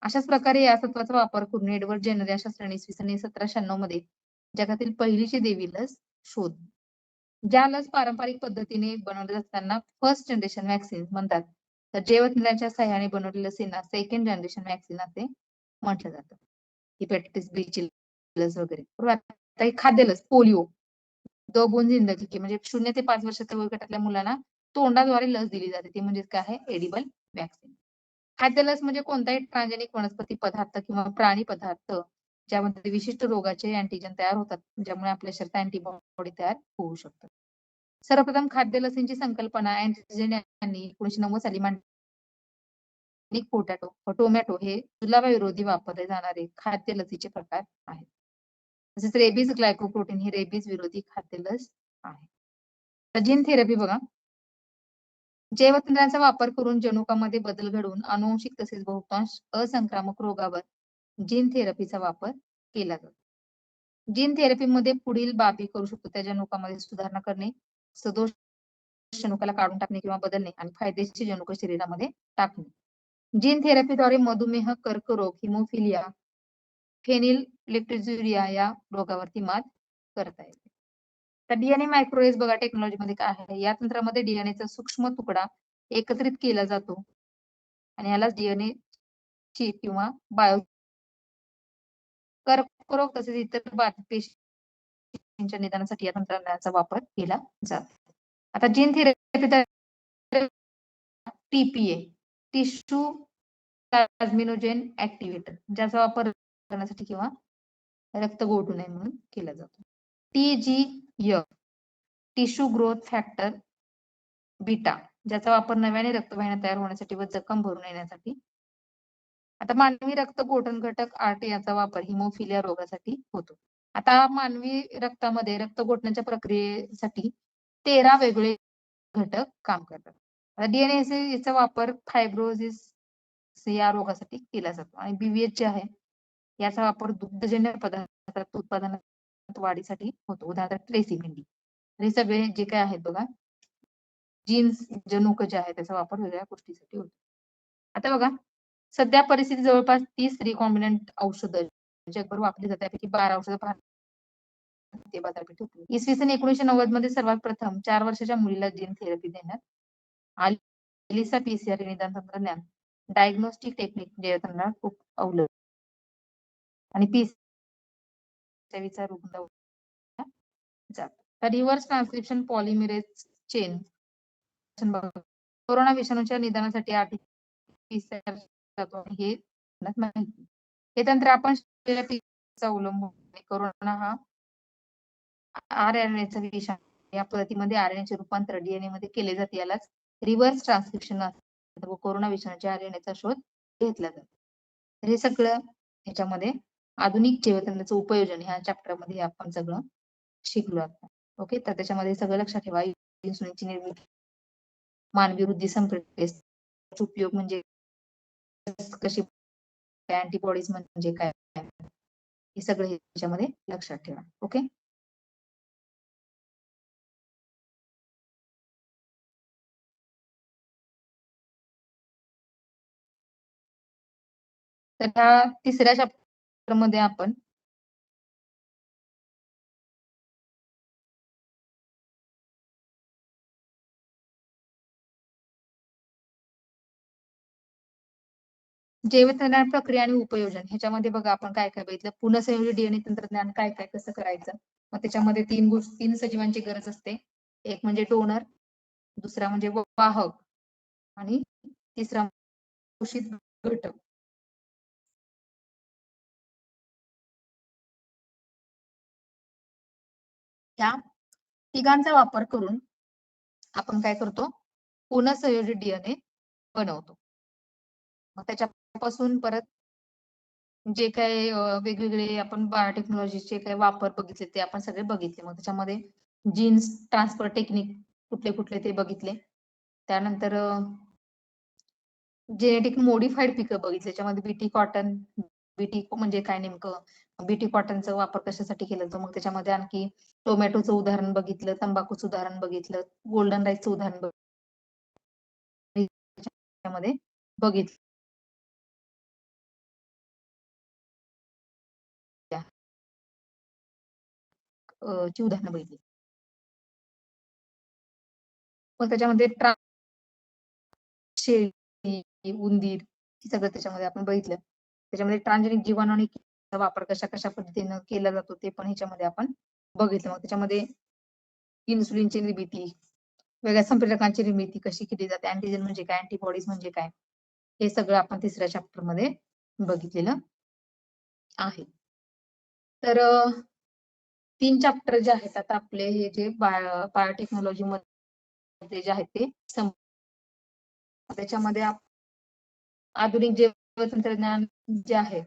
अशाच प्रकारे या तत्वाचा वापर करून एडवर्ड जेनर या शास्त्राने इसवी सन 1796 मध्ये जगातील पहिलीची देवी लस शोधली. ज्या लस पारंपरिक पद्धतीने बनवल्या असताना फर्स्ट जनरेशन व्हॅक्सिन म्हणतात, तर जैवतंत्राच्या सहाय्याने बनवलेल्या लसींना सेकंड जनरेशन व्हॅक्सिन असे म्हटलं जातं. हेपॅटायटिस बी ची लस वगैरे. आता खाद्य लस पोलिओ, 2 बूंद जिंदगी की म्हणजे 0 ते 5 वर्षाच्या वयोगटातल्या मुलांना तोंडाद्वारे लस दिली जाते. ती म्हणजे काय आहे? Edible vaccine. खाद्यलस म्हणजे कोणताही ट्रांजेनिक वनस्पती पदार्थ किंवा प्राणी पदार्थ ज्यामध्ये विशिष्ट रोगाचे अँटीजन तयार होतात, ज्यामुळे आपल्या शरीरात अँटीबॉडी तयार होऊ शकतात. सर्वप्रथम खाद्यलसींची संकल्पना अँटीजन यांनी 1990 साली मांडली. टोमॅटो हे जुलाबाविरोधी वापरले जाणारे खाद्यलसीचे प्रकार आहेत. तसेच रेबीज ग्लायकोप्रोटीन हे रेबीज विरोधी खाद्यलस आहे. तर जीन थेरपी बघा, जैवतंत्राचा वापर करून जनुकामध्ये बदल घडवून अनुवांशिक तसेच बहुतांश असंक्रामक रोगावर जीन थेरपीचा वापर केला जातो. जीन थेरपीमध्ये पुढील बाबी करू शकतो. त्या जनुकामध्ये सुधारणा करणे, सदोष जनुकाला काढून टाकणे किंवा बदलणे आणि फायदेशीर जनुक शरीरामध्ये टाकणे. जीन थेरपीद्वारे मधुमेह, कर्करोग, हिमोफिलिया, फेनिललेक्टोजुरिया या रोगावरती मात करता येते. तर डीएनए मायक्रोवेव्ह बघा टेक्नॉलॉजीमध्ये काय आहे? या तंत्रामध्ये डीएनएचा सूक्ष्म तुकडा एकत्रित केला जातो आणि यालाच डीएनए चिप किंवा बायो कर्करोग तसेच इतर बाधित पेशींच्या निदानासाठी या तंत्रज्ञानाचा वापर केला जातो. आता जीन थेरपी टीपीए, टिश्यू प्लाझ्मिनोजेन ऍक्टिव्हेटर, ज्याचा वापर करण्यासाठी किंवा रक्त गोठू नये म्हणून केला जातो. TGF, tissue growth factor beta, ज्याचा वापर नव्याने रक्तवाहिन्या तयार होण्यासाठी व जखम भरून येण्यासाठी. आता मानवी रक्त गोठण घटक आरटी याचा वापर हिमोफिलिया रोगासाठी होतो. आता मानवी रक्तामध्ये रक्त गोठण्याच्या प्रक्रियेसाठी 13 वेगळे घटक काम करतात. डीएनए याचा वापर फायब्रोसिस या रोगासाठी केला जातो आणि बीव्हीएच जे आहे याचा वापर दुग्धजन्य पदार्थात उत्पादनात वाढीसाठी होतो. उदाहरणार्थ ट्रेसिमेंडी. हे सगळे जे काय आहेत बघा जीन्स जनुक जे आहे त्याचा वापर वेगळ्या गोष्टीसाठी होतो. आता बघा, सध्या परिस्थिती जवळपास 30 रिकॉम्बिनंट औषधं जगभर वापरली जातात. त्यापैकी 12 औषधं ते बाजारपेठ होती. इसवी सन 1990 मध्ये सर्वात प्रथम 4 वर्षाच्या मुलीला जीन थेरपी देण्यात आली. एलिसा पीसीआर निदान तंत्रज्ञान डायग्नोस्टिक टेक्निक तंत्रज्ञान खूप अवलंबून आणि पीसीआर रुग्ण reverse transcription polymerase chain corona विषाणूच्या निदानासाठी हे माहिती हे तंत्र आपण अवलंबून कोरोना हा आरएनएचा विषाणू या पद्धतीमध्ये आरएनएचे रूपांतर डीएनए मध्ये केले जाते यालाच रिव्हर्स ट्रान्सक्रिप्शन व कोरोना विषाणूच्या आरएनएचा शोध घेतला जातो. हे सगळं ह्याच्यामध्ये आधुनिक जैवतंत्राचं उपयोजन ह्या चॅप्टर मध्ये आपण सगळं शिकलो आता. ओके, तर त्याच्यामध्ये सगळं लक्षात ठेवा. इन्सुलिनची निर्मिती, मानवी वृद्धी संप्रेरक उपयोग म्हणजे कशी, अँटीबॉडीज म्हणजे काय, हे सगळं ह्याच्यामध्ये लक्षात ठेवा. ओके, तर ह्या तिसऱ्या चॅप्टर मध्ये आपण जैवतंत्रज्ञान प्रक्रिया आणि उपयोजन ह्याच्यामध्ये बघा आपण काय काय बघितलं. पुनःसंयोजित डीएनए तंत्रज्ञान काय काय कसं करायचं. मग त्याच्यामध्ये तीन सजीवांची गरज असते. एक म्हणजे डोनर, दुसरा म्हणजे वाहक आणि तिसरा दूषित घटक. त्या तिघांचा वापर करून आपण काय करतो, पुनःसंयोजित डीएनए बनवतो. मग त्याच्यापासून परत जे काही वेगवेगळे आपण बायोटेक्नॉलॉजीचे काही वापर बघितले ते आपण सगळे बघितले. मग त्याच्यामध्ये जीन्स ट्रान्सफर टेक्निक कुठले कुठले ते बघितले. त्यानंतर जेनेटिक मोडिफाईड पिकं बघितले. त्याच्यामध्ये बीटी कॉटन, बीटी म्हणजे काय नेमकं, बीटी कॉटनचा वापर कशासाठी केला जातो. मग त्याच्यामध्ये आणखी टोमॅटोचं उदाहरण बघितलं, तंबाखूचं उदाहरण बघितलं, गोल्डन राईसचं उदाहरण बघितलं. ची उदाहरणं बघितली. पण त्याच्यामध्ये शेळी, उंदीर हे सगळं त्याच्यामध्ये आपण बघितलं. त्याच्यामध्ये ट्रान्सजेनिक जीवाणू आणि वापर कशा पद्धतीनं केला जातो ते पण ह्याच्यामध्ये आपण बघितलं. मग त्याच्यामध्ये इन्सुलिनची निर्मिती, वेगळ्या संप्रेरकांची निर्मिती कशी केली जाते, अँटीजेन म्हणजे काय, अँटीबॉडीज म्हणजे काय, हे सगळं आपण तिसऱ्या चॅप्टर मध्ये बघितलेलं आहे. तर 3 चॅप्टर जे आहेत आता आपले हे जे बायोटेक्नॉलॉजी मध्ये जे आहेत ते त्याच्यामध्ये आधुनिक जैवतंत्रज्ञान जे आहे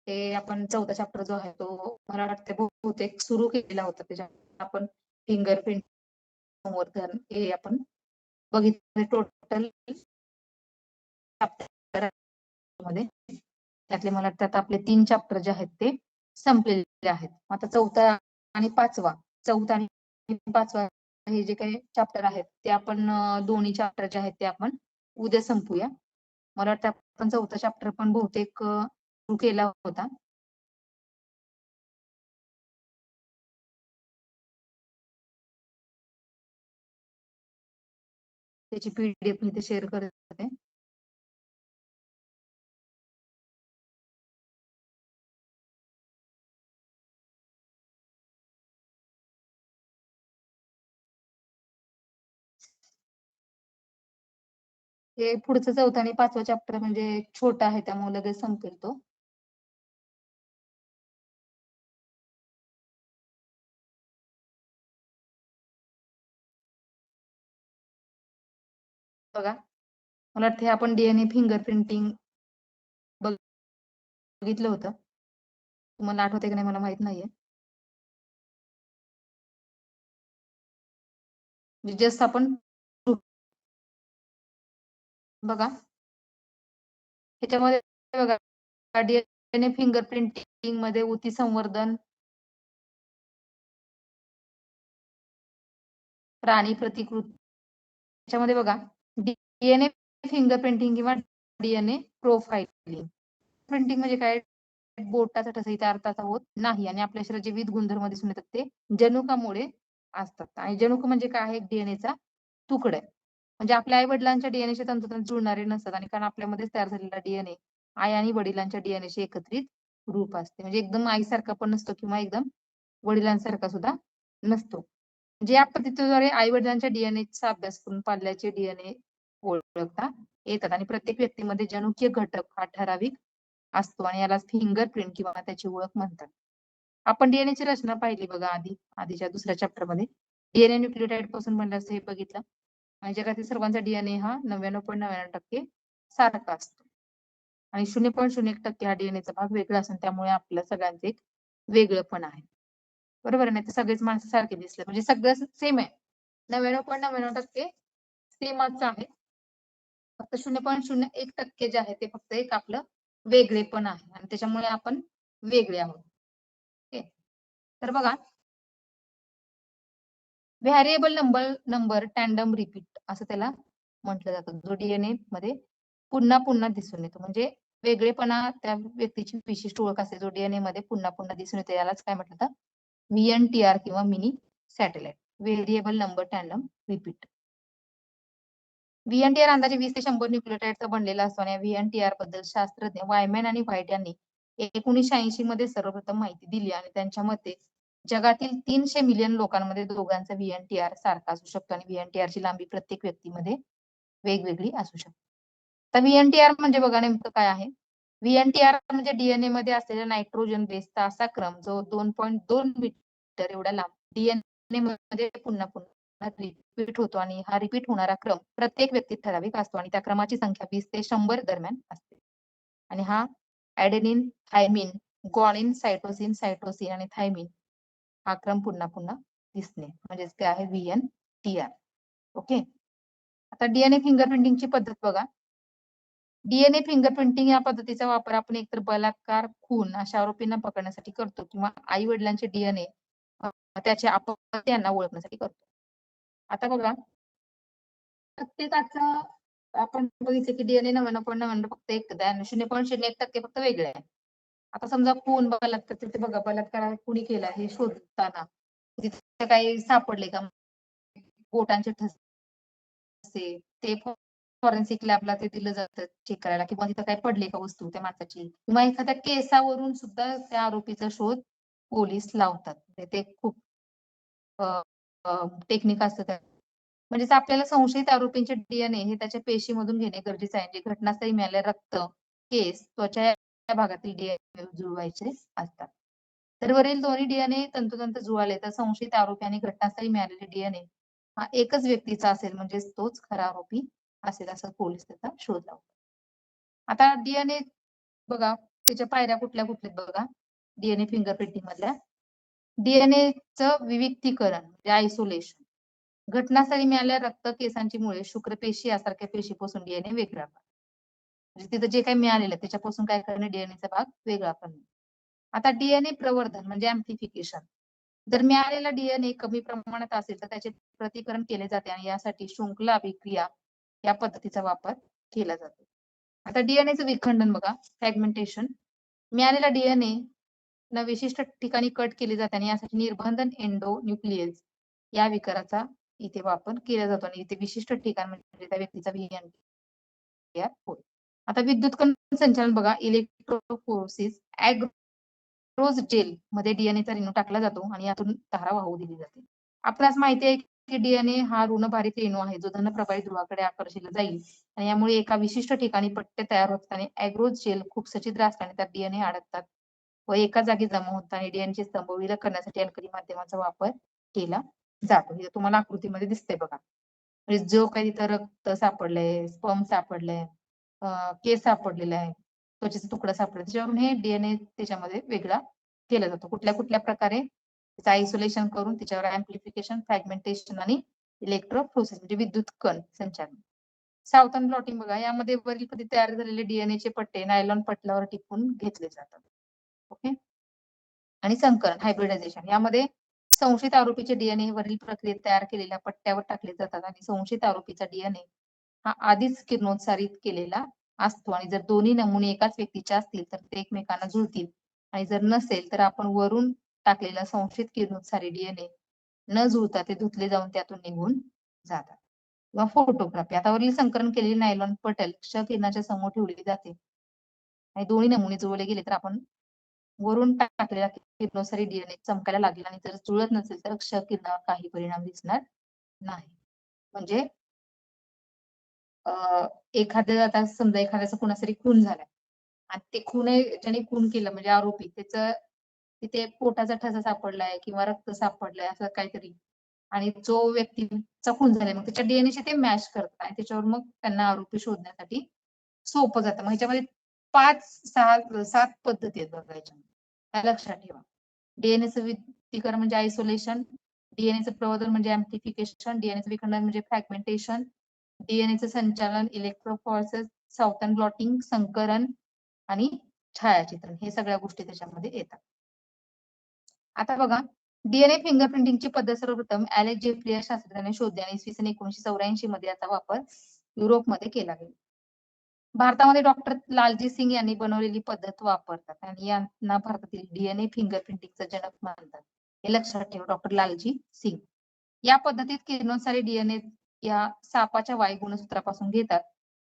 ते आपण चौथा चॅप्टर जो आहे तो मला वाटतं बहुतेक सुरू केलेला होता. त्याच्यात आपण फिंगरप्रिंट संवर्धन हे आपण बघितलं. टोटल मध्ये त्यातले मला वाटतं आपले 3 चॅप्टर जे आहेत ते संपलेले आहेत. आता चौथा आणि पाचवा हे जे काही चॅप्टर आहेत ते आपण दोन्ही चॅप्टर जे आहेत ते आपण उद्या संपूया. मला वाटतं आपण चौथा चॅप्टर पण बहुतेक सुरू केला होता. त्याची पीडीएफ मी शेअर करते. हे पुढचं चौथा आणि पाचवा चॅप्टर म्हणजे छोटा आहे त्यामुळे लगेच संपेल तो. बघा, मला वाटतं आपण डीएनए फिंगरप्रिंटिंग बघितलं होतं. तुम्हाला आठवते की नाही मला माहित नाहीये. जस्ट आपण बघा ह्याच्यामध्ये बघा डीएनए फिंगरप्रिंटिंग मध्ये ऊती संवर्धन, प्राणी प्रतिकृती, त्याच्यामध्ये बघा डीएनए फिंगरप्रिंटिंग किंवा डीएनए प्रोफाइलिंग. प्रिंटिंग म्हणजे काय, बोटाचा ठसा इथे अर्थाचा होत नाही आणि आपल्या शरीराचे विविध गुणधर्म दिसून येतात ते जनुकामुळे असतात. आणि जनुक म्हणजे काय आहे? डीएनएचा तुकडा आहे. म्हणजे आपल्या आई वडिलांच्या डीएनएशी तंतोतंत जुळणारे नसतात आणि कारण आपल्यामध्येच तयार झालेला डीएनए आई आणि वडिलांच्या डीएनएशी एकत्रित रूप असते. म्हणजे एकदम आईसारखा पण नसतो किंवा एकदम वडिलांसारखा सुद्धा नसतो. म्हणजे या पद्धतीद्वारे आई वडिलांच्या डीएनएचा अभ्यास करून पाल्याचे डीएनए ओळखता येतात आणि प्रत्येक व्यक्तीमध्ये जनुकीय घटक हा ठराविक असतो आणि याला फिंगरप्रिंट किंवा त्याची ओळख म्हणतात. आपण डीएनएची रचना पाहिली बघा आधीच्या दुसऱ्या चॅप्टर मध्ये डीएनए न्यूक्लियोटाइड पासून बनलं असं हे बघितलं आणि जगातील सर्वांचा डीएनए हा 99.99% सारखा असतो आणि 0.01% हा डीएनएचा भाग वेगळा असून त्यामुळे आपल्या सगळ्यांचे एक वेगळं पण आहे. बरोबर आहे, नाही तर सगळेच माणसं सारखे दिसले म्हणजे सगळं सेम आहे. 99.99% सेमच आहे. फक्त 0.01% जे आहे ते फक्त एक आपलं वेगळेपण आहे आणि त्याच्यामुळे आपण वेगळे आहोत. ओके, तर बघा व्हेरिएबल नंबर टँडम रिपीट असं त्याला म्हटलं जातं. जो डीएनए मध्ये पुन्हा पुन्हा दिसून येतो म्हणजे वेगळेपणा त्या व्यक्तीची विशिष्ट ओळख असते जो डीएनए मध्ये पुन्हा पुन्हा दिसून येतो यालाच काय म्हटलं जातं? व्हीएनटीआर किंवा mini satellite variable number tandem repeat. VNTR अंदाजे 20 ते 100 न्यूक्लियोटाइडचा बनलेला असतो आणि व्हीएनटीआर बद्दल शास्त्रज्ञ वायमॅन आणि व्हाईट यांनी 1980 मध्ये सर्वप्रथम माहिती दिली आणि त्यांच्या मते जगातील 300 मिलियन लोकांमध्ये दोघांचा व्हीएनटीआर सारखा असू शकतो आणि व्हीएनटीआर ची लांबी प्रत्येक व्यक्तीमध्ये वेगवेगळी असू शकते. तर व्हीएनटीआर म्हणजे बघा नेमकं काय आहे? व्हीएनटीआर म्हणजे डीएनए मध्ये असलेला नायट्रोजन बेसचा असा क्रम जो 2.2 मीटर एवढा लांब डीएनए मध्ये पुन्हा पुन्हा रिपीट होतो आणि हा रिपीट होणारा क्रम प्रत्येक व्यक्तीत ठराविक असतो आणि त्या क्रमाची संख्या 20 ते 100 दरम्यान असते. आणि हा ऍडेनिन, थायमिन, ग्वानिन, सायटोसिन आणि थायमिन हा क्रम पुन्हा पुन्हा दिसणे म्हणजेच काय आहे? व्हीएनटीआर. ओके, आता डीएनए फिंगरप्रिंटिंगची पद्धत बघा. डीएनए फिंगरप्रिंटिंग या पद्धतीचा वापर आपण एकतर बलात्कार, खून अशा आरोपींना पकडण्यासाठी करतो किंवा आई वडिलांचे डीएनए त्याचे अपत्य यांना ओळखण्यासाठी करतो. आता बघा प्रत्येकाचं आपण बघितलं की डीएनए 99.99 फक्त एक 0.01% फक्त वेगळे आहे. आता समजा खून बलात्कार तिथे बघा बलात्कार कुणी केला हे शोधताना तिथे काही सापडले का? बोटांचे ठसे ते फॉरेन्सिक लॅबला ते दिलं जातं चेक करायला किंवा तिथं काय पडले का वस्तू त्या माणसाची किंवा एखाद्या केसावरून सुद्धा त्या आरोपीचा शोध पोलीस लावतात. ते खूप टेक्निक असतं त्या म्हणजेच आपल्याला संशयित आरोपींचे डीएनए हे त्याच्या पेशीमधून घेणे गरजेचे आहे. जे घटनास्थळी मिळालेले रक्त, केस, त्वचा या भागातील डीएनए जुळवायचे असतात. तर वरील दोन्ही डीएनए तंतोतंत जुळाले तर संशयित आरोपी आणि घटनास्थळी मिळालेले डीएनए हा एकच व्यक्तीचा असेल म्हणजेच तोच खरा आरोपी असेल असं पोलीस त्याचा शोध लावतात. आता डीएनए बघा त्याच्या पायऱ्या कुठल्या कुठल्या बघा डीएनए फिंगरप्रिंटिंग मधल्या. डीएनएचं विविक्तीकरण म्हणजे आयसोलेशन. घटनास्थळी मिळालेल्या रक्त, केसांची मुळे, शुक्रपेशी यासारख्या पेशीपासून डीएनए वेगळा करणे. म्हणजे तिथं जे काही मिळालेलं आहे त्याच्यापासून काय करणे डीएनएचा भाग वेगळा करणे. आता डीएनए प्रवर्धन म्हणजे अँप्लिफिकेशन. जर मिळालेला डीएनए कमी प्रमाणात असेल तर त्याचे प्रतिकरण केले जाते आणि यासाठी शृंखला अभिक्रिया या पद्धतीचा वापर केला जातो. आता डीएनएचं विखंडन बघा फ्रॅगमेंटेशन. मिळालेला डीएनए ना विशिष्ट ठिकाणी कट केले जाते आणि यासाठी निर्बंधन एंडोन्यूक्लियस या विकाराचा इथे वापर केला जातो आणि इथे विशिष्ट ठिकाण म्हणजे त्या व्यक्तीचा व्हीएनटीआर होय. आता विद्युत संचलन बघा इलेक्ट्रोफोरेसिस ऍग्रोज जेल मध्ये डीएनएचा रेणू टाकला जातो आणि यातून धारा वाहू दिली जाते. आपल्यास माहिती आहे की डीएनए हा ऋणभारित रेणू आहे जो धनप्रभारित ध्रुवाकडे आकर्षिला जाईल आणि यामुळे एका विशिष्ट ठिकाणी पट्टे तयार होतात आणि ऍग्रोज जेल खूप सच्छिद्र असतात आणि त्यात डीएनए अडकतात व एका जागी जमा होतात आणि डीएनए स्तंभ विलग करण्यासाठी अल्कली माध्यमाचा वापर केला जातो. हे तुम्हाला आकृतीमध्ये दिसतंय बघा. म्हणजे जो काही तिथं रक्त सापडलंय, स्पर्म सापडलंय, केस सापडलेला आहे, त्वचेचा तुकडा सापडला त्याच्यावरून हे डीएनए त्याच्यामध्ये वेगळा केला जातो. कुठल्या कुठल्या प्रकारे त्याचं आयसोलेशन करून त्याच्यावर अँप्लिफिकेशन, फ्रॅगमेंटेशन आणि इलेक्ट्रोफोरेसिस म्हणजे विद्युत कण संचालन. सावधान प्लॉटिंग बघा यामध्ये वरील पद्धती तयार झालेले डीएनएचे पट्टे नायलॉन पटलावर टिपून घेतले जातात. ओके, आणि संकरण हायब्रिडायझेशन यामध्ये संशयित आरोपीचे डीएनए वरील प्रक्रियेत तयार केलेल्या पट्ट्यावर टाकले जातात आणि संशयित आरोपीचा डीएनए हा आधीच किरणोत्सारित केलेला असतो आणि जर दोन्ही नमुने एकाच व्यक्तीचे असतील तर ते एकमेकांना जुळतील आणि जर नसेल तर आपण वरून टाकलेला संशयित किरणोत्सारी डीएनए न जुळता ते धुतले जाऊन त्यातून निघून जातात. किंवा फोटोग्राफी. आता वरील संकलन केलेली नायलॉन पटल क्ष किरणाच्या समोर ठेवली जाते आणि दोन्ही नमुने जुळवले गेले तर आपण वरून टाकलेला किरणोत्सारी डीएनए चमकायला लागेल आणि जर जुळत नसेल तर क्ष किरणावर काही परिणाम दिसणार नाही. म्हणजे एखाद्या आता समजा एखाद्याचा कुणासाठी खून झालाय आणि ते ज्याने खून केलं म्हणजे आरोपी त्याचं तिथे पोटाचा ठसा सापडलाय किंवा रक्त सापडलंय असं काहीतरी आणि जो व्यक्तीचा खून झालाय मग त्याच्या डीएनएशी ते मॅच करतात आणि त्याच्यावर मग त्यांना आरोपी शोधण्यासाठी सोपं जातं. मग ह्याच्यामध्ये 5, 6, 7 पद्धती आहेत बघा याच्यामध्ये. लक्षात ठेवा. डीएनएचं विद्युतीकरण म्हणजे आयसोलेशन, डीएनएचं प्रवर्धन म्हणजे अँप्लिफिकेशन, डीएनएचं विखंडन म्हणजे फ्रॅगमेंटेशन, डीएनएचं संचालन इलेक्ट्रोफॉरेसिस, सावतान ब्लॉटिंग, संकरण आणि छायाचित्रण हे सगळ्या गोष्टी त्याच्यामध्ये येतात. आता बघा डीएनए फिंगरप्रिंटिंगची पद्धत सर्वप्रथम ॲलेक्स जेफ्री या शास्त्रज्ञाने शोधली आणि इसवी सन 1984 मध्ये याचा वापर युरोपमध्ये केला गेला. भारतामध्ये डॉक्टर लालजी सिंग यांनी बनवलेली पद्धत वापरतात आणि यांना भारतातील डीएनए फिंगरप्रिंटिंगचा जनक मानतात. हे लक्षात ठेवा डॉक्टर लालजी सिंग. या पद्धतीत किरणोत्सारी डीएनए या सापाच्या वाय गुणसूत्रापासून घेतात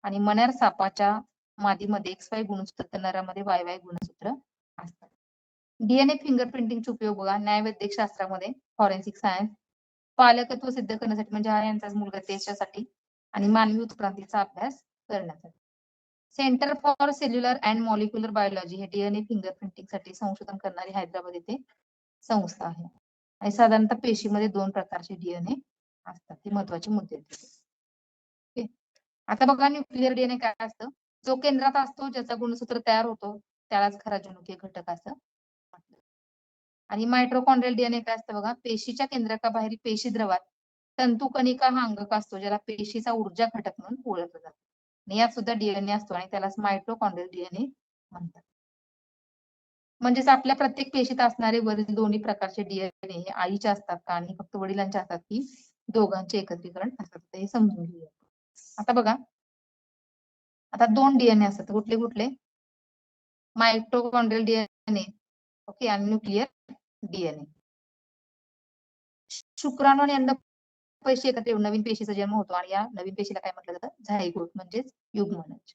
आणि मण्यार सापाच्या मादीमध्ये XY गुणसूत्र तर नरामध्ये YY गुणसूत्र असतात. डीएनए फिंगरप्रिंटिंगचे उपयोग बघा न्यायवैद्यक शास्त्रामध्ये फॉरेन्सिक सायन्स, पालकत्व सिद्ध करण्यासाठी म्हणजे हा यांचाच मुलगा त्याच्यासाठी आणि मानवी उत्क्रांतीचा अभ्यास करण्यासाठी. Centre for cellular and molecular biology हे डीएनए फिंगरप्रिंटिंग साठी संशोधन करणारी हैदराबाद येथे संस्था आहे आणि साधारणतः पेशीमध्ये 2 प्रकारचे डीएनए असतात. हे महत्वाचे मुद्दे आहेत. आता बघा न्यूक्लिअर डीएनए काय असतं? जो केंद्रात असतो ज्याचा गुणसूत्र तयार होतो त्यालाच खरा जनुकीय घटक असं म्हटलं. आणि मायट्रोकॉन्ड्रियल डीएनए काय असतं बघा? पेशीच्या केंद्रकाबाहेर पेशी द्रवात तंतुकणिका हा अंगक असतो ज्याला पेशीचा ऊर्जा घटक म्हणून ओळखलं जातं. आणि यात सुद्धा डीएनए असतो आणि त्यालाच मायट्रोकॉन्ड्रियल डीएनए म्हणतात. म्हणजेच आपल्या प्रत्येक पेशीत असणारे वरील दोन्ही प्रकारचे डीएनए हे आईचे असतात का आणि फक्त वडिलांचे असतात की दोघांचे एकत्रीकरण असतात हे समजून घेऊया. आता बघा आता 2 डीएनए असतात कुठले कुठले? मायटोकॉन्ड्रियल डीएनए ओके आणि न्यूक्लिअर डीएनए. शुक्राणू आणि अंडपेशी एकत्र येऊन नवीन पेशीचा जन्म होतो आणि या नवीन पेशीला काय म्हटलं जातं? झायगोट म्हणजेच युग्मनज.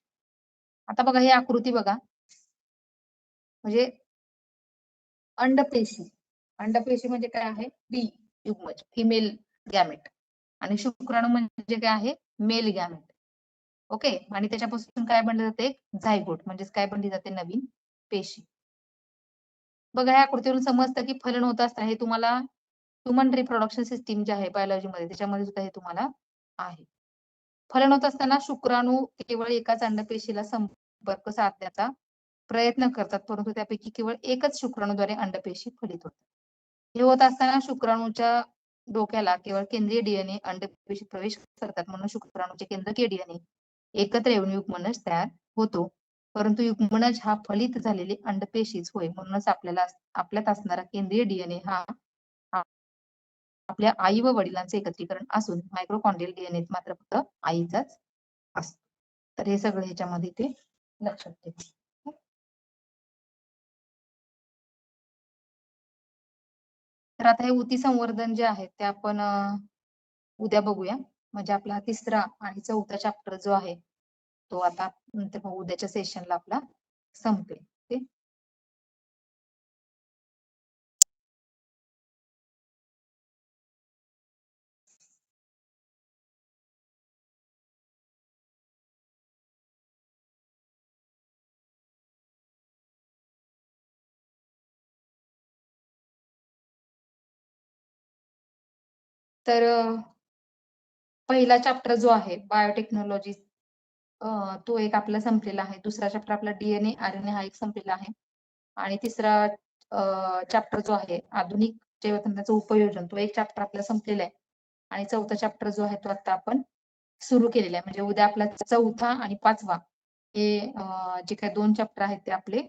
आता बघा ही आकृती बघा म्हणजे अंडपेशी अंडपेशी म्हणजे काय आहे? बी युग्मज फिमेल गॅमेट आणि शुक्राणू म्हणजे काय आहे? Mail gamete. ओके आणि त्याच्यापासून काय बनलं जाते? झायगोट म्हणजेच काय बनली जाते? नवीन पेशी. बघा या आकृतीवरून समजतं की फलन होत असताना हे तुम्हाला ह्युमन रिप्रोडक्शन सिस्टीम जे आहे बायोलॉजीमध्ये त्याच्यामध्ये सुद्धा हे तुम्हाला आहे. फलन होत असताना शुक्राणू केवळ एकाच अंडपेशीला संपर्क साधण्याचा प्रयत्न करतात परंतु त्यापैकी केवळ एकच शुक्राणूद्वारे अंडपेशी फलित होते. हे होत असताना शुक्राणूच्या डोक्याला केवळ केंद्रीय डीएनए अंडपेशीत प्रवेश करतात म्हणून शुक्राणूचे केंद्रकीय डीएनए एकत्र येऊन युग्मनज तयार होतो. परंतु युग्मनज हा फलित झालेली अंडपेशीच होय म्हणूनच आपल्यात असणारा केंद्रीय डीएनए हा आपल्या आई व वडिलांचे एकत्रीकरण असून मायक्रोकॉन्ड्रियल डीएनए मात्र फक्त आईचाच असतो. तर हे सगळं ह्याच्यामध्ये ते लक्षात ठेवा. तर आता हे ऊती संवर्धन जे आहे ते आपण उद्या बघूया म्हणजे आपला 3रा आणि 4था चॅप्टर जो आहे तो आता नंतर उद्याच्या सेशनला आपला संपेल. ओके तर पहिला चॅप्टर जो आहे बायोटेक्नॉलॉजी तो एक आपला संपलेला आहे. 2रा चॅप्टर आपला डीएनए आरएनए हा एक संपलेला आहे आणि 3रा चॅप्टर जो आहे आधुनिक जैवतंत्राचं उपयोजन तो एक चॅप्टर आपला संपलेला आहे आणि 4था चॅप्टर जो आहे तो आता आपण सुरू केलेला आहे. म्हणजे उद्या आपला 4था आणि 5वा हे जे काही 2 चॅप्टर आहेत ते आपले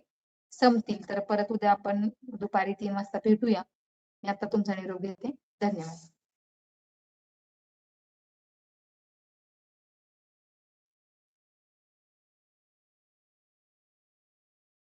संपतील. तर परत उद्या आपण दुपारी 3 वाजता भेटूया. मी आता तुमचा निरोप घेते. धन्यवाद.